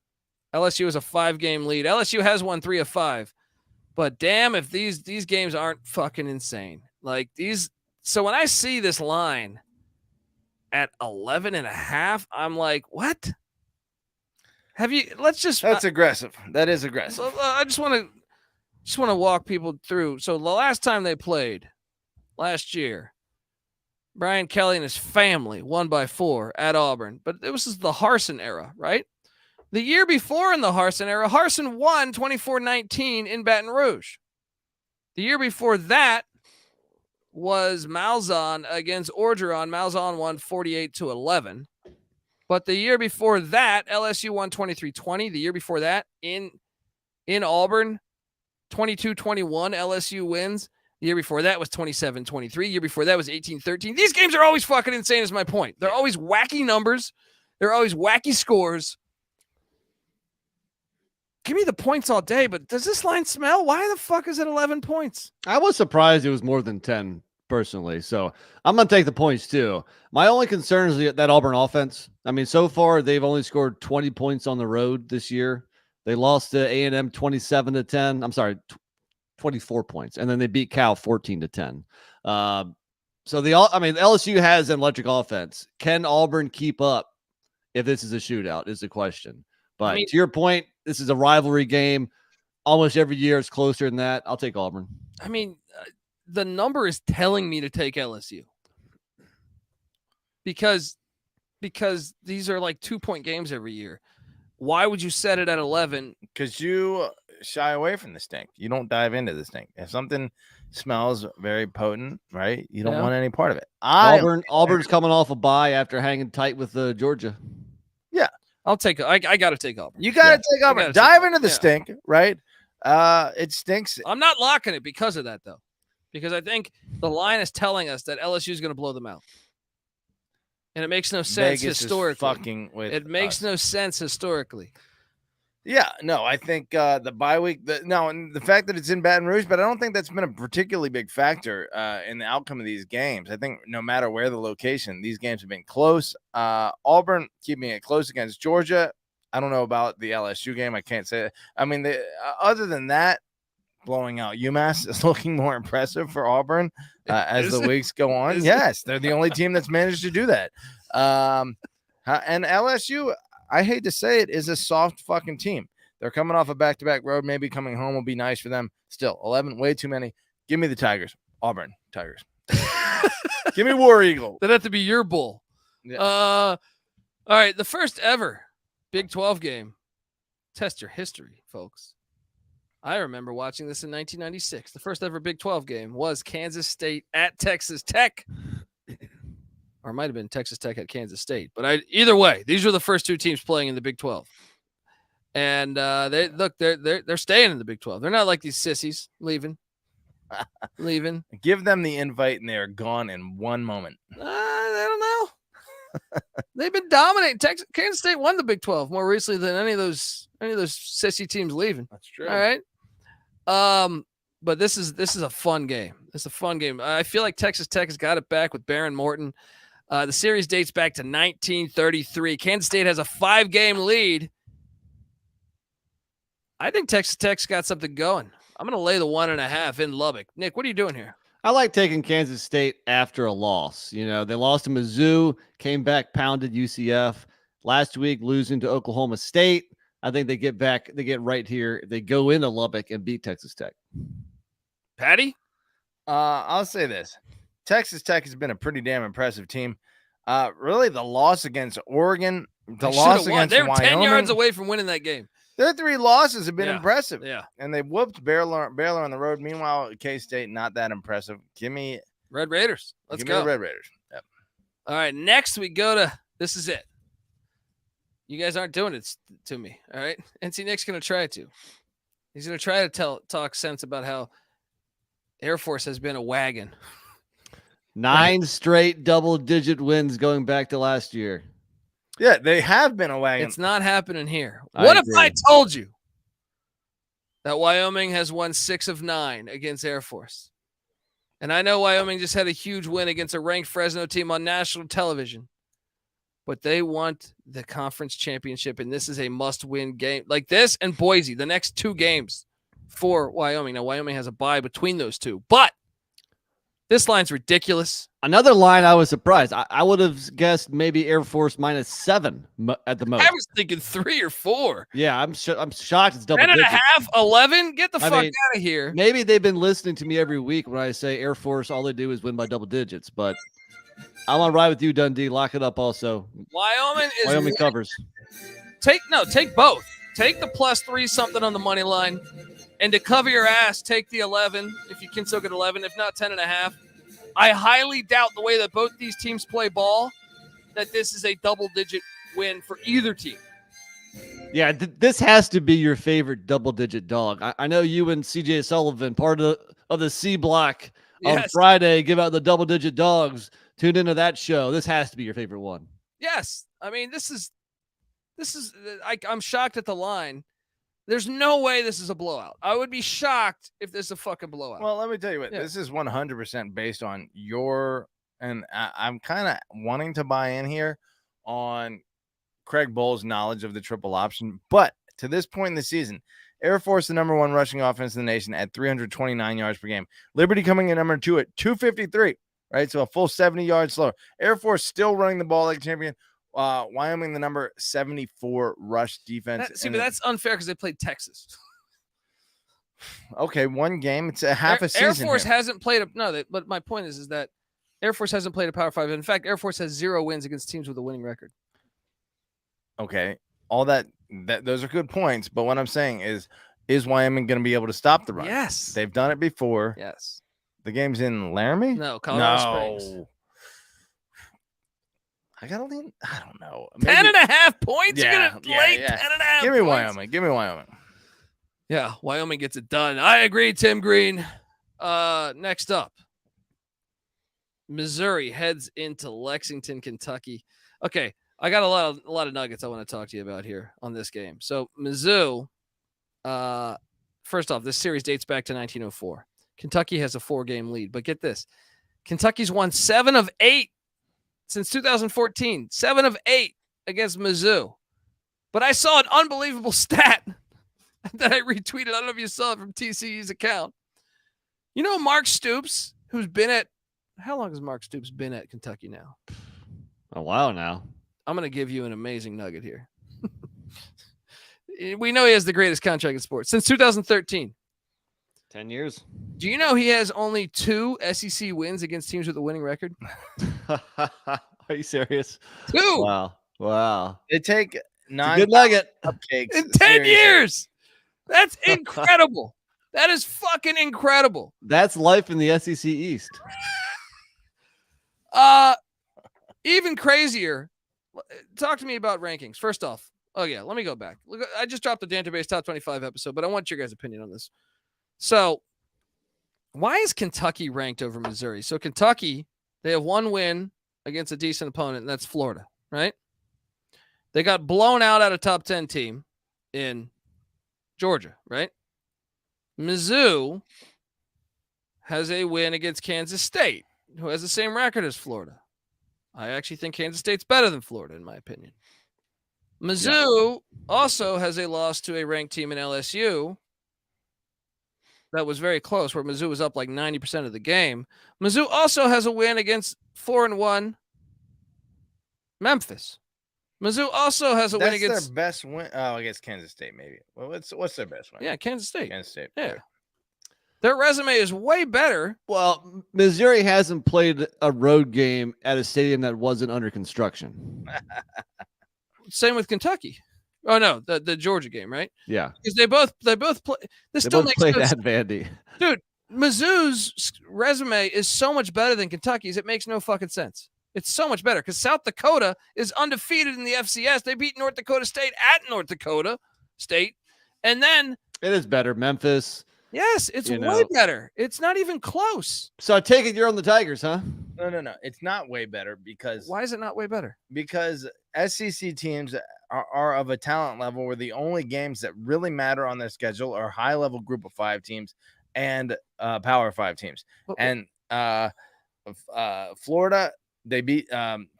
LSU is a 5-game lead. LSU has won 3 of 5. But damn if these games aren't fucking insane. Like these. So when I see this line at 11.5, I'm like, what? That's aggressive. That is aggressive. So, I just want to walk people through. So the last time they played, last year, Brian Kelly and his family won by 4 at Auburn. But it was the Harsin era, right? The year before in the Harsin era, Harsin won 24-19 in Baton Rouge. The year before that was Malzahn against Orgeron. Malzahn won 48-11. But the year before that, LSU won 23-20. The year before that, in Auburn, 22-21, LSU wins. The year before that was 27-23. The year before that was 18-13. These games are always fucking insane is my point. They're always wacky numbers. They're always wacky scores. Give me the points all day, but does this line smell? Why the fuck is it 11 points? I was surprised it was more than 10 personally. So I'm going to take the points too. My only concern is that Auburn offense. I mean, so far they've only scored 20 points on the road this year. They lost to A&M 27-10. I'm sorry, 24 points. And then they beat Cal 14-10. So LSU has an electric offense. Can Auburn keep up if this is a shootout is the question. But to your point, this is a rivalry game. Almost every year it's closer than that. I'll take Auburn. I mean, the number is telling me to take LSU because these are like 2-point games every year. Why would you set it at 11? Because you shy away from the stink. You don't dive into the stink. If something smells very potent, right, you don't want any part of it. Auburn's coming off a bye after hanging tight with Georgia. Yeah. I'll take I got to take Auburn. You got to take Auburn. Dive into the stink, right? It stinks. I'm not locking it because of that, though, because I think the line is telling us that LSU is going to blow them out. And it makes no sense Vegas historically. is fucking with It makes us. no sense historically. Yeah, no, I think the bye week, and the fact that it's in Baton Rouge, but I don't think that's been a particularly big factor in the outcome of these games. I think no matter where the location, these games have been close. Auburn keeping it close against Georgia. I don't know about the LSU game. I can't say that. I mean, other than that, blowing out UMass is looking more impressive for Auburn as the weeks go on. Yes, they're the only team that's managed to do that. And LSU, I hate to say it, is a soft fucking team. They're coming off a back-to-back road. Maybe coming home will be nice for them. Still, 11, way too many. Give me the Tigers. Auburn, Tigers. Give me War Eagle. That'd have to be your bull. Yeah. All right, the first ever Big 12 game. Test your history, folks. I remember watching this in 1996. The first ever Big 12 game was Kansas State at Texas Tech. Or it might have been Texas Tech at Kansas State. But either way, these were the first two teams playing in the Big 12. And they're staying in the Big 12. They're not like these sissies leaving. Give them the invite and they're gone in one moment. I don't know. They've been dominating. Kansas State won the Big 12 more recently than any of those sissy teams leaving. That's true. All right. But this is a fun game. It's a fun game. I feel like Texas Tech has got it back with Baron Morton. The series dates back to 1933. Kansas State has a 5-game lead. I think Texas Tech's got something going. I'm going to lay the 1.5 in Lubbock. Nick, what are you doing here? I like taking Kansas State after a loss. You know, they lost to Mizzou, came back, pounded UCF. Last week, losing to Oklahoma State. I think they get back. They get right here. They go into Lubbock and beat Texas Tech. Patty? I'll say this. Texas Tech has been a pretty damn impressive team. Really, the loss against Oregon, the loss against They're Wyoming. 10 yards away from winning that game. Their 3 losses have been impressive. Yeah. And they whooped Baylor on the road. Meanwhile, K-State, not that impressive. Give me Red Raiders. Let's give go. me the Red Raiders. Yep. All right. Next, we go to this is it. You guys aren't doing it to me. All right. NC Nick's going to try to. He's going to try to talk sense about how Air Force has been a wagon. 9 straight double-digit wins going back to last year. Yeah, they have been a wagon. It's not happening here. I What if agree. I told you that Wyoming has won 6 of 9 against Air Force? And I know Wyoming just had a huge win against a ranked Fresno team on national television, but they want the conference championship, and this is a must-win game. Like this and Boise, the next 2 games for Wyoming. Now, Wyoming has a bye between those two, but this line's ridiculous. Another line I was surprised. I would have guessed maybe Air Force -7 at the most. I was thinking 3 or 4. Yeah, I'm shocked it's double 10.5, digits. 11. Get the fuck mean, out of here. Maybe they've been listening to me every week when I say Air Force, all they do is win by double digits. But I'm on ride with you, Dundee. Lock it up also. Wyoming covers. Take both. Take the +3 something on the money line. And to cover your ass, take the 11 if you can still get 11. If not, 10.5. I highly doubt the way that both these teams play ball that this is a double-digit win for either team. Yeah, this has to be your favorite double-digit dog. I know you and CJ Sullivan, part of the C Block on Friday, give out the double-digit dogs. Tune into that show. This has to be your favorite one. Yes. I mean, I'm shocked at the line. There's no way this is a blowout. I would be shocked if this is a fucking blowout. Well, let me tell you what, this is 100% based on and I'm kind of wanting to buy in here on Craig Bull's knowledge of the triple option. But to this point in the season, Air Force, the number 1 rushing offense in the nation at 329 yards per game. Liberty coming in number 2 at 253, right? So a full 70 yards slower. Air Force still running the ball like a champion. Wyoming, the number 74 rush defense. But that's unfair because they played Texas. Okay, one game. It's a half a season. Air Force hasn't played but my point is that Air Force hasn't played a Power 5. In fact, Air Force has 0 wins against teams with a winning record. Okay, all that those are good points. But what I'm saying is Wyoming going to be able to stop the run? Yes, they've done it before. Yes, the game's in Laramie. No, Colorado Springs. I gotta lean. I don't know. 10.5 points. Yeah, You're gonna lay 10.5. Give me points? Wyoming. Give me Wyoming. Yeah, Wyoming gets it done. I agree, Tim Green. Next up, Missouri heads into Lexington, Kentucky. Okay, I got a lot of nuggets I want to talk to you about here on this game. So Mizzou, first off, this series dates back to 1904. Kentucky has a 4-game lead, but get this. Kentucky's won 7 of 8 since 2014. 7 of 8 against Mizzou. But I saw an unbelievable stat that I retweeted. I don't know if you saw it from TCE's account. You know Mark Stoops, who's been at – how long has Mark Stoops been at Kentucky now? A while now. I'm going to give you an amazing nugget here. We know he has the greatest contract in sports since 2013. 10 years. Do you know he has only 2 SEC wins against teams with a winning record? Are you serious? 2. Wow. They take 9 Good nugget. cupcakes In 10 years. That's incredible. That is fucking incredible. That's life in the SEC East. Even crazier. Talk to me about rankings. First off, let me go back. Look, I just dropped the database top 25 episode, but I want your guys' opinion on this. So, why is Kentucky ranked over Missouri? So Kentucky, they have 1 win against a decent opponent, and that's Florida, right? They got blown out at a top 10 team in Georgia, right? Mizzou has a win against Kansas State, who has the same record as Florida. I actually think Kansas State's better than Florida, in my opinion. Mizzou also has a loss to a ranked team in LSU that was very close, where Mizzou was up like 90% of the game. Mizzou also has a win against 4-1 Memphis. Mizzou also has a win against... That's their best win. Oh, against Kansas State, maybe. Well, what's their best win? Yeah, Kansas State. Kansas State. Yeah. Their resume is way better. Well, Missouri hasn't played a road game at a stadium that wasn't under construction. Same with Kentucky. Oh no, the Georgia game, right? Yeah, because they both play. This they still both makes played no at sense. Vandy. Dude, Mizzou's resume is so much better than Kentucky's. It makes no fucking sense. It's so much better because South Dakota is undefeated in the FCS. They beat North Dakota State at North Dakota State, and then it is better. Memphis. Yes, it's way better. It's not even close. So I take it you're on the Tigers, huh? No. It's not way better because... Why is it not way better? Because SEC teams are of a talent level where the only games that really matter on their schedule are high-level group of 5 teams and Power 5 teams. And Florida, they beat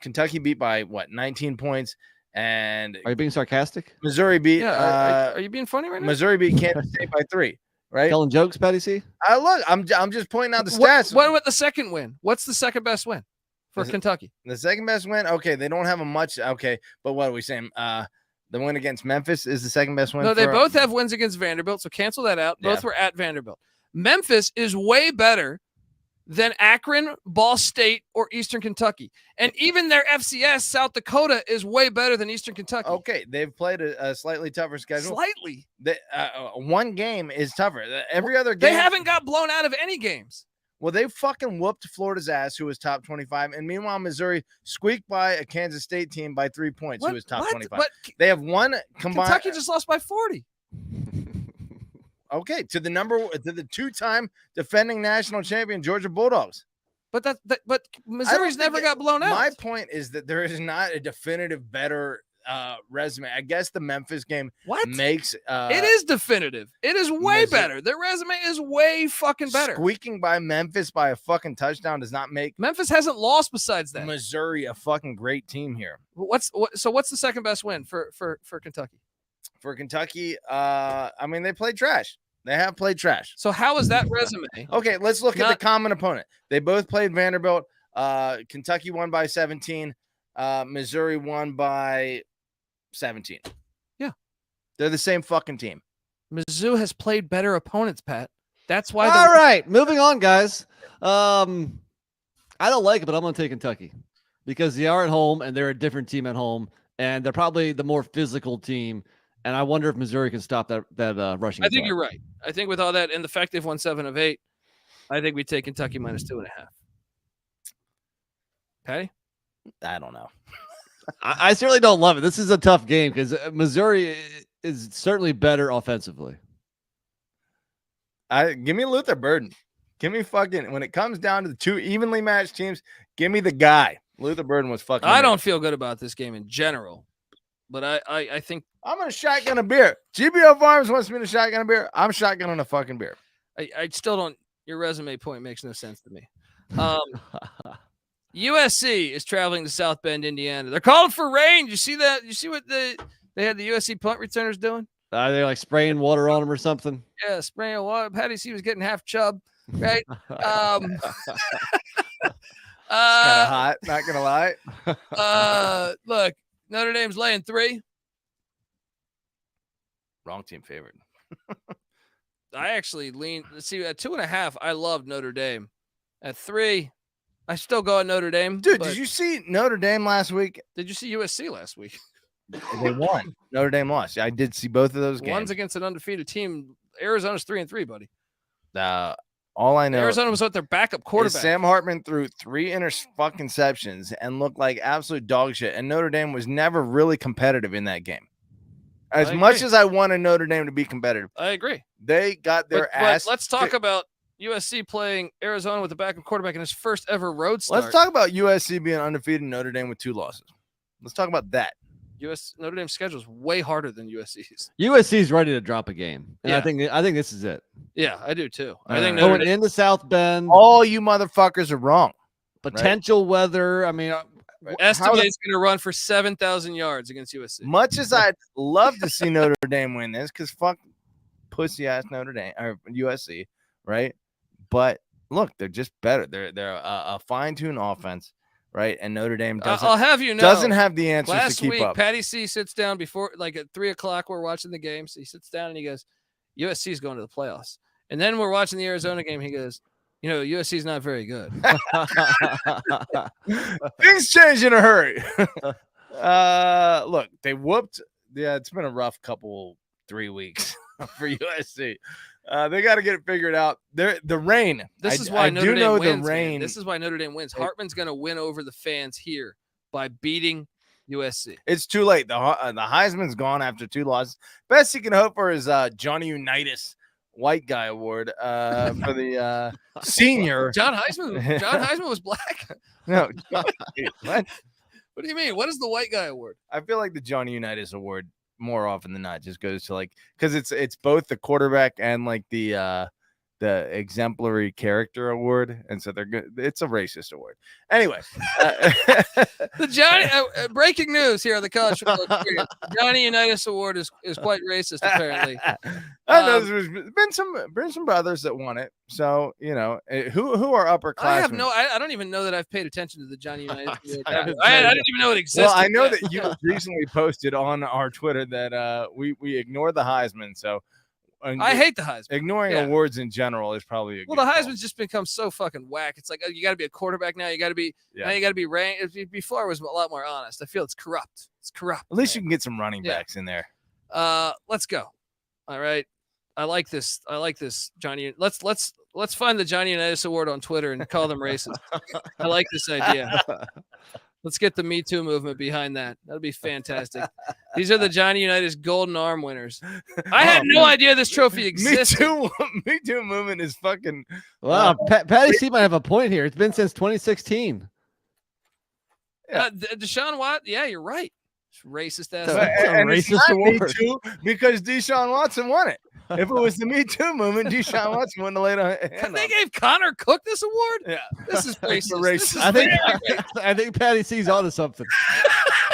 Kentucky beat by, 19 points. And are you being sarcastic? Missouri beat... are you being funny right now? Missouri beat Kansas State by 3. Right? Telling jokes, Patty C? Look, I'm just pointing out the stats. What about the second win? What's the second best win for Kentucky? The second best win? Okay, they don't have a much. Okay, but what are we saying? The win against Memphis is the second best win? No, they both have wins against Vanderbilt, so cancel that out. Both were at Vanderbilt. Memphis is way better than Akron, Ball State, or Eastern Kentucky. And even their FCS, South Dakota, is way better than Eastern Kentucky. Okay, they've played a slightly tougher schedule. Slightly. One game is tougher. Every other game. They haven't got blown out of any games. Well, they fucking whooped Florida's ass, who was top 25. And meanwhile, Missouri squeaked by a Kansas State team by 3 points, who was top 25. But they have one combined. Kentucky just lost by 40. Okay, to the 2-time defending national champion Georgia Bulldogs. But Missouri's never got blown out. My point is that there is not a definitive better resume. I guess the Memphis game makes it is definitive. It is way better. Their resume is way fucking better. Squeaking by Memphis by a fucking touchdown does not make Memphis hasn't lost besides that. Missouri a fucking great team here. So what's the second best win for Kentucky? For Kentucky, I mean, they played trash. They have played trash. So how is that resume? Okay, let's look at the common opponent. They both played Vanderbilt. Kentucky won by 17. Missouri won by 17. Yeah. They're the same fucking team. Mizzou has played better opponents, Pat. That's why. All right, moving on, guys. I don't like it, but I'm going to take Kentucky because they are at home and they're a different team at home, and they're probably the more physical team. And I wonder if Missouri can stop that rushing. I think you're right. I think with all that and the fact they've won 7 of 8, I think we take Kentucky minus 2.5. Patty? I don't know. I certainly don't love it. This is a tough game because Missouri is certainly better offensively. Give me Luther Burden. Give me fucking, when it comes down to the two evenly matched teams, give me the guy. Luther Burden was fucking. I don't feel good about this game in general, but I think I'm going to shotgun a beer. GBO Farms wants me to shotgun a beer. I'm shotgunning a fucking beer. I still don't. Your resume point makes no sense to me. USC is traveling to South Bend, Indiana. They're calling for rain. You see that? You see what they had the USC punt returners doing? They're like spraying water on them or something. Yeah, spraying water. Patty C was getting half chub, right? It's kind of hot, not going to lie. Look, Notre Dame's laying 3. Wrong team favorite. I actually lean. Let's see, at 2.5, I loved Notre Dame. At 3, I still go at Notre Dame. Dude, did you see Notre Dame last week? Did you see USC last week? They won. Notre Dame lost. I did see both of those games. One's against an undefeated team. Arizona's 3-3, buddy. All I know, Arizona was with their backup quarterback. Sam Hartman threw 3 interceptions and looked like absolute dog shit. And Notre Dame was never really competitive in that game. As much as I wanted Notre Dame to be competitive, I agree. They got their ass. But let's talk about USC playing Arizona with a backup quarterback in his first ever road start. Let's talk about USC being undefeated and Notre Dame with 2 losses. Let's talk about that. Notre Dame's schedule is way harder than USC's. USC's ready to drop a game, and Yeah. I think this is it. Yeah, I do too. I think Going into South Bend. All you motherfuckers are wrong. Potential weather. I mean, estimate's going to run for 7,000 yards against USC. Much as I'd love to see Notre Dame win this, because fuck pussy ass Notre Dame or USC, right? But look, they're just better. They're a fine-tuned offense, right? And Notre Dame doesn't. I'll have you know, doesn't have the answers last to keep week, up. Patty C sits down before, like at 3:00, we're watching the game. So he sits down and he goes, "USC is going to the playoffs." And then we're watching the Arizona game. He goes, USC is not very good. Things change in a hurry. Look, they whooped. Yeah, it's been a rough 3 weeks for USC. They got to get it figured out. The rain. This is why Notre Dame wins. The rain. This is why Notre Dame wins. Hartman's going to win over the fans here by beating USC. It's too late. The Heisman's gone after 2 losses. Best you can hope for is Johnny Unitas White Guy Award for the senior. John Heisman was black. No. What? What do you mean? What is the White Guy Award? I feel like the Johnny Unitas Award more often than not just goes to because it's both the quarterback and the exemplary character award, and so they're good. It's a racist award. Anyway, the Johnny breaking news here on the College Football Experience. Johnny Unitas Award is quite racist apparently. There's been some brothers that won it, so who are upperclassmen. I don't even know that I've paid attention to the Johnny Unitas Award. I didn't even know it existed. Well, I know that you recently posted on our Twitter that we ignore the Heisman, so. I hate the Heisman. Ignoring awards in general is probably a good the Heisman's just become so fucking whack. It's like you got to be a quarterback now. You got to be now. You got to be ranked. Before it was a lot more honest. I feel it's corrupt. It's corrupt. At least you can get some running backs in there. Let's go. All right. I like this, Johnny. Let's find the Johnny Unitas Award on Twitter and call them racist. I like this idea. Let's get the Me Too movement behind that. That'd be fantastic. These are the Johnny Unitas Golden Arm winners. I had no idea this trophy existed. Me Too movement is fucking. Wow, Patty C might have a point here. It's been since 2016. Deshaun Watt. Yeah, you're right. It's racist ass. And racist it's not award. Me Too because Deshaun Watson won it. If it was the Me Too movement, Deshaun Watson wouldn't have laid a hand They on. gave Connor Cook this award? Yeah. This is racist. Racist. I think Patty C's onto something.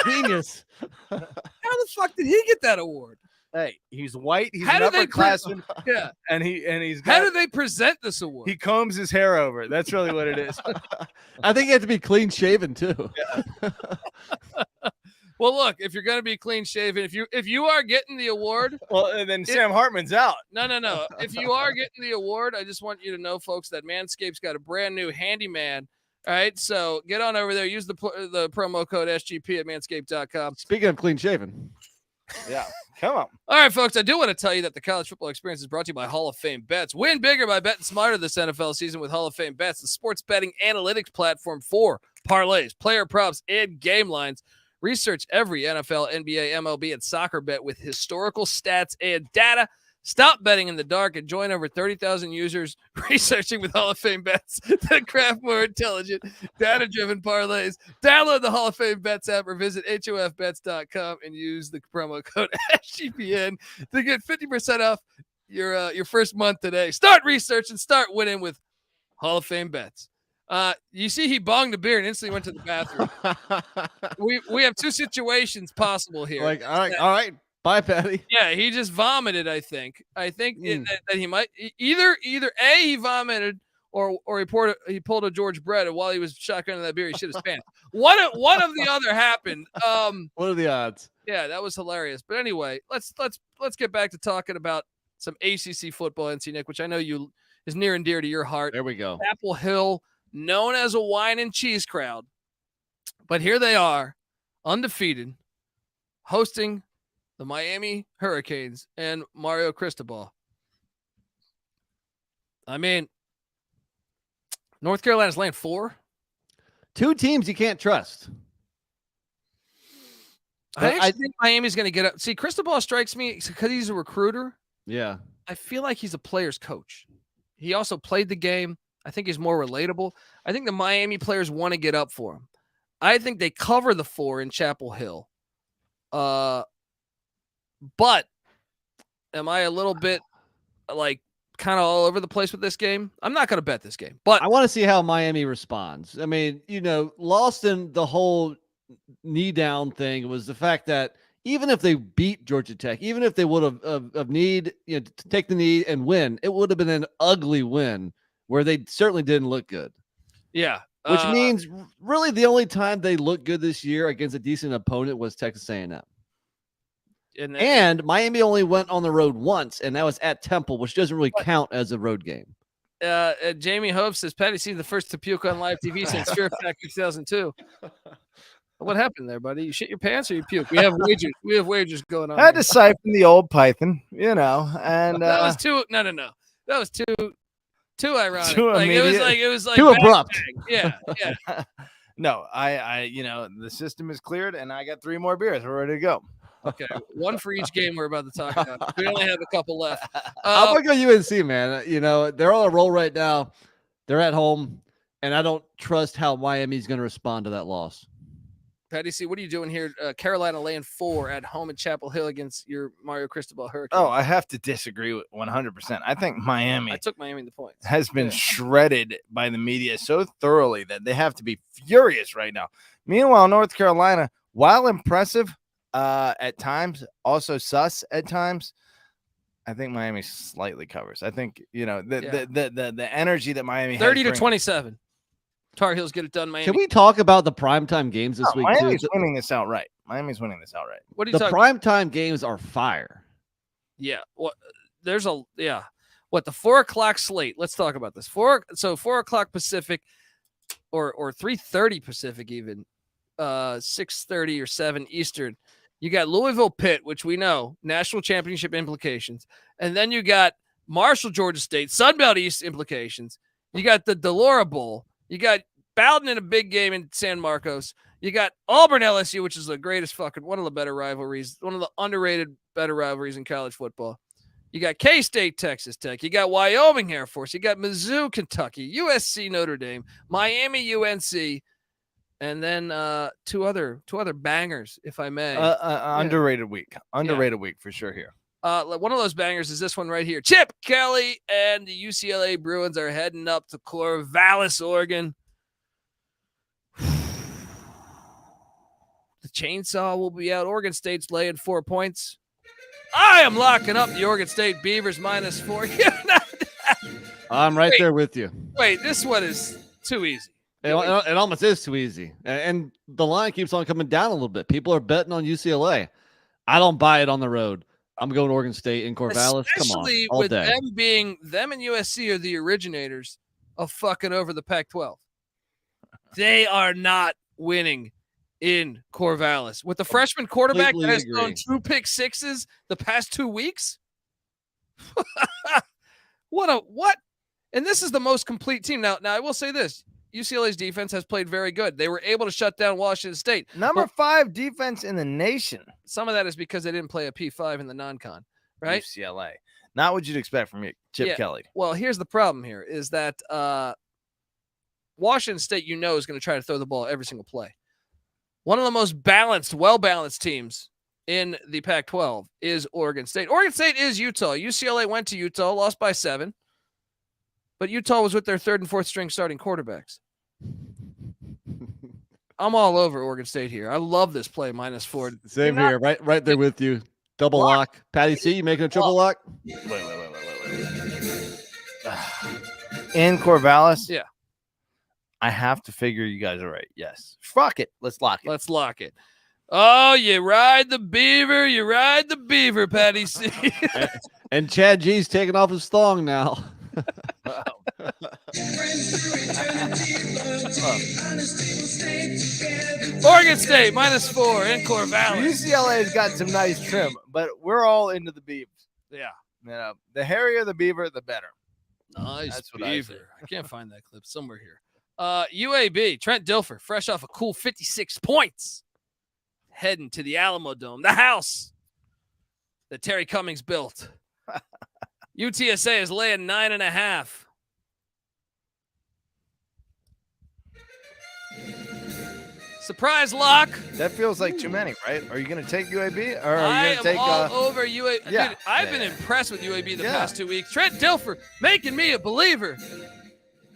Genius. How the fuck did he get that award? Hey, he's white. He's How an do they upperclassman. Yeah. And he's How got, do they present this award? he combs his hair over. That's really what it is. I think you have to be clean shaven too. Well, look, if you're going to be clean shaven, if you are getting the award, Well, and then Sam Hartman's out. no. If you are getting the award, I just want you to know, folks, that Manscaped's got a brand new handyman. All right, so get on over there. Use the promo code SGP at manscaped.com. Speaking of clean shaven. Yeah, come on. All right, folks, I do want to tell you that the College Football Experience is brought to you by Hall of Fame Bets. Win bigger by betting smarter this NFL season with Hall of Fame Bets, the sports betting analytics platform for parlays, player props, and game lines. Research every NFL, NBA, MLB, and soccer bet with historical stats and data. Stop betting in the dark and join over 30,000 users researching with Hall of Fame bets to craft more intelligent, data-driven parlays. Download the Hall of Fame Bets app or visit hofbets.com and use the promo code SGPN to get 50% off your first month today. Start researching, start winning with Hall of Fame Bets. You see, he bonged a beer and instantly went to the bathroom. we have two situations possible here. Like, all right. Bye, Patty. Yeah, he just vomited. I think that he might either A, he vomited or he pulled a George Brett, and while he was shotgunning that beer, he shit his pants. One of the other happened. What are the odds? Yeah, that was hilarious. But anyway, let's get back to talking about some ACC football, NC Nick, which I know is near and dear to your heart. There we go. Chapel Hill, known as a wine and cheese crowd, but here they are, undefeated, hosting the Miami Hurricanes and Mario Cristobal. I mean, North Carolina's laying 4. Two teams you can't trust. I think Miami's going to get up. See, Cristobal strikes me because he's a recruiter. Yeah. I feel like he's a player's coach. He also played the game. I think he's more relatable. I think the Miami players want to get up for him. I think they cover the 4 in Chapel Hill. But am I a little bit like kind of all over the place with this game? I'm not going to bet this game, but I want to see how Miami responds. I mean, lost in the whole knee down thing was the fact that even if they beat Georgia Tech, even if they would have to take the knee and win, it would have been an ugly win where they certainly didn't look good. Yeah. Which means really the only time they looked good this year against a decent opponent was Texas A&M. And Miami only went on the road once, and that was at Temple, which doesn't really count as a road game. Jamie Hope says, Patty seen the first to puke on live TV since Fear Factor 2002. What happened there, buddy? You shit your pants or you puke? We have wagers. Going on. I had to siphon the old Python, and that was too. No. That was too ironic. Too it was like too abrupt. Yeah. No, I the system is cleared, and I got 3 more beers. We're ready to go. Okay, 1 for each game we're about to talk about. We only have a couple left. I'm gonna go UNC, man. They're on a roll right now. They're at home, and I don't trust how Miami's going to respond to that loss. Patty C, what are you doing here? Carolina laying 4 at home at Chapel Hill against your Mario Cristobal Hurricanes. Oh, I have to disagree with 100%. I think Miami. I took Miami in the points. Has been shredded by the media so thoroughly that they have to be furious right now. Meanwhile, North Carolina, while impressive at times, also sus at times, I think Miami slightly covers. I think the energy that Miami 30 to 27. Tar Heels get it done, Miami. Can we talk about the primetime games this week? Miami's winning this outright. What are you the primetime games are fire. Yeah. What? There's a What, the 4 o'clock slate? Let's talk about this. 4 o'clock Pacific, or 3:30 Pacific even. 6:30 or 7 Eastern. You got Louisville Pitt, which we know national championship implications, and then you got Marshall Georgia State Sunbelt East implications. You got the Delora Bowl. You got Bowden in a big game in San Marcos. You got Auburn LSU, which is the greatest one of the better rivalries, one of the underrated better rivalries in college football. You got K-State Texas Tech. You got Wyoming Air Force. You got Mizzou Kentucky, USC Notre Dame, Miami UNC. And then two other bangers, if I may. Underrated week for sure here. One of those bangers is this one right here. Chip Kelly and the UCLA Bruins are heading up to Corvallis, Oregon. The chainsaw will be out. Oregon State's laying 4 points. I am locking up the Oregon State Beavers -4. I'm right there with you. Wait, this one is too easy. It almost is too easy. And the line keeps on coming down a little bit. People are betting on UCLA. I don't buy it on the road. I'm going Oregon State in Corvallis. Especially Come on, with them and USC are the originators of fucking over the Pac-12. They are not winning in Corvallis. With the freshman quarterback that has thrown 2 pick sixes the past 2 weeks. What? And this is the most complete team. Now I will say this. UCLA's defense has played very good. They were able to shut down Washington State. Number 5 defense in the nation. Some of that is because they didn't play a P5 in the non-con, right? UCLA. Not what you'd expect from Chip Kelly. Well, here's the problem here is that Washington State, is going to try to throw the ball every single play. One of the most balanced, well-balanced teams in the Pac-12 is Oregon State. Oregon State is Utah. UCLA went to Utah, lost by 7. But Utah was with their 3rd and 4th string starting quarterbacks. I'm all over Oregon State here. I love this play, -4. Same here, right there with you. Double lock. Patty C, you making a triple lock? Wait. In Corvallis? Yeah. I have to figure you guys are right. Yes. Fuck it. Let's lock it. Let's lock it. Oh, you ride the beaver. You ride the beaver, Patty C. And Chad G's taking off his thong now. Oregon State -4 in Corvallis. UCLA has got some nice trim, but we're all into the beavers. Yeah. The hairier the beaver, the better. Nice That's what I beaver. I can't find that clip somewhere here. UAB, Trent Dilfer, fresh off a cool 56 points. Heading to the Alamo Dome, the house that Terry Cummings built. UTSA is laying 9.5. Surprise lock. That feels like too many, right? Are you going to take UAB or are I you am going to take all over UAB. Yeah. Dude, I've been impressed with UAB the past 2 weeks. Trent Dilfer making me a believer.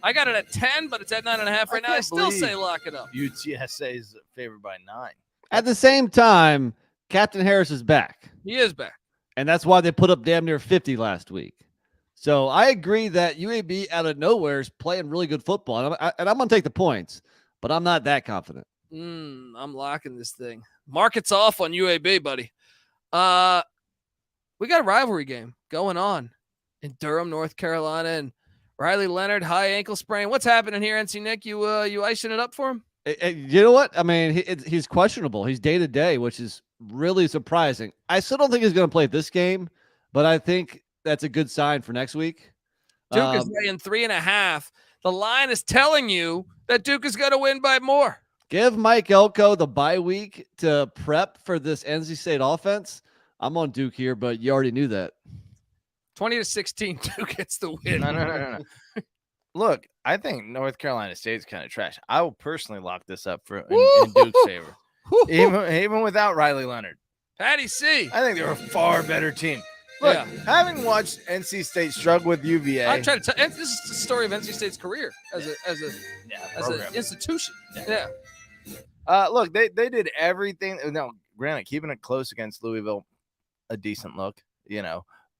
I got it at 10, but it's at 9.5 right now. I still say lock it up. UTSA is favored by 9. At the same time, Captain Harris is back. He is back. And that's why they put up damn near 50 last week. So I agree that UAB out of nowhere is playing really good football. And I'm going to take the points, but I'm not that confident. I'm locking this thing. Market's off on UAB, buddy. We got a rivalry game going on in Durham, North Carolina, and Riley Leonard, high ankle sprain. What's happening here, NC Nick? You icing it up for him? You know what? I mean, he's questionable. He's day-to-day, which is really surprising. I still don't think he's going to play this game, but I think that's a good sign for next week. Duke is laying 3.5. The line is telling you that Duke is going to win by more. Give Mike Elko the bye week to prep for this NC State offense. I'm on Duke here, but you already knew that. 20-16, Duke gets the win. No. Look, I think North Carolina State's kind of trash. I will personally lock this up in Duke's favor, even without Riley Leonard. Patty C. I think they're a far better team. Look, having watched NC State struggle with UVA, I'm trying to tell. This is the story of NC State's career as an institution. Yeah. Look, they did everything. No, granted, keeping it close against Louisville, a decent look,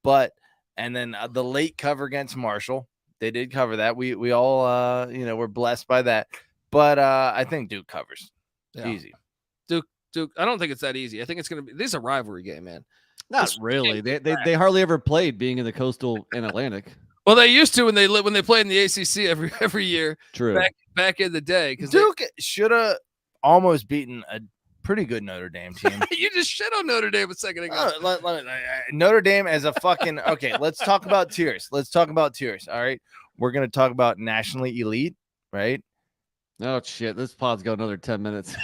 but and then the late cover against Marshall, they did cover that. We all were blessed by that. But I think Duke covers easy. Duke. I don't think it's that easy. I think it's gonna be. This is a rivalry game, man. Not really. They hardly ever played being in the Coastal and Atlantic. Well, they used to when they played in the ACC every year. True. Back in the day, because Duke should have almost beaten a pretty good Notre Dame team. You just shit on Notre Dame a second ago. Notre Dame as a fucking okay. Let's talk about tiers. All right, we're gonna talk about nationally elite, right? Oh shit! This pod's go another 10 minutes.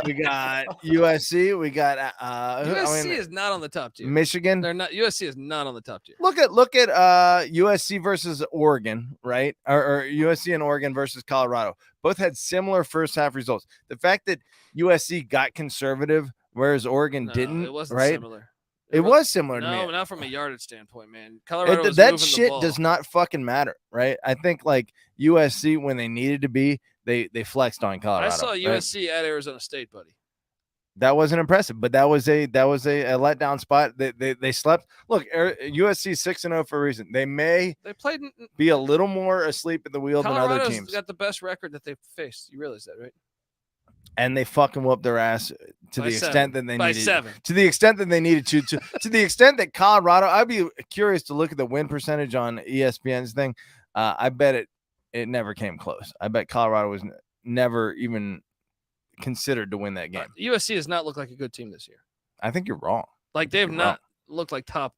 We got USC. We got USC is not on the top tier. Michigan. They're not. USC is not on the top tier. Look at USC versus Oregon, right? Or USC and Oregon versus Colorado. Both had similar first half results. The fact that USC got conservative, whereas Oregon didn't, it wasn't right? similar. It was similar to me. No, not from a yardage standpoint, man. Colorado was that moving shit the ball. does not fucking matter, right? I think like USC when they needed to be, they flexed on Colorado. I saw right? USC at Arizona State, buddy. That wasn't impressive, but that was a letdown spot. They slept. Look, USC 6-0 for a reason. They played be a little more asleep at the wheel than other teams. Got the best record that they've faced. You realize that, right? And they fucking whooped their ass to the extent that they needed. 7. To the extent that they needed to the extent that Colorado. I'd be curious to look at the win percentage on ESPN's thing. I bet it never came close. I bet Colorado was never even considered to win that game. USC has not looked like a good team this year. I think you're wrong. Like they have not looked like top.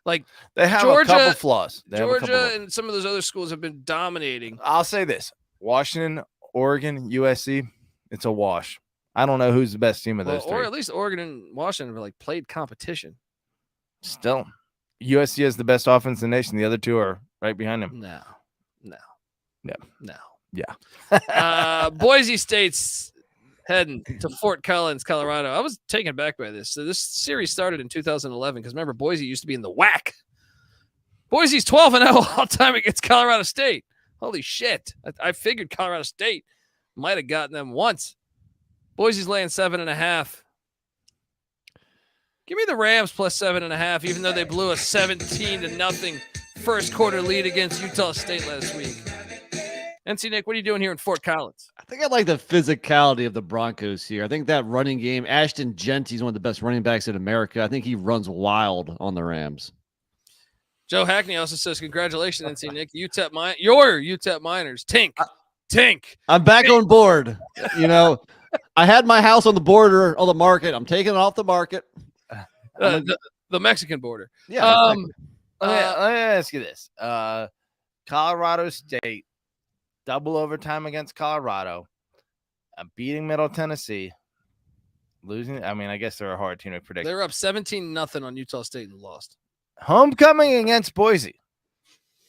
Like they have Georgia, a couple flaws. Georgia and some of those other schools have been dominating. I'll say this: Washington, Oregon, USC. It's a wash. I don't know who's the best team of those three. Or at least Oregon and Washington have like played competition. Still, USC has the best offense in the nation. The other two are right behind him. No. Yeah. Boise State's heading to Fort Collins, Colorado. I was taken aback by this. So this series started in 2011 because remember, Boise used to be in the WAC. Boise's 12-0 all time against Colorado State. Holy shit. I figured Colorado State might have gotten them once. Boise's laying 7.5. Give me the Rams plus 7.5, even though they blew a 17-0 first quarter lead against Utah State last week. NC Nick, what are you doing here in Fort Collins? I think I like the physicality of the Broncos here. I think that running game, Ashton Genty's one of the best running backs in America. I think he runs wild on the Rams. Joe Hackney also says, congratulations, NC Nick. Your UTEP Miners. Tink. I'm back on board. You know, I had my house on the border of the market. I'm taking it off the market. The Mexican border. Yeah. Let me ask you this. Colorado State, double overtime against Colorado, beating Middle Tennessee, losing. I mean, I guess they're a hard team to predict. They were up 17-0 on Utah State and lost. Homecoming against Boise.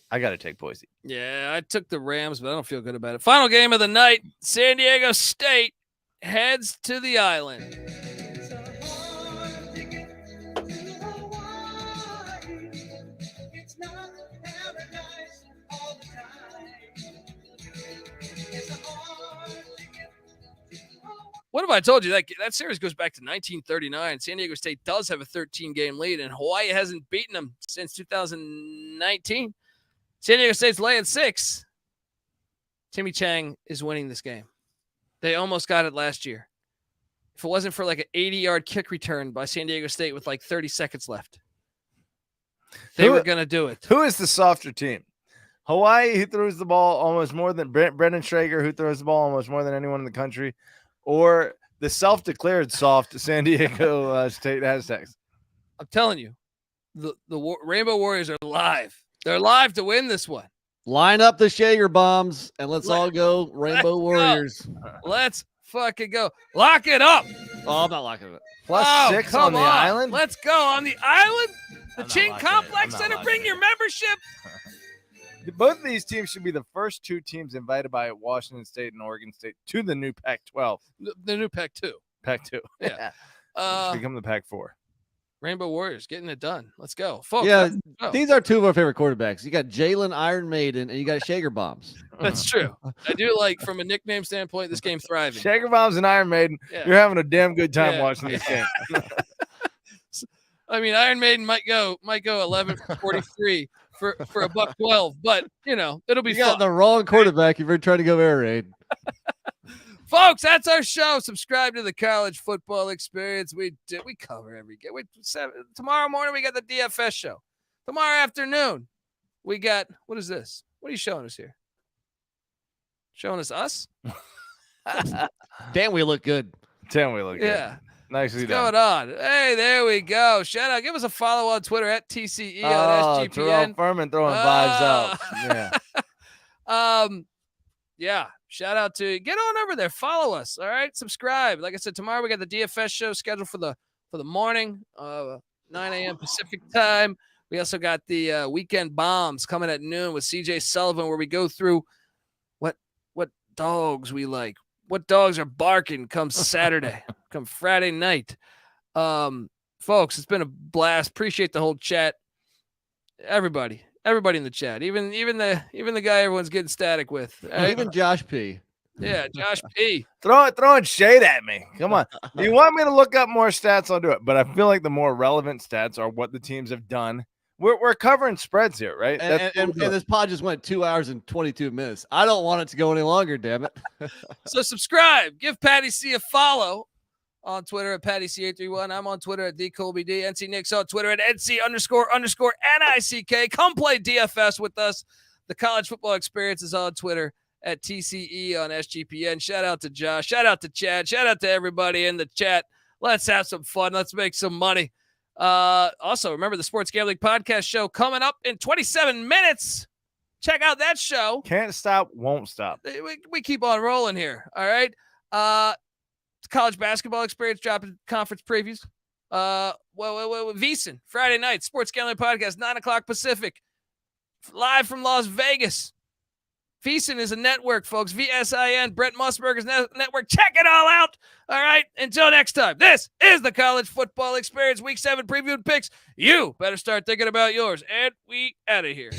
I got to take Boise. Yeah, I took the Rams, but I don't feel good about it. Final game of the night, San Diego State heads to the island. What have I told you? That series goes back to 1939. San Diego State does have a 13-game lead, and Hawaii hasn't beaten them since 2019. San Diego State's laying 6. Timmy Chang is winning this game. They almost got it last year. If it wasn't for like an 80-yard kick return by San Diego State with like 30 seconds left, they were going to do it. Who is the softer team? Hawaii, who throws the ball almost more than Brendan Schrager, who throws the ball almost more than anyone in the country, or the self-declared soft San Diego State Aztecs? I'm telling you, the Rainbow Warriors are live. They're live to win this one. Line up the Shager bombs and let's all go Rainbow Warriors. Let's fucking go. Lock it up. Oh, I'm not locking it. Plus 6 on the island? Let's go. On the island? The I'm Ching not locking Complex it. I'm Center. not Bring locking your membership. Both of these teams should be the first two teams invited by Washington State and Oregon State to the new Pac-12. The new Pac-2. Pac-2. Yeah. Become the Pac-4. Rainbow Warriors getting it done. Let's go. Folks, Yeah, let's go. these are two of our favorite quarterbacks. You got Jalen Iron Maiden and you got Shager bombs. That's true. I do like, from a nickname standpoint, this game thriving. Shaker Bombs and Iron Maiden. Yeah. You're having a damn good time Yeah. watching this game. I mean, Iron Maiden might go 11-43 for $112, but it'll be You got fun. the wrong quarterback if you're trying to go air raid. Folks, that's our show. Subscribe to the College Football Experience. We cover every game. Tomorrow morning, we got the DFS show. Tomorrow afternoon, we got, what is this? What are you showing us here? Showing us? Damn, we look good. Damn, we look good. Yeah. Nicely What's done. going on? Hey, there we go. Shout out. Give us a follow on Twitter at TCE on Terrell SGPN. Furman throwing vibes out. Yeah. Yeah. Shout out to get on over there. Follow us. All right. Subscribe. Like I said, tomorrow we got the DFS show scheduled for the morning, 9 a.m. Pacific time. We also got the weekend bombs coming at noon with CJ Sullivan, where we go through what dogs we like, what dogs are barking come Saturday, come Friday night. Folks, it's been a blast. Appreciate the whole chat. Everybody in the chat, even the guy everyone's getting static with. Even Josh P. Yeah, Josh P. Throwing shade at me. Come on. You want me to look up more stats? I'll do it. But I feel like the more relevant stats are what the teams have done. We're covering spreads here, right? And this pod just went 2 hours and 22 minutes. I don't want it to go any longer, damn it. So subscribe. Give Patty C a follow on Twitter at PattyC831. I'm on Twitter at DColbyD. NC Nick's on Twitter at NC__NICK. Come play DFS with us. The College Football Experience is on Twitter at TCE on SGPN. Shout out to Josh. Shout out to Chad. Shout out to everybody in the chat. Let's have some fun. Let's make some money. Also, remember the Sports Gambling Podcast show coming up in 27 minutes. Check out that show. Can't stop, won't stop. We keep on rolling here. All right. College Basketball Experience dropping conference previews. VSiN, Friday night, Sports Gambling Podcast, 9 o'clock Pacific, live from Las Vegas. VSiN is a network, folks. VSIN, Brett Musburger's network. Check it all out. All right. Until next time, this is the College Football Experience Week 7 preview and picks. You better start thinking about yours. And we out of here.